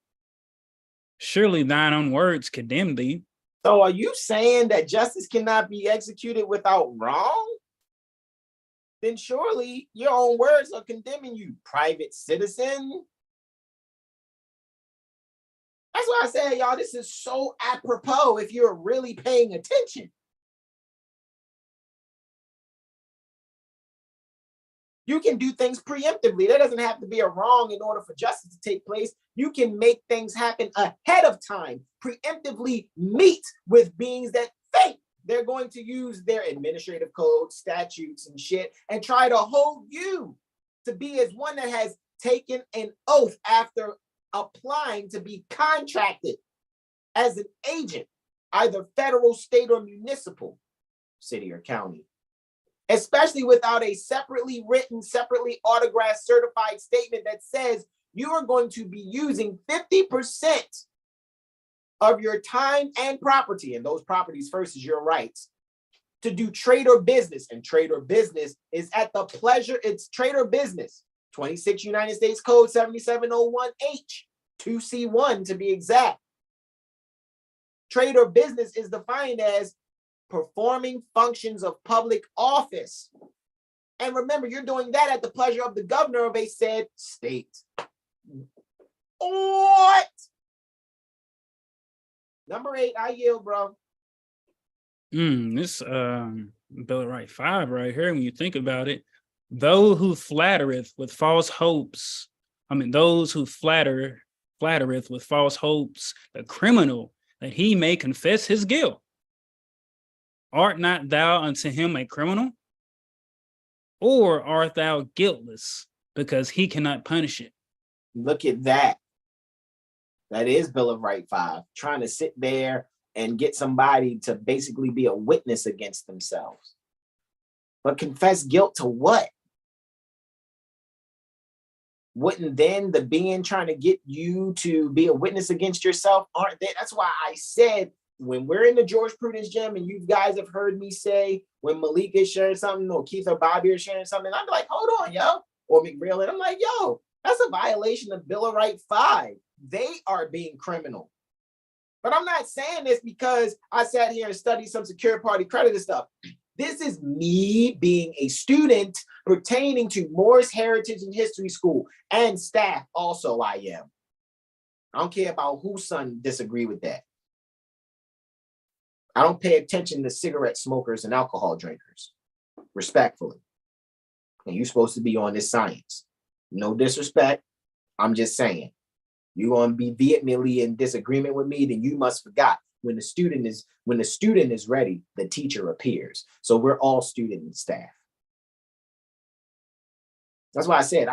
Surely thine own words condemn thee. So are you saying that justice cannot be executed without wrong? Then surely your own words are condemning you, private citizen. That's why I said, y'all, this is so apropos if you're really paying attention. You can do things preemptively. There doesn't have to be a wrong in order for justice to take place. You can make things happen ahead of time, preemptively meet with beings that think they're going to use their administrative code, statutes, and shit, and try to hold you to be as one that has taken an oath after applying to be contracted as an agent, either federal, state, or municipal, city or county. Especially without a separately written, separately autographed, certified statement that says you are going to be using 50% of your time and property, and those properties first is your rights, to do trade or business. And trade or business is at the pleasure, it's trade or business. 26 United States Code 7701H, 2C1 to be exact. Trade or business is defined as performing functions of public office. And remember, you're doing that at the pleasure of the governor of a said state. What? Number 8, I yield, bro. This Bill of Rights 5 right here, when you think about it, those who flattereth with false hopes, those who flattereth with false hopes, the criminal, that he may confess his guilt. Art not thou unto him a criminal? Or art thou guiltless because he cannot punish it? Look at that. That is Bill of Rights 5, trying to sit there and get somebody to basically be a witness against themselves. But confess guilt to what? Wouldn't then the being trying to get you to be a witness against yourself, aren't they? That's why I said, when we're in the jurisprudence gym and you guys have heard me say, when Malika is sharing something or Keith or Bobby are sharing something, I'm like, hold on, yo. Or McReal, and I'm like, yo, that's a violation of Bill of Rights 5. They are being criminal. But I'm not saying this because I sat here and studied some secure party creditor stuff. This is me being a student pertaining to Moor's Heritage and History School, and staff also I am. I don't care about whose son disagree with that. I don't pay attention to cigarette smokers and alcohol drinkers, respectfully. And you're supposed to be on this science. No disrespect. I'm just saying. You're going to be vehemently in disagreement with me, then you must forgot. When the student is ready, the teacher appears. So we're all student and staff. That's why I said,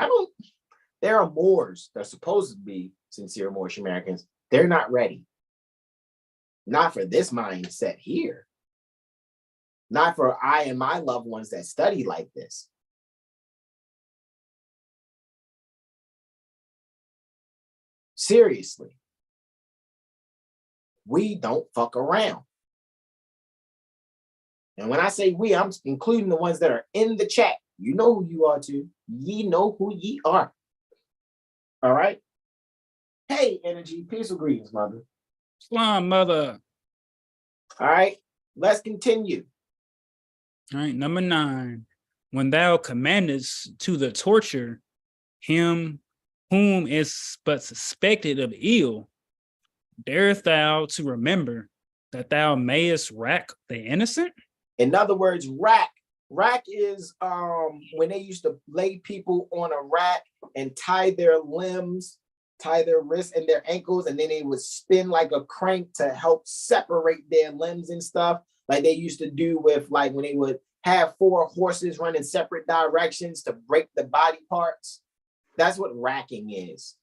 there are Moors that are supposed to be sincere Moorish Americans. They're not ready. Not for this mindset here. Not for I and my loved ones that study like this. Seriously. We don't fuck around. And when I say we, I'm including the ones that are in the chat. You know who you are too. Ye know who ye are. All right. Hey, Energy. Peaceful greetings, mother. Shalom, mother. All right. Let's continue. All right. Number 9. When thou commandest to the torture him whom is but suspected of ill, darest thou to remember that thou mayest rack the innocent? In other words, rack. Rack is when they used to lay people on a rack and tie their limbs, tie their wrists and their ankles, and then they would spin like a crank to help separate their limbs and stuff, like they used to do with, like, when they would have 4 horses run in separate directions to break the body parts. That's what racking is.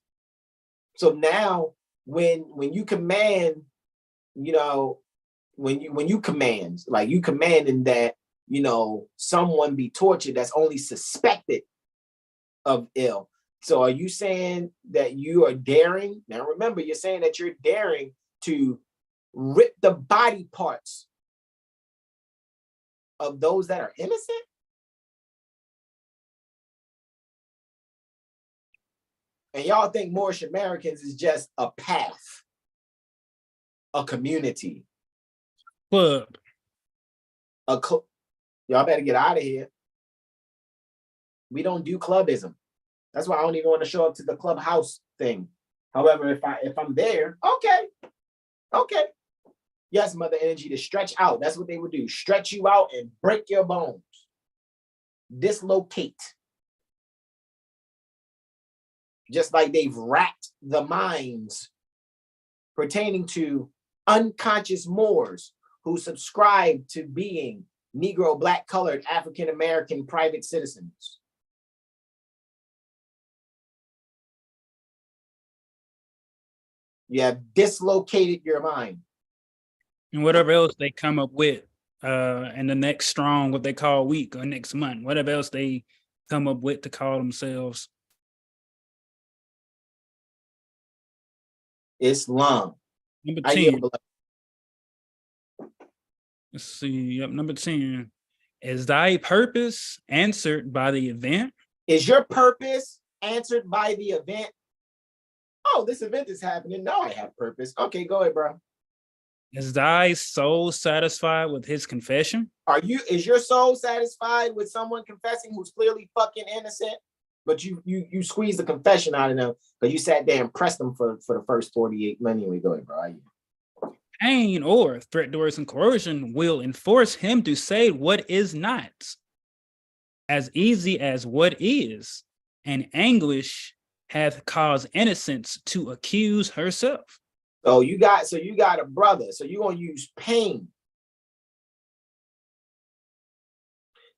So now when you command, when you command, like you commanding that, someone be tortured that's only suspected of ill. So are you saying that you are daring? Now remember, you're saying that you're daring to rip the body parts of those that are innocent? And y'all think Moorish Americans is just a path, a community, Club. Y'all better get out of here. We don't do clubism. That's why I don't even want to show up to the clubhouse thing. However, if I'm there, okay. Yes, Mother Energy, to stretch out. That's what they would do. Stretch you out and break your bones. Dislocate. Just like they've wrapped the minds pertaining to unconscious Moors who subscribe to being Negro, Black, colored, African-American private citizens. You have dislocated your mind. And whatever else they come up with in the next strong, what they call week or next month, whatever else they come up with to call themselves. Islam. Number 10. Let's see. Yep, number 10. Is thy purpose answered by the event? Is your purpose answered by the event? Oh, this event is happening. Now I have purpose. Okay, go ahead, bro. Is thy soul satisfied with his confession? Is your soul satisfied with someone confessing who's clearly fucking innocent? But you squeeze the confession out of them because you sat there and pressed them for the first 48 months. Anyway, go ahead, bro. Pain or threat, duress, and coercion will enforce him to say what is not, as easy as what is, and anguish hath caused innocence to accuse herself. So you got a brother. So you're gonna use pain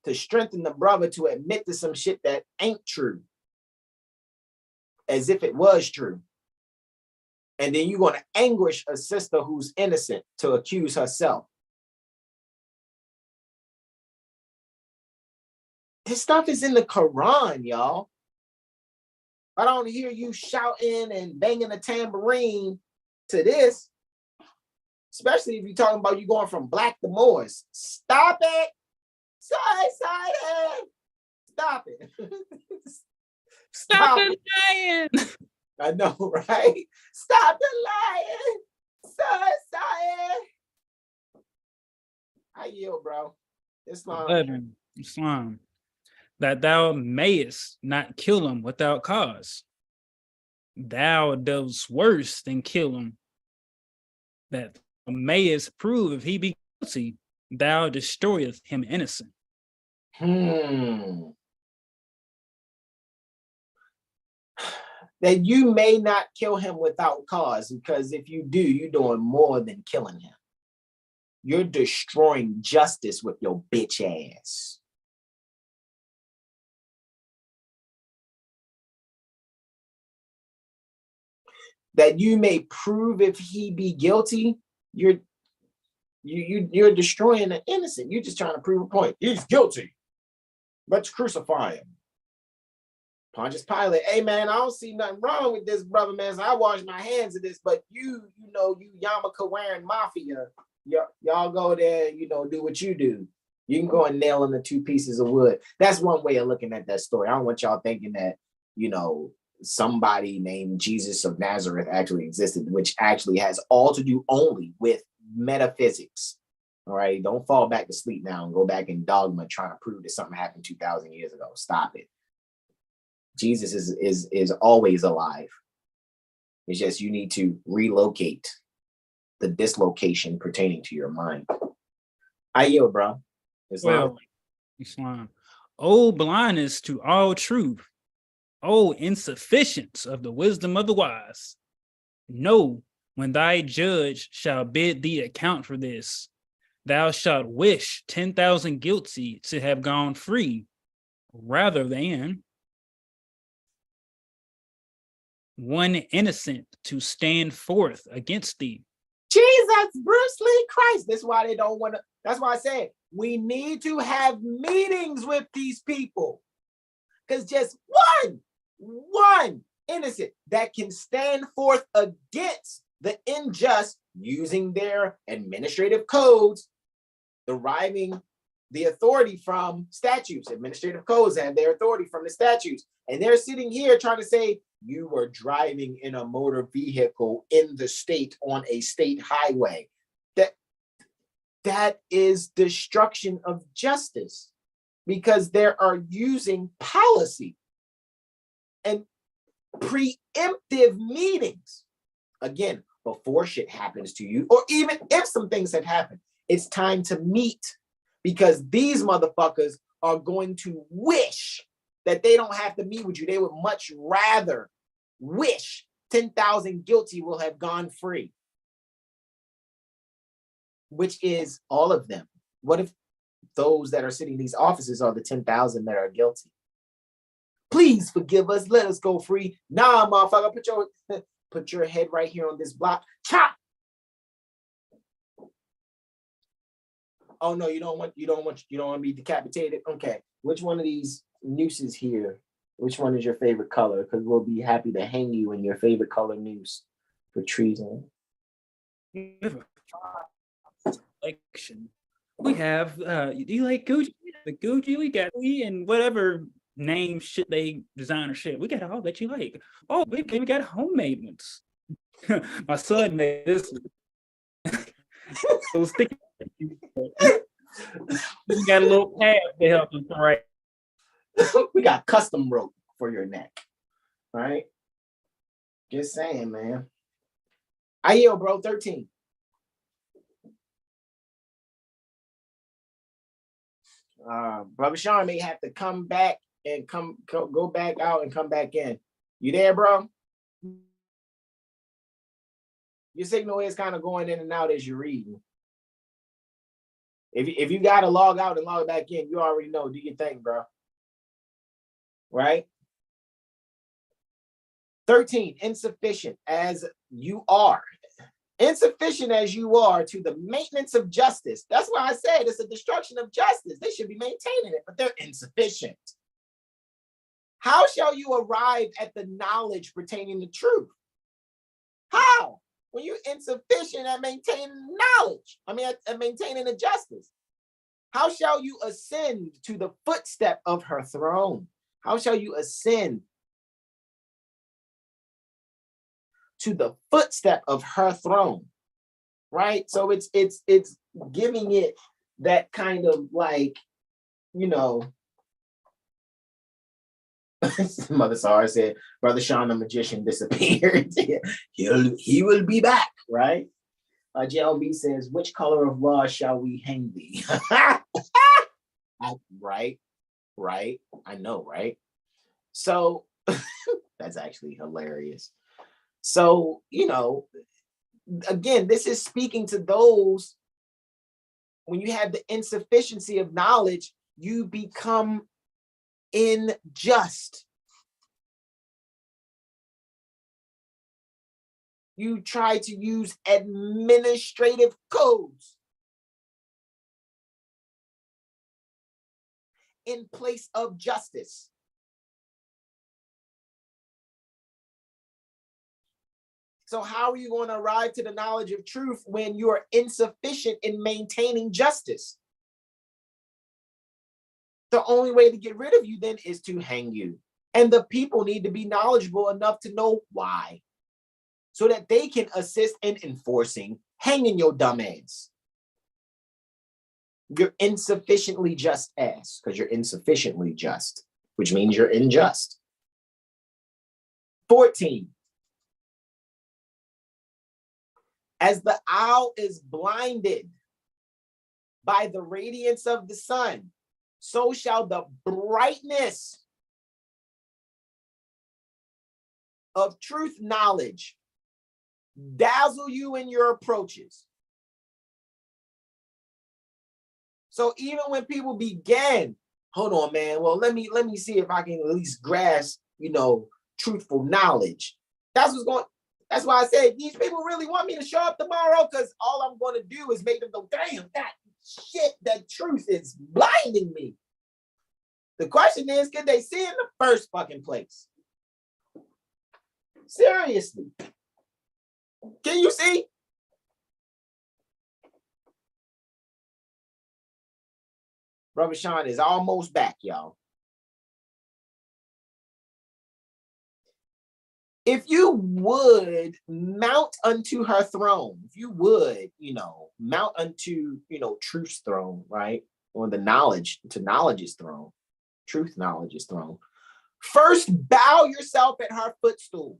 to strengthen the brother to admit to some shit that ain't true, as if it was true. And then you're going to anguish a sister who's innocent to accuse herself. This stuff is in the Quran, y'all. I don't hear you shouting and banging a tambourine to this, especially if you're talking about you going from Black to Moors. Stop it. Stop it. Stop the lying. I know, right? Stop the lying. Suicide. I yield, bro. Islam. That thou mayest not kill him without cause. Thou dost worse than kill him. That thou mayest prove if he be guilty, thou destroyeth him innocent. That you may not kill him without cause, because if you do, you're doing more than killing him. You're destroying justice with your bitch ass. That you may prove if he be guilty, you're destroying the innocent. You're just trying to prove a point. He's guilty. Let's crucify him. Pontius Pilate, hey man, I don't see nothing wrong with this, brother, man. So I wash my hands of this, but you yarmulke wearing mafia, y'all go there, do what you do. You can go and nail in the 2 pieces of wood. That's one way of looking at that story. I don't want y'all thinking that, somebody named Jesus of Nazareth actually existed, which actually has all to do only with metaphysics. All right, don't fall back to sleep now and go back in dogma trying to prove that something happened 2,000 years ago. Stop it. Jesus is always alive. It's just you need to relocate the dislocation pertaining to your mind. I yield, bro. Islam. Oh, blindness to all truth. Oh, insufficience of the wisdom of the wise. No, when thy judge shall bid thee account for this, thou shalt wish 10,000 guilty to have gone free, rather than one innocent to stand forth against thee. Jesus, Bruce Lee, Christ. That's why they don't want to. That's why I said we need to have meetings with these people. Because just one innocent that can stand forth against the unjust using their administrative codes, deriving the authority from statutes. Administrative codes have their authority from the statutes. And they're sitting here trying to say, you were driving in a motor vehicle in the state on a state highway. That is destruction of justice, because they are using policy and preemptive meetings. Again, before shit happens to you, or even if some things have happened, it's time to meet, because these motherfuckers are going to wish that they don't have to meet with you. They would much rather wish 10,000 guilty will have gone free, which is all of them. What if those that are sitting in these offices are the 10,000 that are guilty? Please forgive us. Let us go free. Nah, motherfucker, put your head right here on this block. Chop. Oh no, you don't want to be decapitated. Okay, which one of these nooses here? Which one is your favorite color? Because we'll be happy to hang you in your favorite color noose for treason. We have do you like Gucci? The Gucci, we got and whatever name shit they designer shit. We got all that you like. Oh, we got homemade ones. My son made this one. So sticky. We got a little pad to help him right. We got custom rope for your neck. All right. Just saying, man. I yield, bro. 13. Brother Sean may have to come back and go back out and come back in. You there, bro? Your signal is kind of going in and out as you're reading. If you got to log out and log back in, you already know. Do your thing, bro. Right? 13, insufficient as you are. Insufficient as you are to the maintenance of justice. That's why I said it's a destruction of justice. They should be maintaining it, but they're insufficient. How shall you arrive at the knowledge pertaining to truth? How? When you're insufficient at maintaining knowledge, at maintaining the justice. How shall you ascend to the footstep of her throne? How shall you ascend to the footstep of her throne? Right? So it's giving it that kind of like, Mother Sarah said, Brother Sean the magician disappeared. He will be back, right? JLB says, which color of law shall we hang thee? Right. I know, right? So that's actually hilarious. So, again, this is speaking to those, when you have the insufficiency of knowledge, you become unjust. You try to use administrative codes in place of justice. So how are you going to arrive to the knowledge of truth when you are insufficient in maintaining justice? The only way to get rid of you then is to hang you. And the people need to be knowledgeable enough to know why, so that they can assist in enforcing hanging your dumb ass. You're insufficiently just ass, because you're insufficiently just, which means you're unjust. 14. As the owl is blinded by the radiance of the sun, so shall the brightness of truth knowledge dazzle you in your approaches. So even when people began, hold on, man, well, let me see if I can at least grasp, truthful knowledge. That's why I said these people really want me to show up tomorrow, because all I'm going to do is make them go, damn, that shit, that truth is blinding me. The question is, can they see in the first fucking place? Seriously. Can you see? Brother Sean is almost back, y'all. If you would mount unto her throne, if you would, mount unto, truth's throne, right? Or the knowledge's throne, truth knowledge's throne. First, bow yourself at her footstool.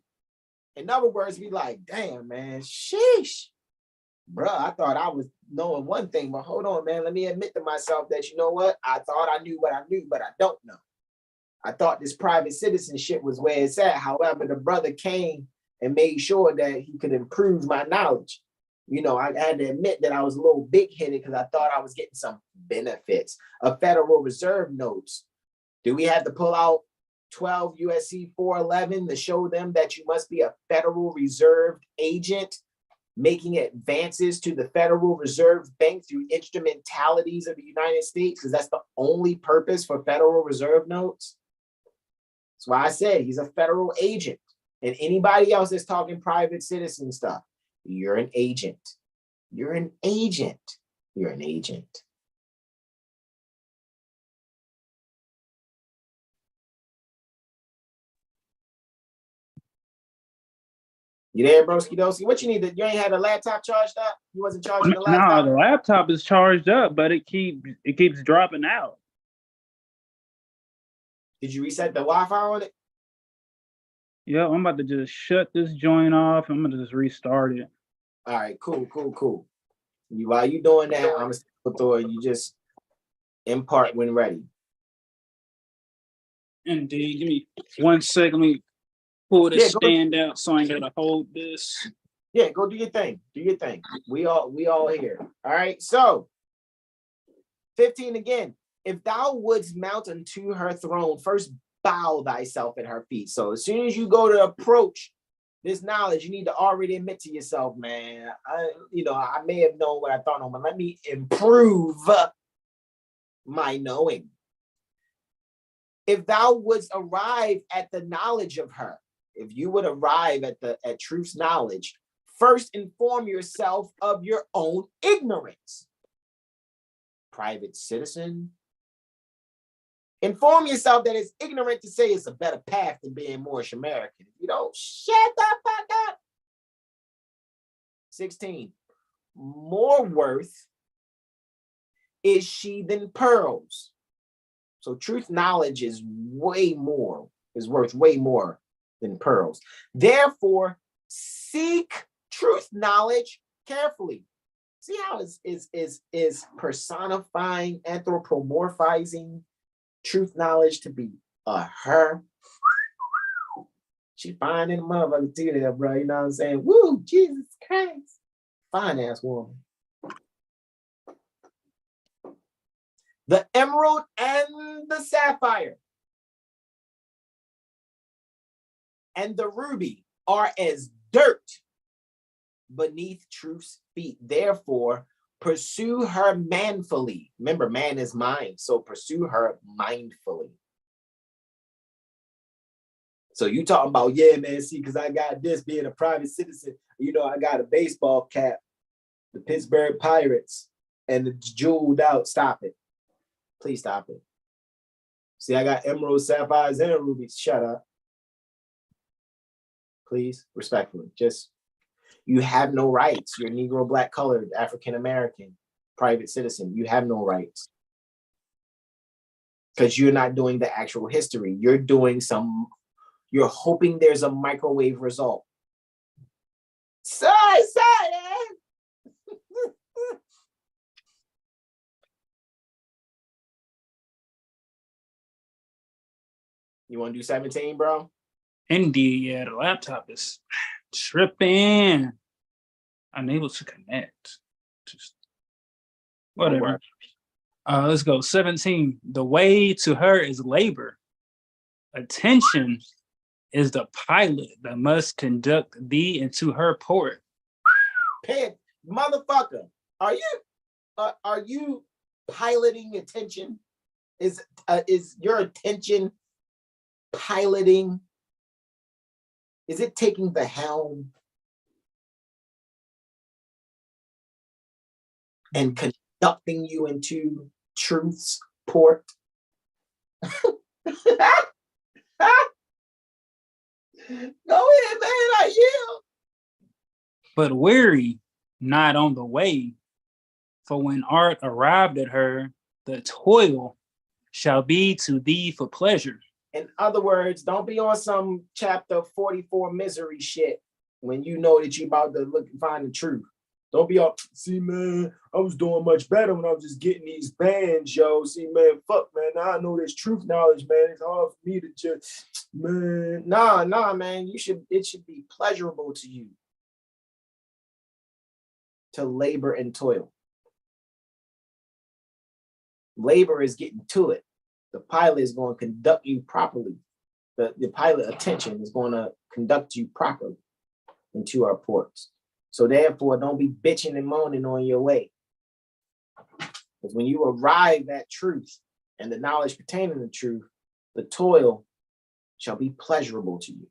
In other words, be like, damn, man, sheesh. Bruh, I thought I was knowing one thing, but hold on, man. Let me admit to myself that, you know what? I thought I knew what I knew, but I don't know. I thought this private citizenship was where it's at. However, the brother came and made sure that he could improve my knowledge. I had to admit that I was a little big-headed because I thought I was getting some benefits. A Federal Reserve notes. Do we have to pull out 12 USC 411 to show them that you must be a Federal Reserve agent making advances to the Federal Reserve Bank through instrumentalities of the United States? Because that's the only purpose for Federal Reserve notes. That's why I said he's a federal agent. And anybody else that's talking private citizen stuff, you're an agent. You're an agent. You're an agent. You there, broski doski? What you need? You ain't had a laptop charged up? You wasn't charging the laptop? No, the laptop is charged up, but it keeps dropping out. Did you reset the Wi-Fi on it? Yeah, I'm about to just shut this joint off. I'm gonna just restart it. All right, cool. While you doing that, I'm gonna throw it. You just impart when ready. Indeed. Give me 1 second. Let me pull this stand out so I ain't gotta hold this. Yeah, go do your thing. Do your thing. We all here. All right. So 15 again. If thou wouldst mount unto her throne, first bow thyself at her feet. So as soon as you go to approach this knowledge, you need to already admit to yourself, man, I may have known what I thought, but let me improve my knowing. If thou wouldst arrive at the knowledge of her, if you would arrive at truth's knowledge, first inform yourself of your own ignorance. Private citizen. Inform yourself that it's ignorant to say it's a better path than being Moorish American. If you don't, shut the fuck up. 16. More worth is she than pearls. So truth knowledge is worth way more than pearls. Therefore, seek truth knowledge carefully. See how is personifying, anthropomorphizing truth knowledge to be her. She fine in the motherfucker too there, bro. You know what I'm saying? Woo, Jesus Christ. Fine ass woman. The emerald and the sapphire and the ruby are as dirt beneath truth's feet. Therefore, pursue her manfully. Remember, man is mind, so pursue her mindfully. So you talking about, yeah, man, see, because I got this being a private citizen, I got a baseball cap, the Pittsburgh Pirates, and the jeweled out. Stop it. Please stop it. See, I got emeralds, sapphires, and rubies. Shut up. Please, respectfully, you have no rights. You're Negro, Black, colored, African American, private citizen. You have no rights. Because you're not doing the actual history. You're hoping there's a microwave result. Sorry. You want to do 17, bro? Indeed, yeah. The laptop is tripping. Unable to connect. Just whatever. Let's go. 17. The way to her is labor. Attention is the pilot that must conduct thee into her port. Pig, motherfucker, are you piloting attention? Is your attention piloting? Is it taking the helm and conducting you into truth's port. Go ahead, man. I yield. But weary, not on the way. For when art arrived at her, the toil shall be to thee for pleasure. In other words, don't be on some chapter 44 misery shit when you know that you about to look and find the truth. Don't be all, see, man, I was doing much better when I was just getting these bands, yo. See, man, fuck, man. Now I know this truth knowledge, man. It's hard for me to just, man. Nah, man. It should be pleasurable to you to labor and toil. Labor is getting to it. The pilot is going to conduct you properly. The pilot attention is going to conduct you properly into our ports. So therefore, don't be bitching and moaning on your way. Because when you arrive at truth and the knowledge pertaining to truth, the toil shall be pleasurable to you.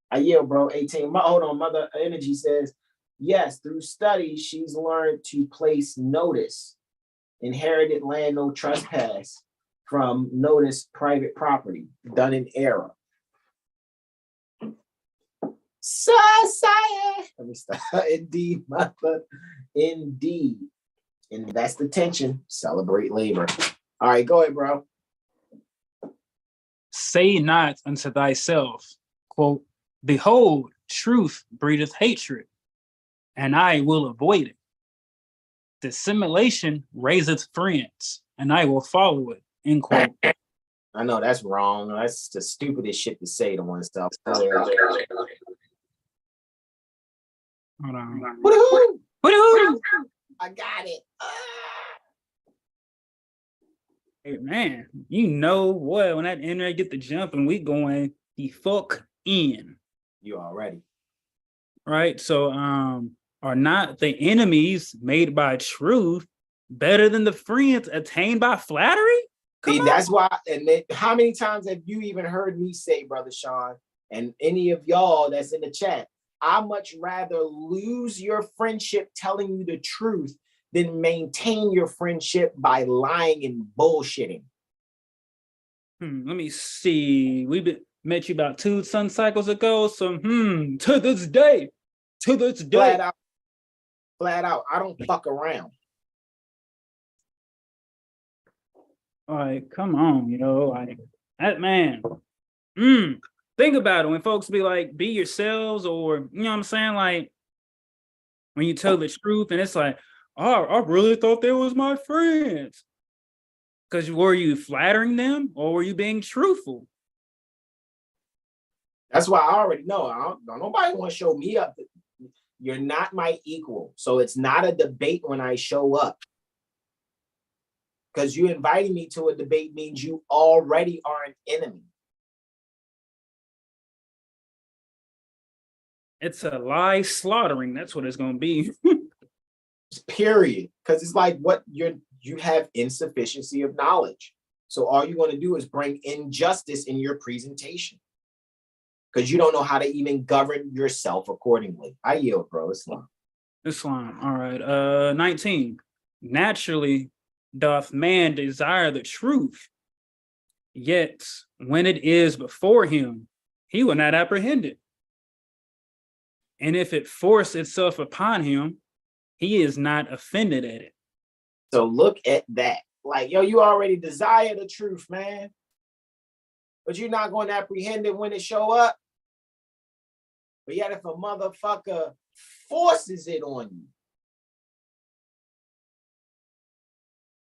I yield, bro. 18. Hold on. Mother Energy says, yes, through study, she's learned to place notice, inherited land, no trespass, from notice private property, done in error. Let me stop. Indeed, mother. Indeed. Invest attention, celebrate labor. All right, go ahead, bro. Say not unto thyself, quote, behold, truth breedeth hatred, and I will avoid it. Dissimulation raiseth friends, and I will follow it, end quote. I know that's wrong. That's the stupidest shit to say to oneself. Hold on. Woo-hoo! I got it. Hey, man, you know what? When that internet get the jump and we going the fuck in. You already. Right? So, are not the enemies made by truth better than the friends attained by flattery? See, that's why, and then, how many times have you even heard me say, Brother Sean, and any of y'all that's in the chat, I much rather lose your friendship telling you the truth than maintain your friendship by lying and bullshitting. Let me see. Met you about 2 sun cycles ago. So, to this day. Flat out, I don't fuck around. Like, come on, like that man. Think about it when folks be like, be yourselves, or you know what I'm saying? Like when you tell the truth and it's like, oh, I really thought they was my friends. Because were you flattering them or were you being truthful? That's why I already know. Don't nobody want to show me up. You're not my equal. So it's not a debate when I show up. Because you inviting me to a debate means you already are an enemy. It's a lie slaughtering. That's what it's going to be. Period. Because it's like you have insufficiency of knowledge. So all you're going to do is bring injustice in your presentation. Because you don't know how to even govern yourself accordingly. I yield, bro. Islam. All right. 19. Naturally doth man desire the truth, yet when it is before him, he will not apprehend it. And if it force itself upon him, he is not offended at it. So look at that. Like, yo, you already desire the truth, man. But you're not going to apprehend it when it show up. But yet if a motherfucker forces it on you,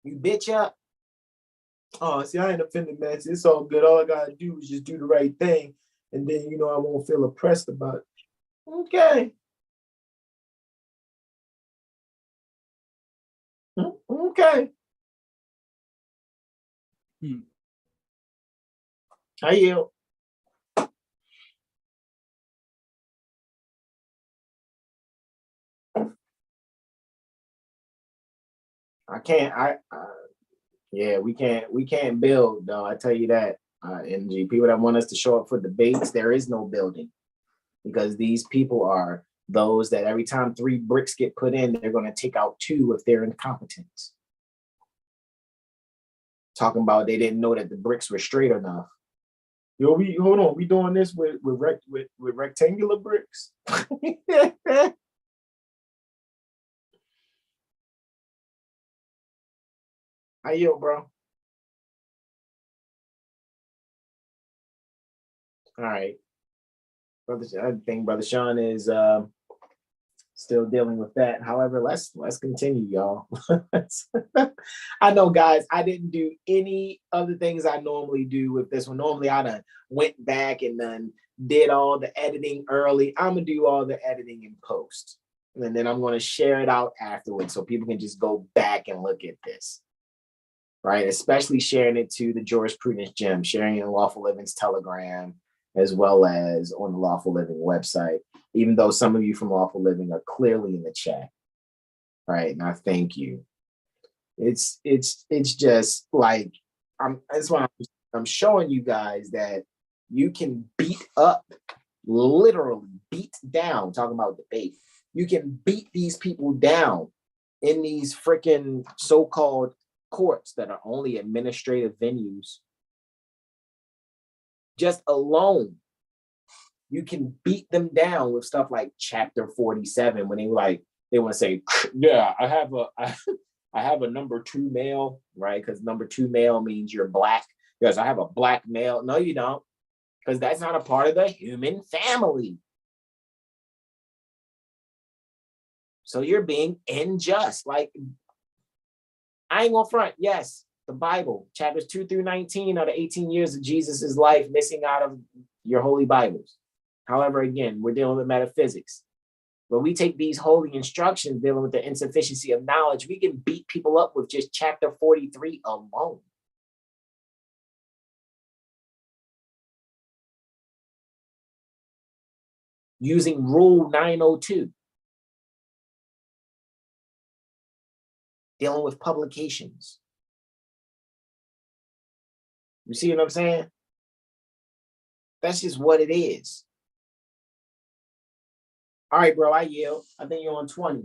you bitch up. Oh, see, I ain't offended, man. See, it's all good. All I gotta do is just do the right thing. And then, I won't feel oppressed about it. Okay. Okay. I yield. We can't build, though. I tell you that. NG, people that want us to show up for debates, there is no building because these people are those that every time 3 bricks get put in, they're going to take out 2 if they're incompetent. Talking about they didn't know that the bricks were straight enough. Yo, we doing this with rectangular bricks. How you, bro? All right. I think Brother Sean is still dealing with that. However, let's continue, y'all. I know, guys, I didn't do any of the things I normally do with this one. Normally, I done went back and then did all the editing early. I'm gonna do all the editing in post, and then I'm gonna share it out afterwards so people can just go back and look at this. Right, especially sharing it to the Jurisprudence Gym, sharing it in Lawful Living's Telegram, as well as on the Lawful Living website, even though some of you from Lawful Living are clearly in the chat. Right, and I thank you. It's just like that's why I'm showing you guys that you can beat up, literally beat down, talking about debate. You can beat these people down in these freaking so-called courts that are only administrative venues. Just alone, you can beat them down with stuff like Chapter 47 when they want to say, yeah, I have a number 2 male, right? Because number 2 male means you're black. Because I have a black male. No, you don't, because that's not a part of the human family. So you're being unjust. Like, I ain't gonna front. Yes, the Bible, chapters 2 through 19 are the 18 years of Jesus's life missing out of your holy Bibles. However, again, we're dealing with metaphysics. When we take these holy instructions dealing with the insufficiency of knowledge, we can beat people up with just chapter 43 alone. Using Rule 902. Dealing with publications. You see what I'm saying? That's just what it is. All right, bro, I yield. I think you're on 20.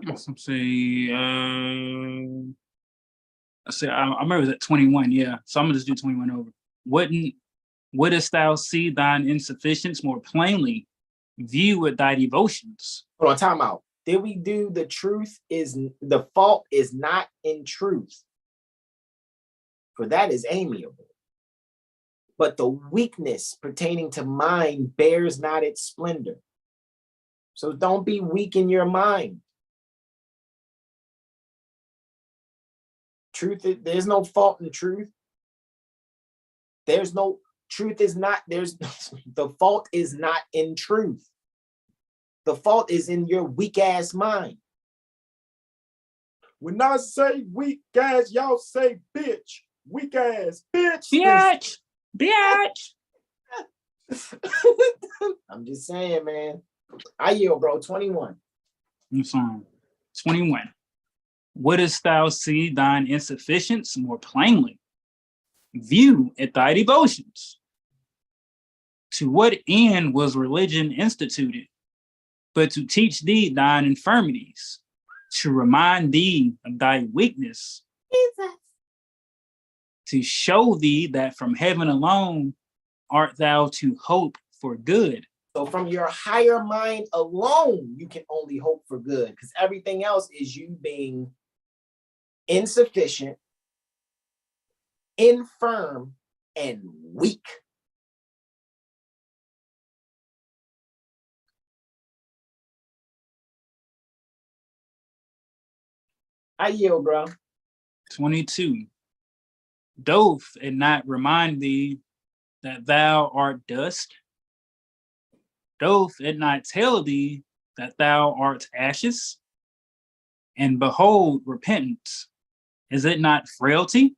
Let's see. I remember it was at 21, yeah. So I'm gonna just do 21 over. Wouldst thou see thine insufficiency more plainly? View with thy devotions. Hold on, time out. Did we do the fault is not in truth? For that is amiable. But the weakness pertaining to mind bears not its splendor. So don't be weak in your mind. There's no fault in truth. The fault is not in truth. The fault is in your weak ass mind. When I say weak ass, y'all say bitch. Weak ass, bitch. Bitch. I'm just saying, man. I yield, bro. 21. I'm sorry. 21. Wouldst thou see thine insufficiency more plainly? View at thy devotions. To what end was religion instituted? But to teach thee thine infirmities, to remind thee of thy weakness, Jesus. To show thee that from heaven alone art thou to hope for good. So from your higher mind alone, you can only hope for good, because everything else is you being insufficient, infirm, and weak. I yield, bro. 22. Doth it not remind thee that thou art dust? Doth it not tell thee that thou art ashes? And behold, repentance, is it not frailty?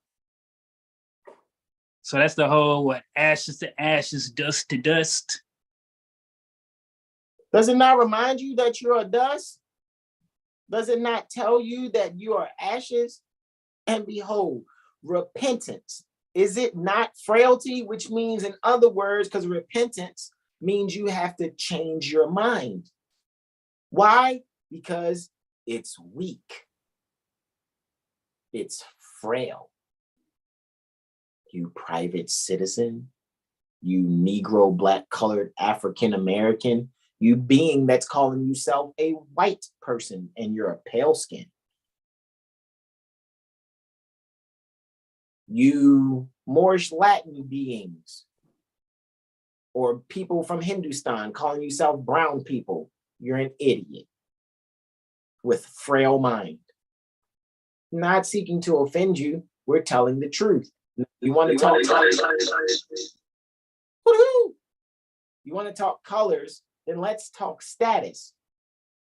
So that's the whole ashes to ashes, dust to dust. Does it not remind you that you're a dust? Does it not tell you that you are ashes? And behold, repentance, is it not frailty? Which means, in other words, because repentance means you have to change your mind. Why? Because it's weak. It's frail. You private citizen, you Negro, Black, colored, African American, you being that's calling yourself a white person and you're a pale skin. You Moorish Latin beings or people from Hindustan calling yourself brown people, you're an idiot with frail mind. Not seeking to offend you, we're telling the truth. You want to talk colors? Woo-hoo! You want to talk colors? Then let's talk status.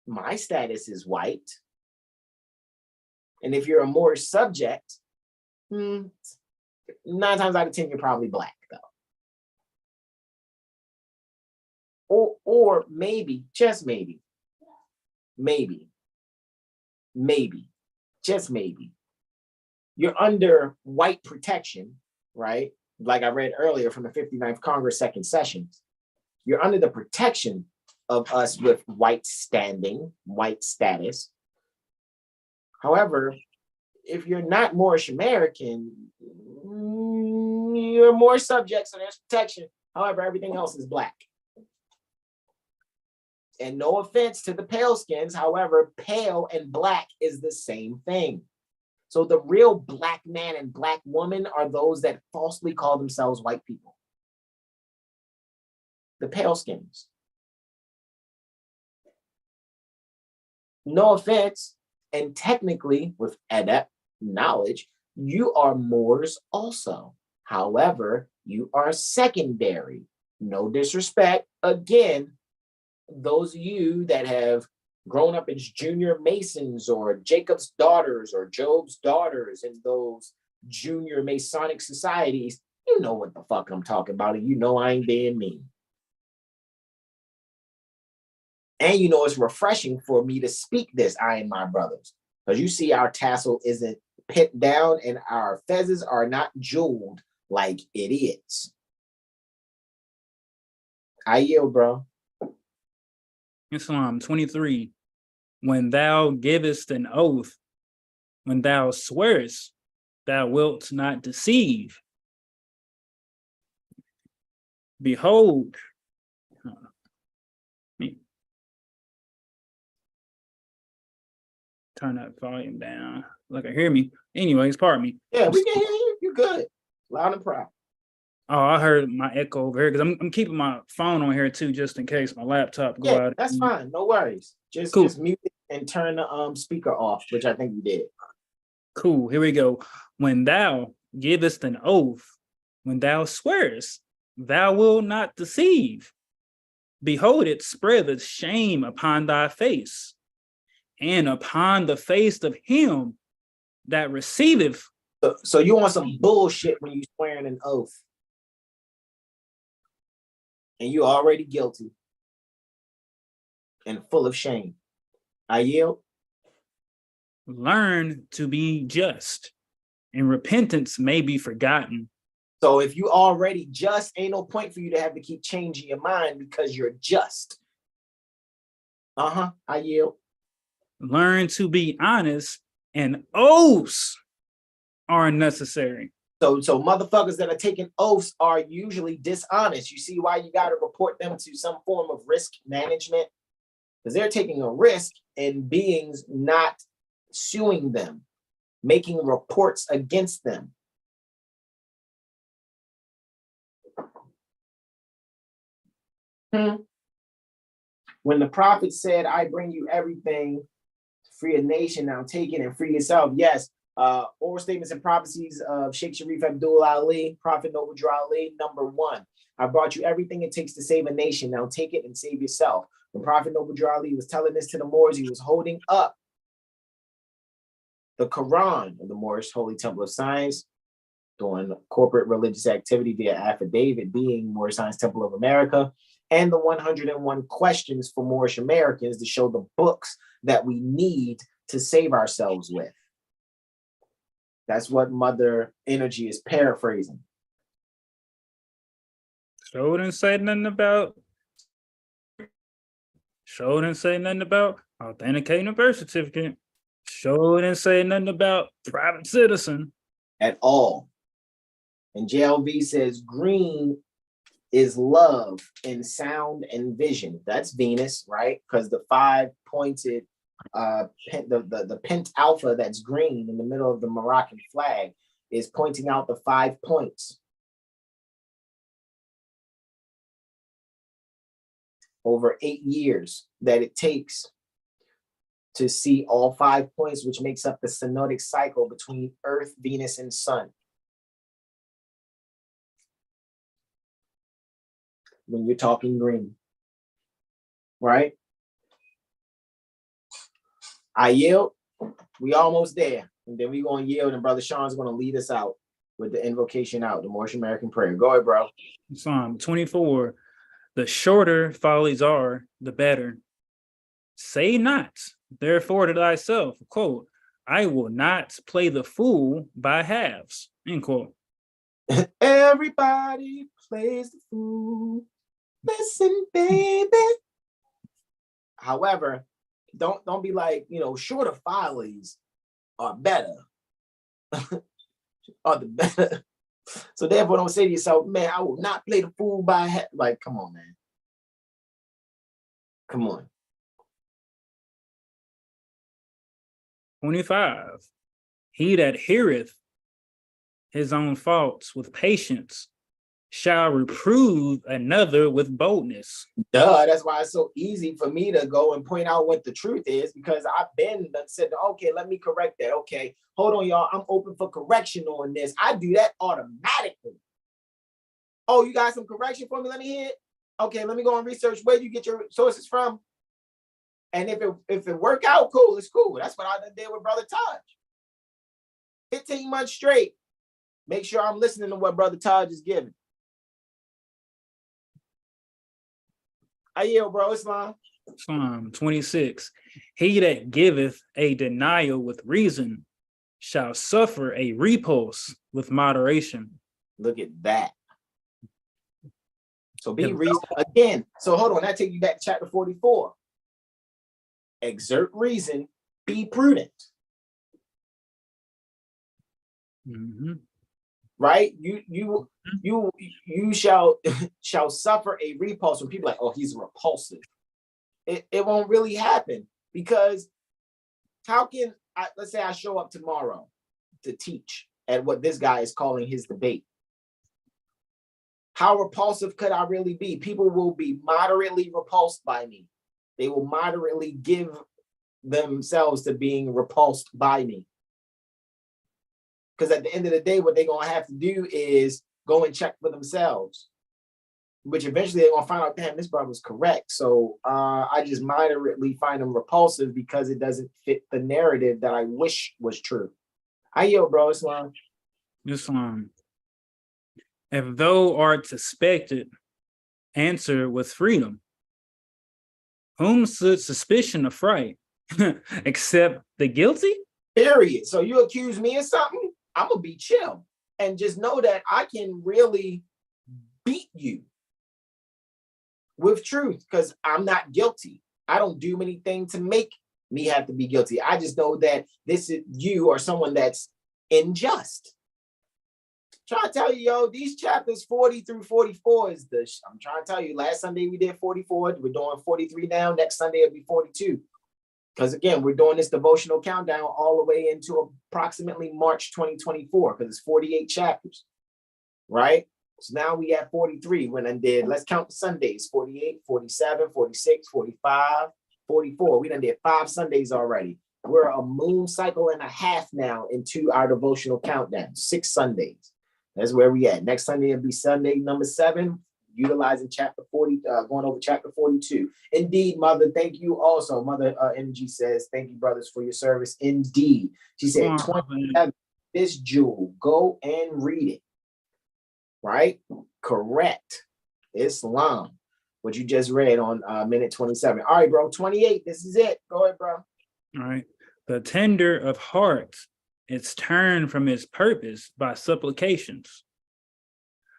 My status is white. And if you're a Moorish subject, 9 times out of 10, you're probably Black, though. Or maybe, just maybe, just maybe, you're under white protection, right? Like I read earlier from the 59th Congress, second session. You're under the protection of us with white standing, white status. However, if you're not Moorish American, you're more subject, so there's protection. However, everything else is Black. And no offense to the pale skins, however, pale and Black is the same thing. So the real Black man and Black woman are those that falsely call themselves white people. The pale skins. No offense, and technically with adept knowledge, you are Moors also. However, you are secondary. No disrespect. Again, those of you that have grown up as junior Masons or Jacob's daughters or Job's daughters in those junior Masonic societies, you know what the fuck I'm talking about, and you know I ain't being mean. And you know it's refreshing for me to speak this, I and my brothers, because you see our tassel isn't pinned down and our fezzes are not jeweled like idiots. I yield, bro. Islam 23. When thou givest an oath, when thou swearest, thou wilt not deceive. Behold, turn that volume down. Like I hear me. Anyways, pardon me. Yeah, we can hear you. You're good. Loud and proud. Oh, I heard my echo over here because I'm keeping my phone on here too, just in case my laptop go out. That's fine. No worries. Just mute it and turn the speaker off, which I think you did. Cool. Here we go. When thou givest an oath, when thou swearest, thou wilt not deceive. Behold, it spreadeth shame upon thy face, and upon the face of him that receiveth. So you want some bullshit when you swearing an oath. And you're already guilty and full of shame. I yield. Learn to be just, and repentance may be forgotten. So if you already just, ain't no point for you to have to keep changing your mind because you're just. I yield. Learn to be honest, and oaths are necessary. So motherfuckers that are taking oaths are usually dishonest. You see why you got to report them to some form of risk management? Because they're taking a risk in beings not suing them, making reports against them. When the prophet said, I bring you everything to free a nation, now take it and free yourself. Yes. Oral Statements and Prophecies of Sheikh Sharif Abdul Ali, Prophet Noble Drew Ali, number 1. I brought you everything it takes to save a nation. Now take it and save yourself. When Prophet Noble Drew Ali was telling this to the Moors, he was holding up the Quran of the Moorish Holy Temple of Science, doing corporate religious activity via affidavit, being Moorish Science Temple of America, and the 101 questions for Moorish Americans to show the books that we need to save ourselves with. That's what Mother Energy is paraphrasing. So it didn't say nothing about Sure didn't say nothing about authenticating a birth certificate. Sure didn't say nothing about private citizen. At all. And JLV says green is love in sound and vision. That's Venus, right? Because the 5-pointed the pent alpha that's green in the middle of the Moroccan flag is pointing out the 5 points. Over 8 years that it takes to see all 5 points, which makes up the synodic cycle between Earth, Venus, and Sun. When you're talking green, right? I yield. We almost there. And then we're going to yield, and Brother Sean's going to lead us out with the invocation out, the Moorish American prayer. Go ahead, bro. Psalm 24. The shorter follies are, the better. Say not, therefore, to thyself, quote, I will not play the fool by halves, end quote. Everybody plays the fool. Listen, baby. However, don't be like, shorter follies are better. Are the better. So therefore, don't say to yourself, man, I will not play the fool by half. Like, come on, man. Come on. 25. He that heareth his own faults with patience shall reprove another with boldness. Duh, that's why it's so easy for me to go and point out what the truth is, because I've been said, okay, let me correct that. Okay, hold on, y'all. I'm open for correction on this. I do that automatically. Oh, you got some correction for me? Let me hear it. Okay, let me go and research where you get your sources from. And if it work out, cool, it's cool. That's what I did with Brother Taj. 15 months straight. Make sure I'm listening to what Brother Taj is giving. I yield, bro. Islam. Psalm 26. He that giveth a denial with reason shall suffer a repulse with moderation. Look at that. So be reason again. So hold on, that take you back to chapter 44. Exert reason, be prudent. Mm-hmm. Right? You shall suffer a repulse when people are like, oh, he's repulsive. It won't really happen, because how can let's say I show up tomorrow to teach at what this guy is calling his debate. How repulsive could I really be? People will be moderately repulsed by me. They will moderately give themselves to being repulsed by me. Because at the end of the day, what they're going to have to do is go and check for themselves, which eventually they're going to find out, damn, this brother was correct. So I just moderately find them repulsive because it doesn't fit the narrative that I wish was true. I yield, bro. Islam. Islam. If thou art suspected, answer with freedom. Whom should suspicion affright, except the guilty? Period. So you accuse me of something, I'm going to be chill and just know that I can really beat you with truth, because I'm not guilty. I don't do anything to make me have to be guilty. I just know that this is you or someone that's unjust. I'm trying to tell you, yo, these chapters 40 through 44 is I'm trying to tell you, last Sunday we did 44. We're doing 43 now. Next Sunday it'll be 42. Because again, we're doing this devotional countdown all the way into approximately March 2024, because it's 48 chapters, right? So now we at 43. When I did, let's count the Sundays, 48, 47, 46, 45, 44. We done did 5 Sundays already. We're a moon cycle and a half now into our devotional countdown, 6 Sundays. That's where we at. Next Sunday will be Sunday number 7, utilizing chapter 40, going over chapter 42. Indeed, Mother, thank you also. Mother Energy says, thank you, brothers, for your service. Indeed. She said, 27, this jewel, go and read it. Right? Correct. Islam. What you just read on minute 27. All right, bro. 28. This is it. Go ahead, bro. All right. The tender of heart is turned from its purpose by supplications.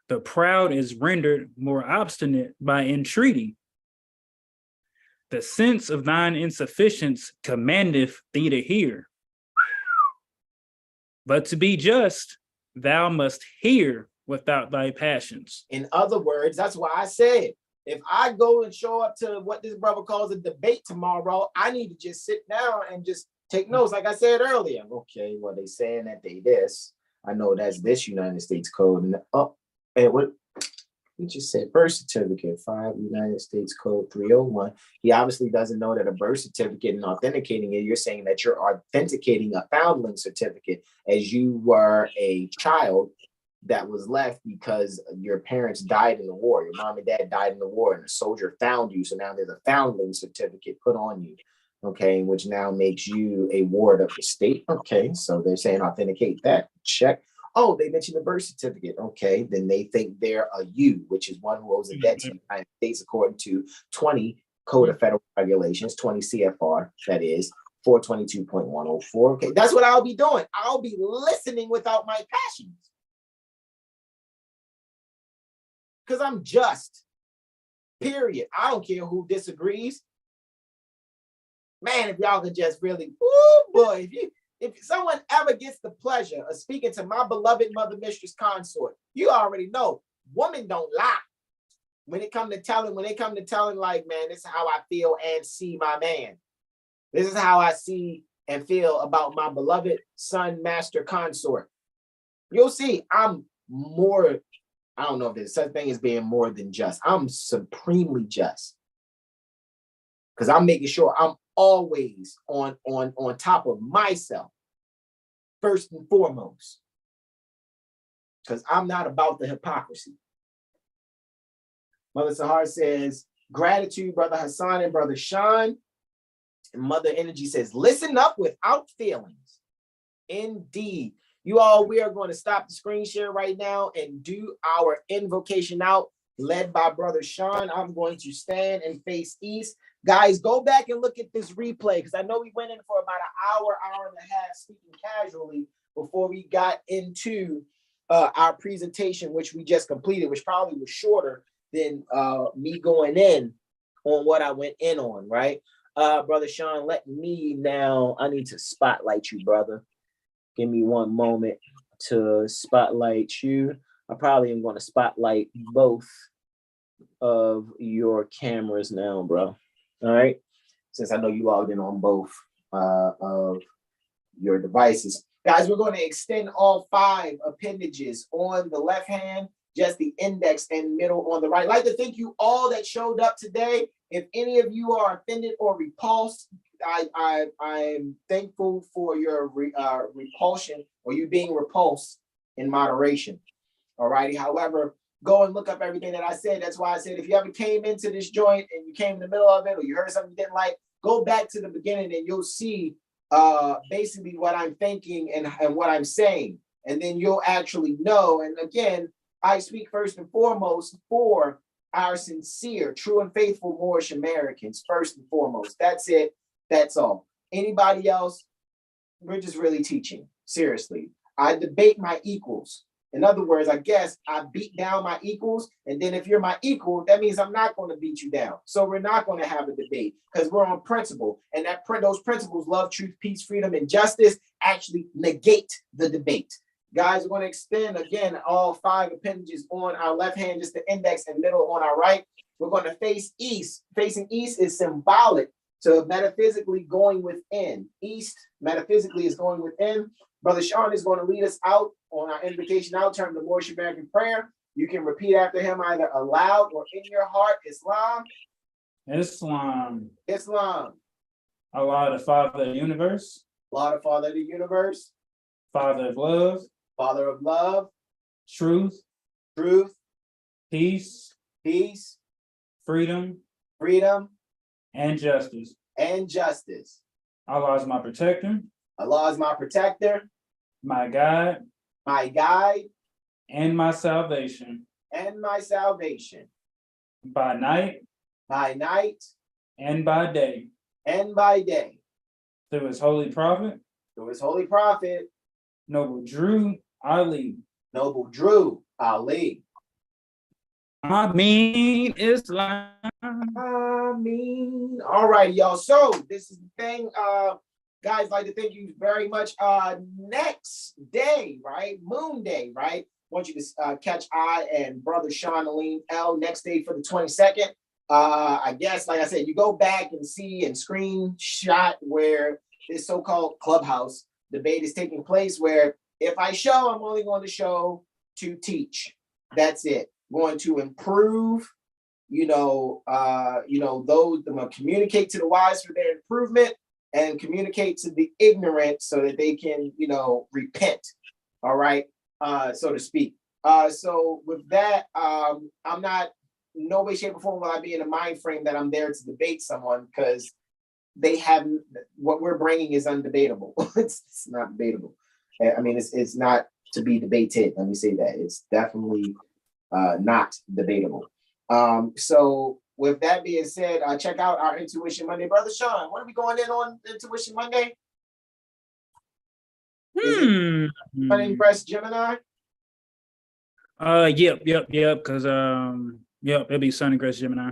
The proud is rendered more obstinate by entreaty. The sense of thine insufficiency commandeth thee to hear. But to be just, thou must hear without thy passions. In other words, that's why I said, if I go and show up to what this brother calls a debate tomorrow, I need to just sit down and just take notes. Like I said earlier, okay, well, they saying that they this. I know that's this United States code. And what he just said, birth certificate, 5 United States Code 301. He obviously doesn't know that a birth certificate and authenticating it, you're saying that you're authenticating a foundling certificate as you were a child that was left because your parents died in the war. Your mom and dad died in the war and a soldier found you. So now there's a foundling certificate put on you, okay, which now makes you a ward of the state. Okay, so they're saying authenticate that, check. Oh, they mentioned the birth certificate. Okay, then they think they're a U, which is one who owes a debt to the United States according to 20 Code of Federal Regulations, 20 CFR, that is 422.104. Okay, that's what I'll be doing. I'll be listening without my passions. Because I'm just, period. I don't care who disagrees. Man, if y'all could just really, oh boy, if someone ever gets the pleasure of speaking to my beloved mother mistress consort, you already know, women don't lie. When they come to telling, like, man, this is how I feel and see my man. This is how I see and feel about my beloved son, master consort. You'll see, I'm more, I don't know if there's such thing as being more than just. I'm supremely just. Because I'm making sure I'm always on top of myself, first and foremost. Because I'm not about the hypocrisy. Mother Sahar says, gratitude, Brother Hasan and Brother Sean. And Mother Energy says, listen up without feelings. Indeed. You all, we are going to stop the screen share right now and do our invocation out, led by Brother Sean. I'm going to stand and face east. Guys, go back and look at this replay, because I know we went in for about an hour and a half speaking casually before we got into our presentation, which we just completed, which probably was shorter than me going in on what I went in on, right? Brother Sean, let me now, I need to spotlight you, brother. Give me one moment to spotlight you. I probably am going to spotlight both of your cameras now, bro. All right, since I know you logged in on both of your devices. Guys, we're going to extend all 5 appendages on the left hand, just the index and middle on the right. I'd like to thank you all that showed up today. If any of you are offended or repulsed, I'm thankful for your repulsion, or you being repulsed in moderation. All righty. However, go and look up everything that I said. That's why I said, if you ever came into this joint and you came in the middle of it, or you heard something you didn't like, go back to the beginning and you'll see basically what I'm thinking and what I'm saying. And then you'll actually know. And again, I speak first and foremost for our sincere, true and faithful Moorish Americans, first and foremost. That's it. That's all. Anybody else, we're just really teaching. Seriously. I debate my equals. In other words, I guess I beat down my equals, and then if you're my equal, that means I'm not going to beat you down. So we're not going to have a debate, because we're on principle, and those principles, love, truth, peace, freedom, and justice, actually negate the debate. Guys, we're going to extend, again, all 5 appendages on our left hand, just the index, and middle on our right. We're going to face east. Facing east is symbolic to metaphysically going within. East, metaphysically, is going within. Brother Sean is going to lead us out on our invocation out, term the Moorish American prayer. You can repeat after him either aloud or in your heart. Islam. Islam. Islam. Allah, the Father of the universe. Allah, the Father of the universe. Father of love. Father of love. Truth. Truth. Peace. Peace. Freedom. Freedom. And justice. And justice. Allah is my protector. Allah is my protector. My guide. My guide. And my salvation. And my salvation. By night. By night. And by day. And by day. Through his holy prophet. Through his holy prophet. Noble Drew Ali. Noble Drew Ali. I mean, Islam. All right, y'all. So this is the thing. Guys, like to thank you very much. Next day, right? Moon Day, right? Want you to catch I and Brother Sean Alim L next day for the 22nd. I guess, like I said, you go back and see and screenshot where this so-called clubhouse debate is taking place, where if I show, I'm only going to show to teach. That's it. Going to improve, those communicate to the wise for their improvement and communicate to the ignorant so that they can, repent. All right, so to speak. So with that, I'm not no way, shape, or form will I be in a mind frame that I'm there to debate someone, because they have what we're bringing is undebatable. It's not debatable. I mean, it's not to be debated. Let me say that it's definitely not debatable. So with that being said, check out our Intuition Monday. Brother Sean, what are we going in on Intuition Monday? Is it Sun Ingress Gemini? Yep. Because it'll be Sun Ingress Gemini.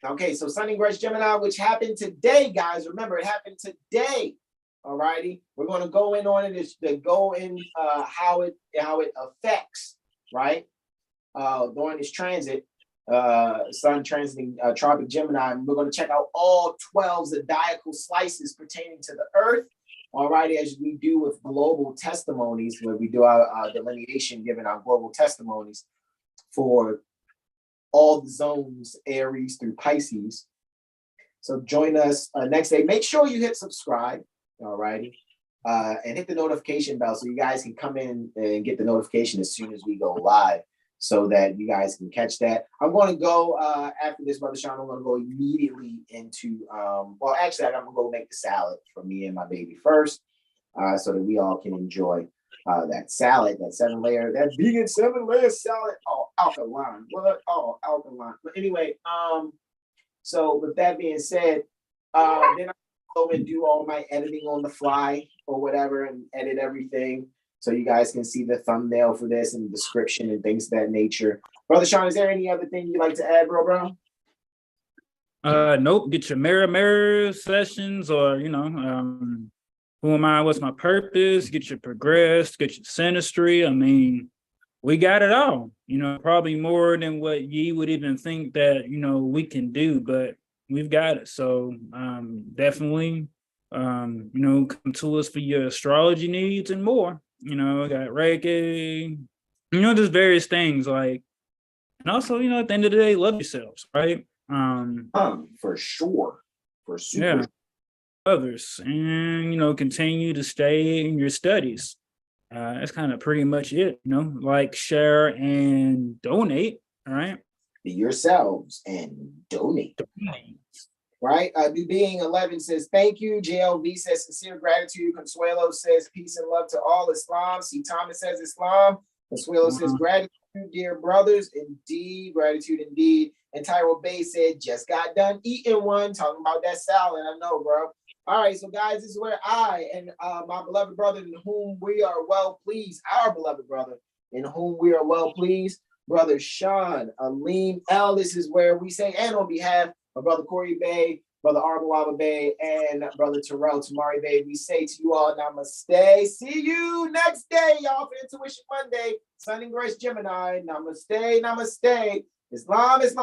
Okay, so Sun Ingress Gemini, which happened today, guys. Remember, it happened today. All righty, we're going to go in on it. Is to go in how it affects, right? During this transit, Sun transiting Tropic Gemini, and we're going to check out all 12 zodiacal slices pertaining to the Earth. All righty, as we do with global testimonies, where we do our delineation, giving our global testimonies for all the zones, Aries through Pisces. So join us next day. Make sure you hit subscribe. All righty. And hit the notification bell so you guys can come in and get the notification as soon as we go live, so that you guys can catch that. I'm going to go after this, Brother Sean. I'm going to go immediately into, I'm going to go make the salad for me and my baby first, so that we all can enjoy that salad, that that vegan 7-layer salad. Oh, alkaline. What? Oh, alkaline. But anyway, so with that being said, then I go and do all my editing on the fly or whatever and edit everything, so you guys can see the thumbnail for this and the description and things of that nature. Brother Sean, is there any other thing you'd like to add, bro? Nope. Get your mirror sessions, or who am I? What's my purpose? Get your progress. Get your synastry. I mean, we got it all. Probably more than what ye would even think that we can do, but we've got it. So definitely, come to us for your astrology needs and more. Got Reiki. Just various things like, and also at the end of the day, love yourselves, right? For sure, for super. Yeah. Others, and continue to stay in your studies. That's kind of pretty much it. Like, share, and donate. All right, be yourselves and donate. Right. New Being 11 says thank you. JLV says sincere gratitude. Consuelo says peace and love to all. Islam. C. Thomas says Islam. Consuelo says gratitude, dear brothers. Indeed, gratitude indeed. And Tyrell Bay said just got done eating one, talking about that salad. I know, bro. All right, so guys, this is where I and my beloved brother, in whom we are well pleased, our beloved brother, in whom we are well pleased, Brother Sean Alim L. This is where we say, and on behalf of Brother Corey Bey, Brother Arbawaba Bey, and Brother Terrell Tamari Bey, we say to you all, namaste. See you next day, y'all, for Intuition Monday. Sun Ingress Gemini. Namaste, namaste. Islam, Islam.